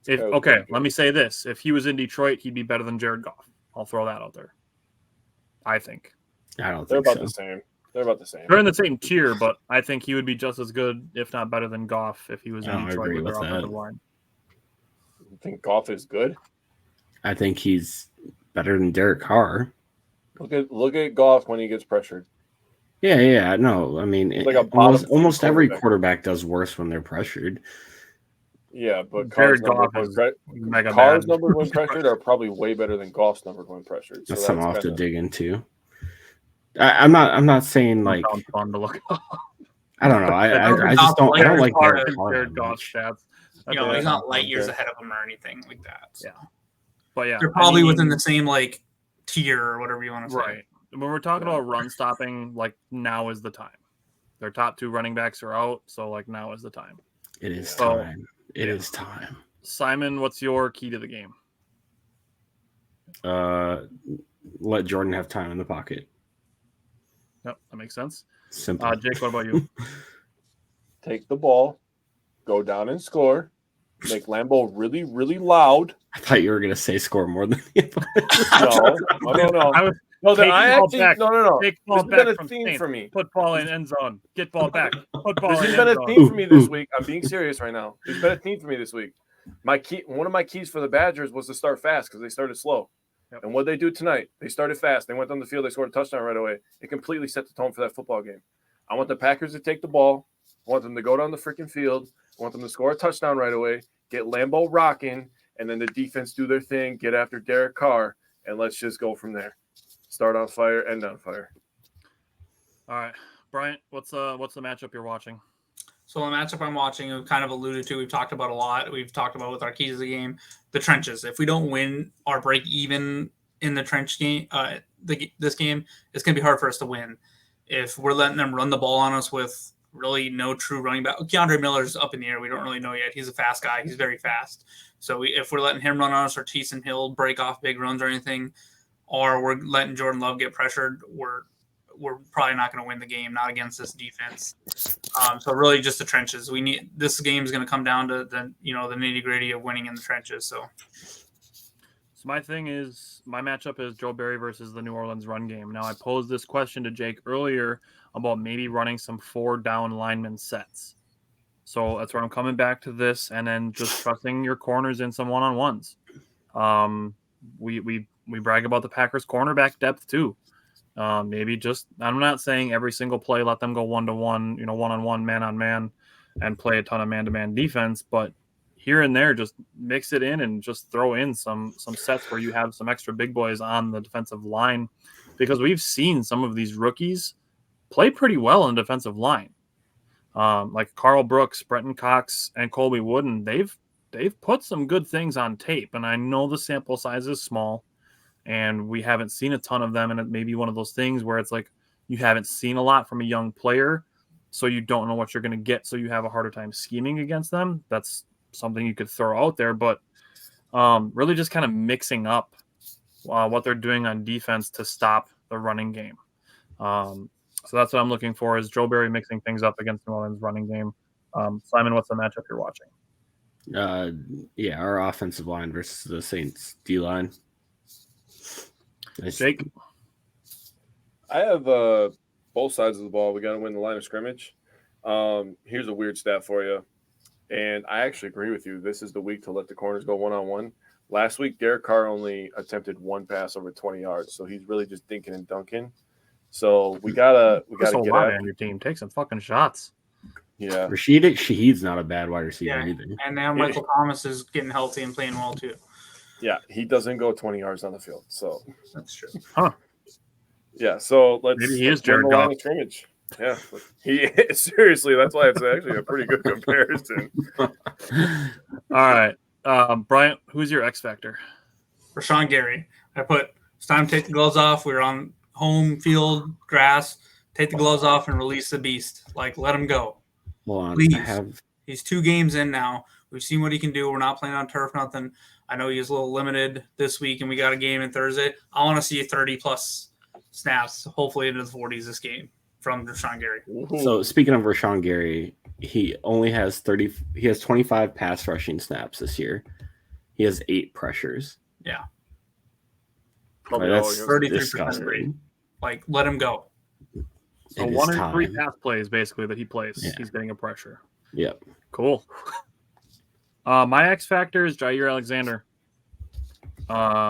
Let me say this. If he was in Detroit, he'd be better than Jared Goff. I'll throw that out there. I think.
I don't
They're
think
about the same. They're about the same.
They're in the same tier, but I think he would be just as good, if not better than Goff, if he was in Detroit with their offensive line.
You think Goff is good?
I think he's better than Derek Carr.
Look at Goff when he gets pressured.
Yeah. No, I mean, almost every quarterback does worse when they're pressured.
Yeah, but
Carr's numbers
when pressured are probably way better than Goff's numbers when pressured. So
that's something I'll have to dig into. I'm not saying like
fun to look up.
I don't know. I just don't. I don't like
Jared Goff's stats.
He's not light years ahead of him or anything like that. So.
Yeah, but yeah,
they're probably within the same like tier or whatever you want to say.
Right. When we're talking about run stopping, like now is the time. Their top 2 running backs are out, so like now is the time.
It is time. It is time.
Simon, what's your key to the game?
Let Jordan have time in the pocket.
Yep, that makes sense.
Simple.
Jake, what about you?
Take the ball, go down and score, make Lambeau really, really loud.
I thought you were going to say score more than the
No. No, Take ball back
been a theme for me. Put ball in end zone. Get ball back. Put ball
in end zone. This has been a theme for me this week. I'm being serious right now. It's been a theme for me this week. One of my keys for the Badgers was to start fast because they started slow. Yep. And what they do tonight, they started fast. They went on the field. They scored a touchdown right away. It completely set the tone for that football game. I want the Packers to take the ball. I want them to go down the freaking field. I want them to score a touchdown right away, get Lambeau rocking, and then the defense do their thing, get after Derek Carr, and let's just go from there. Start on fire, end on fire.
All right. Bryant, what's the matchup you're watching?
So the matchup I'm watching, we've kind of alluded to, we've talked about a lot. We've talked about with our keys of the game, the trenches. If we don't win or break even in the trench game, this game, it's going to be hard for us to win. If we're letting them run the ball on us with really no true running back. Keandre Miller's up in the air. We don't really know yet. He's a fast guy. He's very fast. So if we're letting him run on us or Taysom Hill break off big runs or anything, or we're letting Jordan Love get pressured, we're probably not going to win the game, not against this defense. So really just the trenches. This game is going to come down to the nitty gritty of winning in the trenches. So
my matchup is Joe Barry versus the New Orleans run game. Now I posed this question to Jake earlier about maybe running some 4 down lineman sets. So that's where I'm coming back to this, and then just trusting your corners in some one-on-ones. We brag about the Packers cornerback depth too. Maybe just, I'm not saying every single play, let them go 1-to-1, one-on-one, man-on-man, and play a ton of man-to-man defense, but here and there, just mix it in and just throw in some sets where you have some extra big boys on the defensive line, because we've seen some of these rookies play pretty well in the defensive line. Like Carl Brooks, Brenton Cox, and Colby Wooden, they've put some good things on tape, and I know the sample size is small, and we haven't seen a ton of them, and it may be one of those things where it's like you haven't seen a lot from a young player, so you don't know what you're going to get, so you have a harder time scheming against them. That's something you could throw out there, but really just kind of mixing up what they're doing on defense to stop the running game. So that's what I'm looking for, is Joe Barry mixing things up against New Orleans running game. Simon, what's the matchup you're watching?
Our offensive line versus the Saints D-line.
Jake?
I have both sides of the ball. We got to win the line of scrimmage. Here's a weird stat for you. And I actually agree with you. This is the week to let the corners go one-on-one. Last week, Derek Carr only attempted one pass over 20 yards. So he's really just dinking and dunking. So we gotta get
on your team. Take some fucking shots.
Yeah.
Rashid Shaheed's not a bad wide receiver either.
And now Michael Thomas is getting healthy and playing well too.
Yeah, he doesn't go 20 yards on the field. So
that's true.
Huh.
Yeah, so
maybe he is Jared Goff.
Scrimmage. Yeah, he is. Seriously, that's why it's actually a pretty good comparison.
All right. Bryant, who's your X factor?
Rashawn Gary. It's time to take the gloves off. We're on home field, grass. take the gloves off and release the beast. Like, let him go.
Hold on.
Please. He's 2 games in now. We've seen what he can do. We're not playing on turf, nothing. I know he's a little limited this week, and we got a game in Thursday. I want to see 30-plus snaps, hopefully into the 40s this game from Rashawn Gary.
So speaking of Rashawn Gary, he only has 30. He has 25 pass rushing snaps this year. He has 8 pressures.
Yeah.
That's
33%
disgusting.
rate. Like, let him go.
So 1 in 3 pass plays basically that he plays.
Yeah.
He's getting a pressure.
Yep.
Cool. My X factor is Jair Alexander.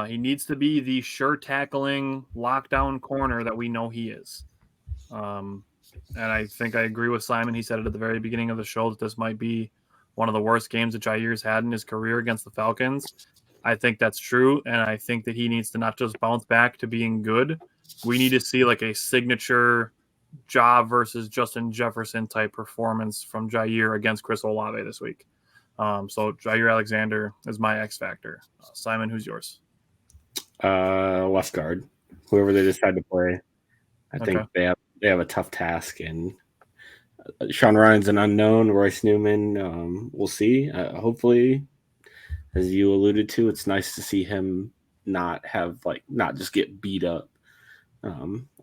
He needs to be the sure tackling lockdown corner that we know he is. And I think I agree with Simon. He said it at the very beginning of the show that this might be one of the worst games that Jair's had in his career against the Falcons. I think that's true, and I think that he needs to not just bounce back to being good. We need to see like a signature Ja versus Justin Jefferson type performance from Jair against Chris Olave this week. So Jair Alexander is my X factor. Simon, who's yours?
Left guard, whoever they decide to play. I think they have a tough task, and Sean Ryan's an unknown. Royce Newman, we'll see. Hopefully, as you alluded to, it's nice to see him not just get beat up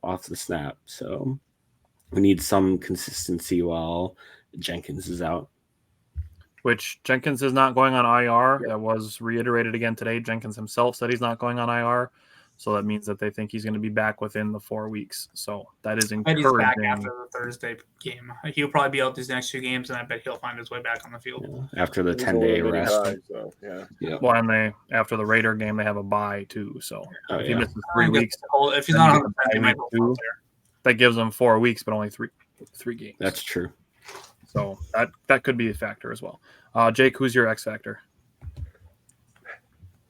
off the snap. So we need some consistency while Jenkins is out.
Which Jenkins is not going on IR. That was reiterated again today. Jenkins himself said he's not going on IR. So that means that they think he's going to be back within the 4 weeks. So that is encouraging.
He's back after the Thursday game. He'll probably be out these next 2 games, and I bet he'll find his way back on the field.
Yeah, after the 10-day rest.
So,
yeah.
Well, and after the Raider game, they have a bye too. So if he misses 3 weeks,
if he's not on the 10, he might go out there.
That gives them 4 weeks, but only three games.
That's true.
So that could be a factor as well. Jake, who's your X factor?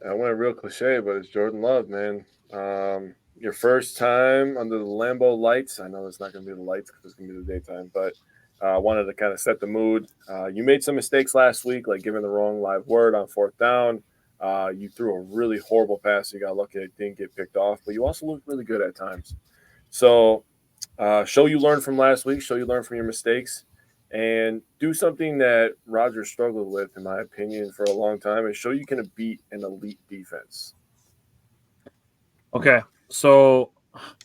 I went real cliche, but it's Jordan Love, man. Your first time under the Lambeau lights. I know it's not going to be the lights because it's going to be the daytime, but I wanted to kind of set the mood. You made some mistakes last week, like giving the wrong live word on 4th down. You threw a really horrible pass. You got lucky it didn't get picked off, but you also looked really good at times. So show you learned from last week, show you learned from your mistakes, and do something that Rodgers struggled with, in my opinion, for a long time, and show you can beat an elite defense.
Okay, so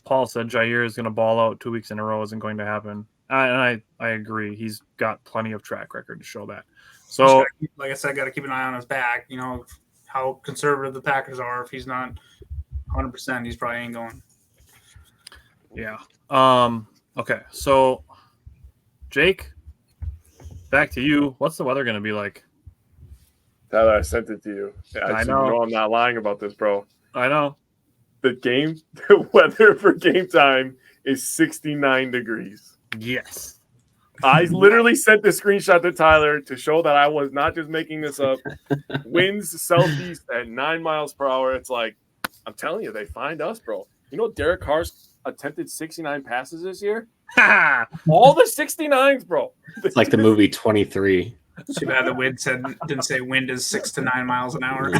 Paul said Jair is going to ball out 2 weeks in a row isn't going to happen. And I agree. He's got plenty of track record to show that. So,
like I said, got to keep an eye on his back. You know, how conservative the Packers are. If he's not 100%, he's probably ain't going.
Yeah. Okay, so Jake, back to you. What's the weather going to be like?
Tyler, I sent it to you.
I know.
You know I'm not lying about this, bro.
I know.
The weather for game time is 69 degrees.
Yes.
I literally sent the screenshot to Tyler to show that I was not just making this up. Winds southeast at 9 miles per hour. It's like, I'm telling you, they find us, bro. You know, Derek Carr's attempted 69 passes this year? All the 69s, bro.
It's like the movie 23.
Too bad the wind didn't say wind is 6 to 9 miles an hour.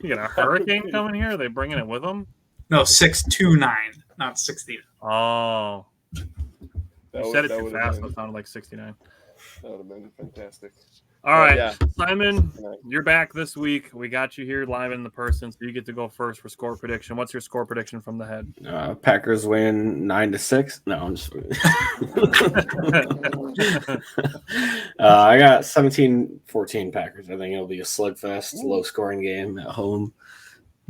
You got a hurricane coming here? Are they bringing it with them?
No, 6 to 9, not 60.
Oh. You said it too fast. It sounded like 69.
That would have been fantastic.
All right,
yeah.
Simon, you're back this week. We got you here live in the person, so you get to go first for score prediction. What's your score prediction from the head?
Packers win 9-6. No, I'm just. I got 17-14 Packers. I think it'll be a slugfest, low-scoring game at home.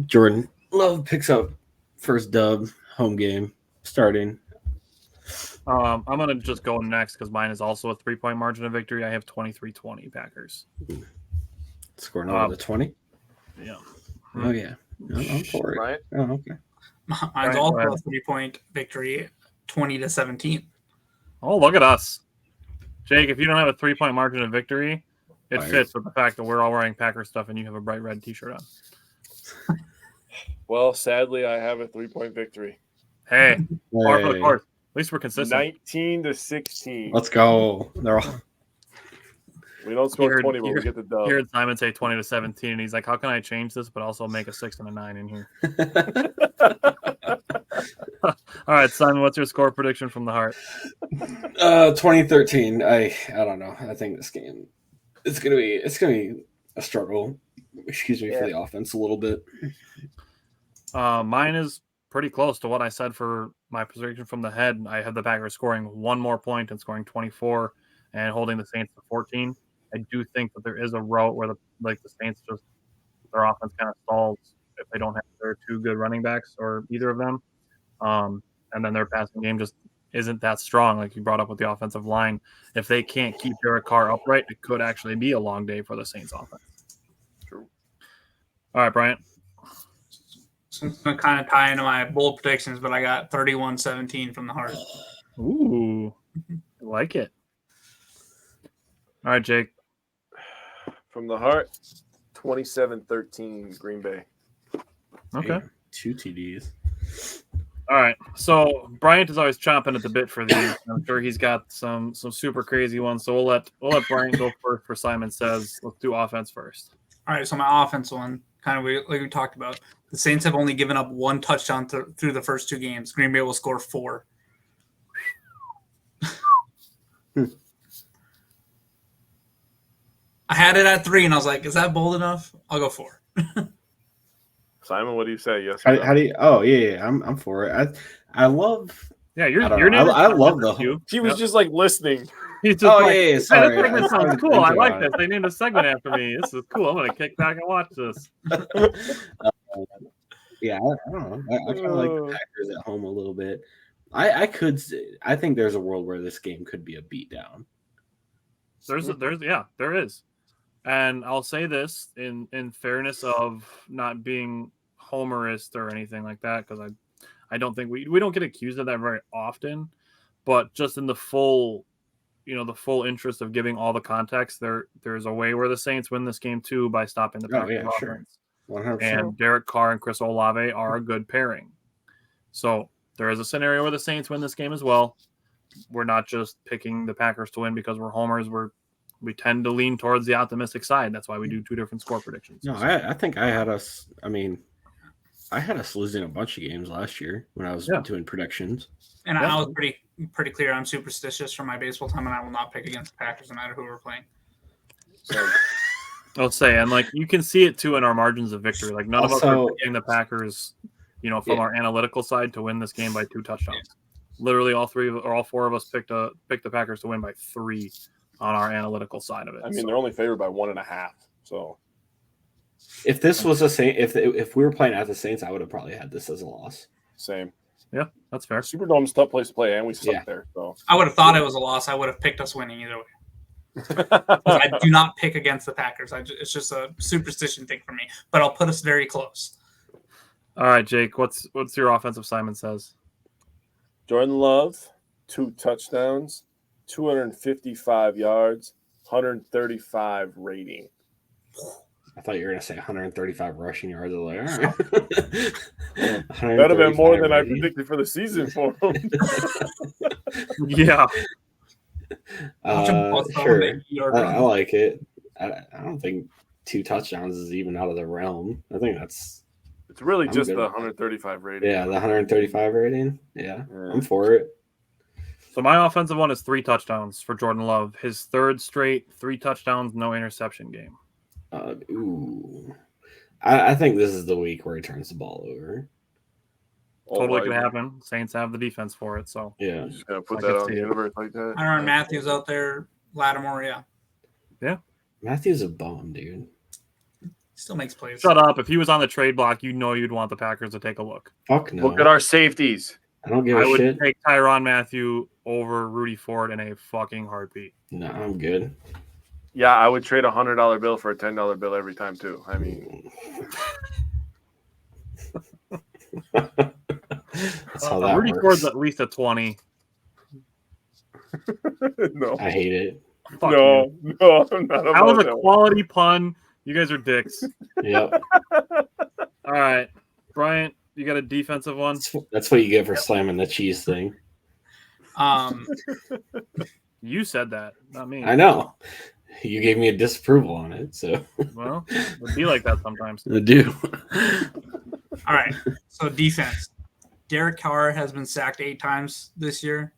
Jordan Love picks up first dub, home game starting.
I'm going to just go next because mine is also a 3-point margin of victory. I have 23-20 Packers.
Scoring over the 20?
Yeah.
Oh, yeah. I'm for it.
Right?
Oh, okay.
Mine's also a 3-point victory, 20-17.
Oh, look at us. Jake, if you don't have a 3-point margin of victory, it fits with the fact that we're all wearing Packers stuff and you have a bright red T-shirt on.
Well, sadly, I have a 3-point victory.
Hey, par for the course. At least we're consistent.
19-16.
Let's go. They're all...
We don't score 20, but we get the dub.
You heard Simon say 20-17, and he's like, how can I change this but also make a 6 and a 9 in here? All right, Simon, what's your score prediction from the heart?
2013. I don't know. I think this game it's gonna be a struggle. Excuse me for the offense a little bit.
Mine is pretty close to what I said for my prediction from the head. I had the Packers scoring one more point and scoring 24 and holding the Saints to 14. I do think that there is a route where the Saints just their offense kind of stalls if they don't have their two good running backs or either of them. And then their passing game just isn't that strong, like you brought up with the offensive line. If they can't keep Derek Carr upright, it could actually be a long day for the Saints offense.
True.
All right, Bryant.
So I'm going to kind of tie into my bold predictions, but I got 31-17 from the heart.
Ooh, I like it. All right, Jake.
From the heart, 27-13 Green Bay.
Okay.
Hey, 2 TDs.
All right. So Bryant is always chomping at the bit for these. I'm sure he's got some super crazy ones. So we'll let Bryant go first for Simon Says. Let's do offense first.
All right, so my offense one, kind of like we talked about. The Saints have only given up one touchdown through the first 2 games. Green Bay will score 4. I had it at 3, and I was like, is that bold enough? I'll go 4.
Simon, what do you say? Yes.
How do you? Oh yeah, I'm for it. I love.
Yeah,
I love the.
you.
He was just like listening.
He's just
Oh
like,
yeah,
hey,
sorry.
this segment sounds cool. I like
it.
this. They named a segment after me. This is cool. I'm gonna kick back and watch this.
Yeah, I don't know. I kind of like the Packers at home a little bit. I think there's a world where this game could be a beatdown.
There is. And I'll say this in fairness of not being homerist or anything like that, because I don't think we don't get accused of that very often, but just in the full interest of giving all the context, there's a way where the Saints win this game too by stopping the Packers offense.
100%.
And Derek Carr and Chris Olave are a good pairing. So there is a scenario where the Saints win this game as well. We're not just picking the Packers to win because we're homers. We tend to lean towards the optimistic side. That's why we do 2 different score predictions.
No, I think I had us. I mean, I had us losing a bunch of games last year when I was doing predictions.
And I was pretty clear. I'm superstitious from my baseball time, and I will not pick against the Packers no matter who we're playing.
So,
I'll say, and like you can see it too in our margins of victory. Like none of us are picking the Packers, from our analytical side to win this game by 2 touchdowns. Literally, all 4 of us picked the Packers to win by 3 on our analytical side of it.
I mean, they're only favored by 1.5. So,
if this was a Saint, if we were playing at the Saints, I would have probably had this as a loss.
same.
Yeah, that's fair.
Superdome's a tough place to play, and we suck there. So
I would have thought it was a loss. I would have picked us winning either way. I do not pick against the Packers. It's just a superstition thing for me. But I'll put us very close.
All right, Jake. What's your offensive Simon Says?
Jordan Love, 2 touchdowns, 255 yards, 135 rating.
I thought you were going to say 135 rushing yards. I was like, all right.
That would have been more than I predicted for the season for him.
Yeah.
Sure. I like it. I don't think 2 touchdowns is even out of the realm. I think it's
really just the 135 rating.
Yeah, the 135 rating. Yeah, I'm for it.
So my offensive one is 3 touchdowns for Jordan Love. His 3rd straight 3 touchdowns, no interception game.
I think this is the week where he turns the ball over.
Totally could happen. Saints have the defense for it, so
yeah.
Just gonna put that on the universe like that.
Aaron Matthews out there, Lattimore,
yeah.
Matthews a bum, dude.
Still makes plays.
Shut up! If he was on the trade block, you'd want the Packers to take a look.
Fuck no.
Look at our safeties.
I don't give a shit.
I would take Tyrann Mathieu over Rudy Ford in a fucking heartbeat.
No, I'm good.
Yeah, I would trade a $100 bill for a $10 bill every time too. I mean,
that's how that
Rudy
works.
Ford's at least a 20.
no,
I hate it.
Fuck
no,
you.
no, I'm not
That
about
was a
that.
quality pun. You guys are dicks.
Yep.
All right, Bryant, you got a defensive one?
That's what you get for slamming the cheese thing.
You said that, not me.
I know. You gave me a disapproval on it, so
Well, it would be like that sometimes.
I do.
All right. So defense. Derek Carr has been sacked 8 times this year.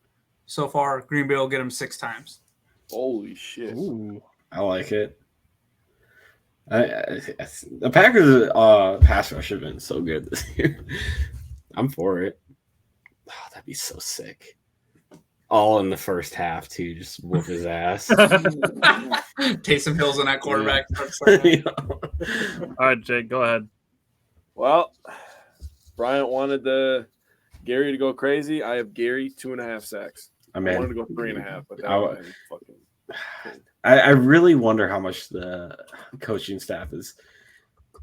So far, Green Bay will get him 6 times.
Holy shit.
Ooh, I like it. The Packers pass rush have been so good this year. I'm for it. Oh, that'd be so sick. All in the first half too, just whoop his ass.
Taysom Hill's in that quarterback.
Yeah.
All right, Jake, go ahead.
Well, Bryant wanted Gary to go crazy. I have Gary 2.5 sacks. I wanted to go 3.5, but that was fucking.
I really wonder how much the coaching staff is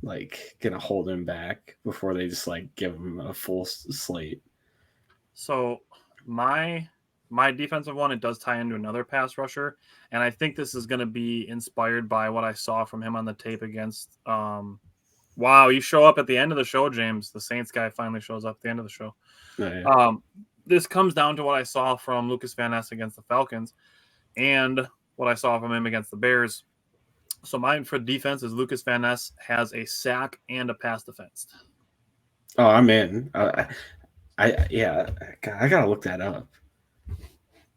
like gonna hold him back before they just like give him a full slate.
So my defensive one, it does tie into another pass rusher, and I think this is going to be inspired by what I saw from him on the tape against. Wow, you show up at the end of the show, James. The Saints guy finally shows up at the end of the show.
Oh, yeah.
This comes down to what I saw from Lucas Van Ness against the Falcons, and what I saw from him against the Bears. So mine for defense is Lucas Van Ness has a sack and a pass defense.
Oh, I'm in. I gotta look that up.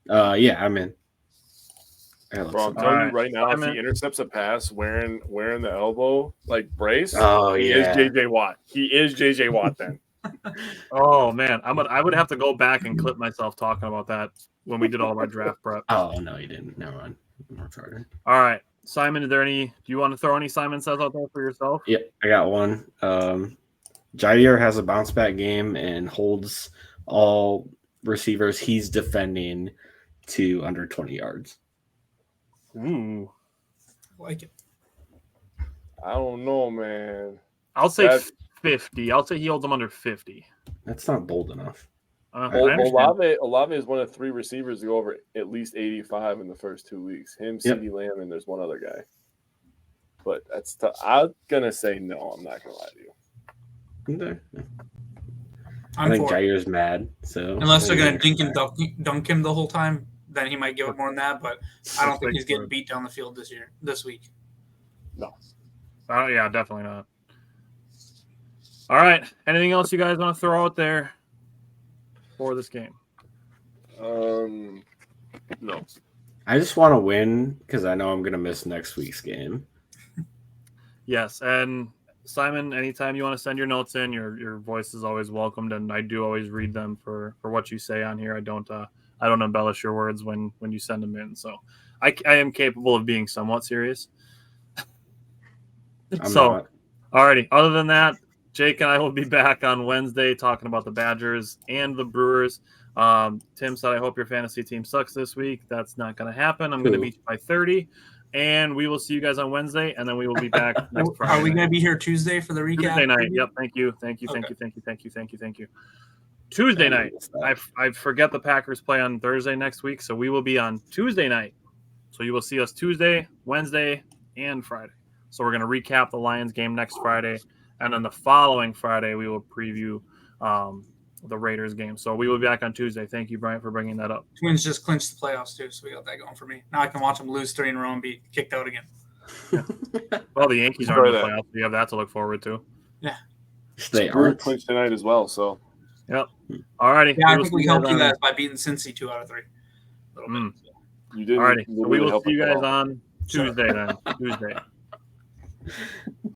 Yeah, I'm in.
Bro, I'm telling you right now, if he intercepts a pass wearing the elbow like brace, he is JJ Watt. He is JJ Watt then.
Oh man, I would have to go back and clip myself talking about that when we did all of our draft prep.
Oh no, you didn't. Never mind.
All right, Simon, do you want to throw any Simon says out there for yourself?
Yeah, I got one. Jair has a bounce back game and holds all receivers he's defending to under 20 yards.
Ooh,
I like it.
I don't know, man.
I'll say 50. I'll say he holds them under 50.
That's not bold enough.
Olave is one of 3 receivers to go over at least 85 in the first 2 weeks. Him, CeeDee Lamb, and there's one other guy. But that's tough. I'm gonna say no. I'm not gonna lie to you.
Okay. I think Jair's mad. So
unless they're gonna dunk him the whole time, then he might give it more than that. But I don't think he's getting beat down the field this week.
No.
Yeah, definitely not. All right. Anything else you guys want to throw out there for this game?
No.
I just want to win because I know I'm going to miss next week's game.
Yes, and Simon, anytime you want to send your notes in, your voice is always welcomed, and I do always read them for what you say on here. I don't embellish your words when you send them in, so I am capable of being somewhat serious. So, alrighty. Other than that, Jake and I will be back on Wednesday talking about the Badgers and the Brewers. Tim said, I hope your fantasy team sucks this week. That's not going to happen. I'm going to beat you by 30. And we will see you guys on Wednesday, and then we will be back next Friday.
Are we going to be here Tuesday for the recap?
Tuesday night. Yep. Thank you. Tuesday night. I forget the Packers play on Thursday next week, so we will be on Tuesday night. So you will see us Tuesday, Wednesday, and Friday. So we're going to recap the Lions game next Friday, and then the following Friday we will preview the Raiders game. So we will be back on Tuesday. Thank you, Brian, for bringing that up.
Twins just clinched the playoffs too, so we got that going for me. Now I can watch them lose 3 in a row and be kicked out again.
Well, the Yankees aren't in the playoffs. We have that to look forward to.
Yeah.
They are
clinched tonight as well, so.
Yep. All righty.
Yeah, I think we helped you guys by beating Cincy 2 out of 3.
You did.
All righty. So we will see you guys on Tuesday then. Tuesday.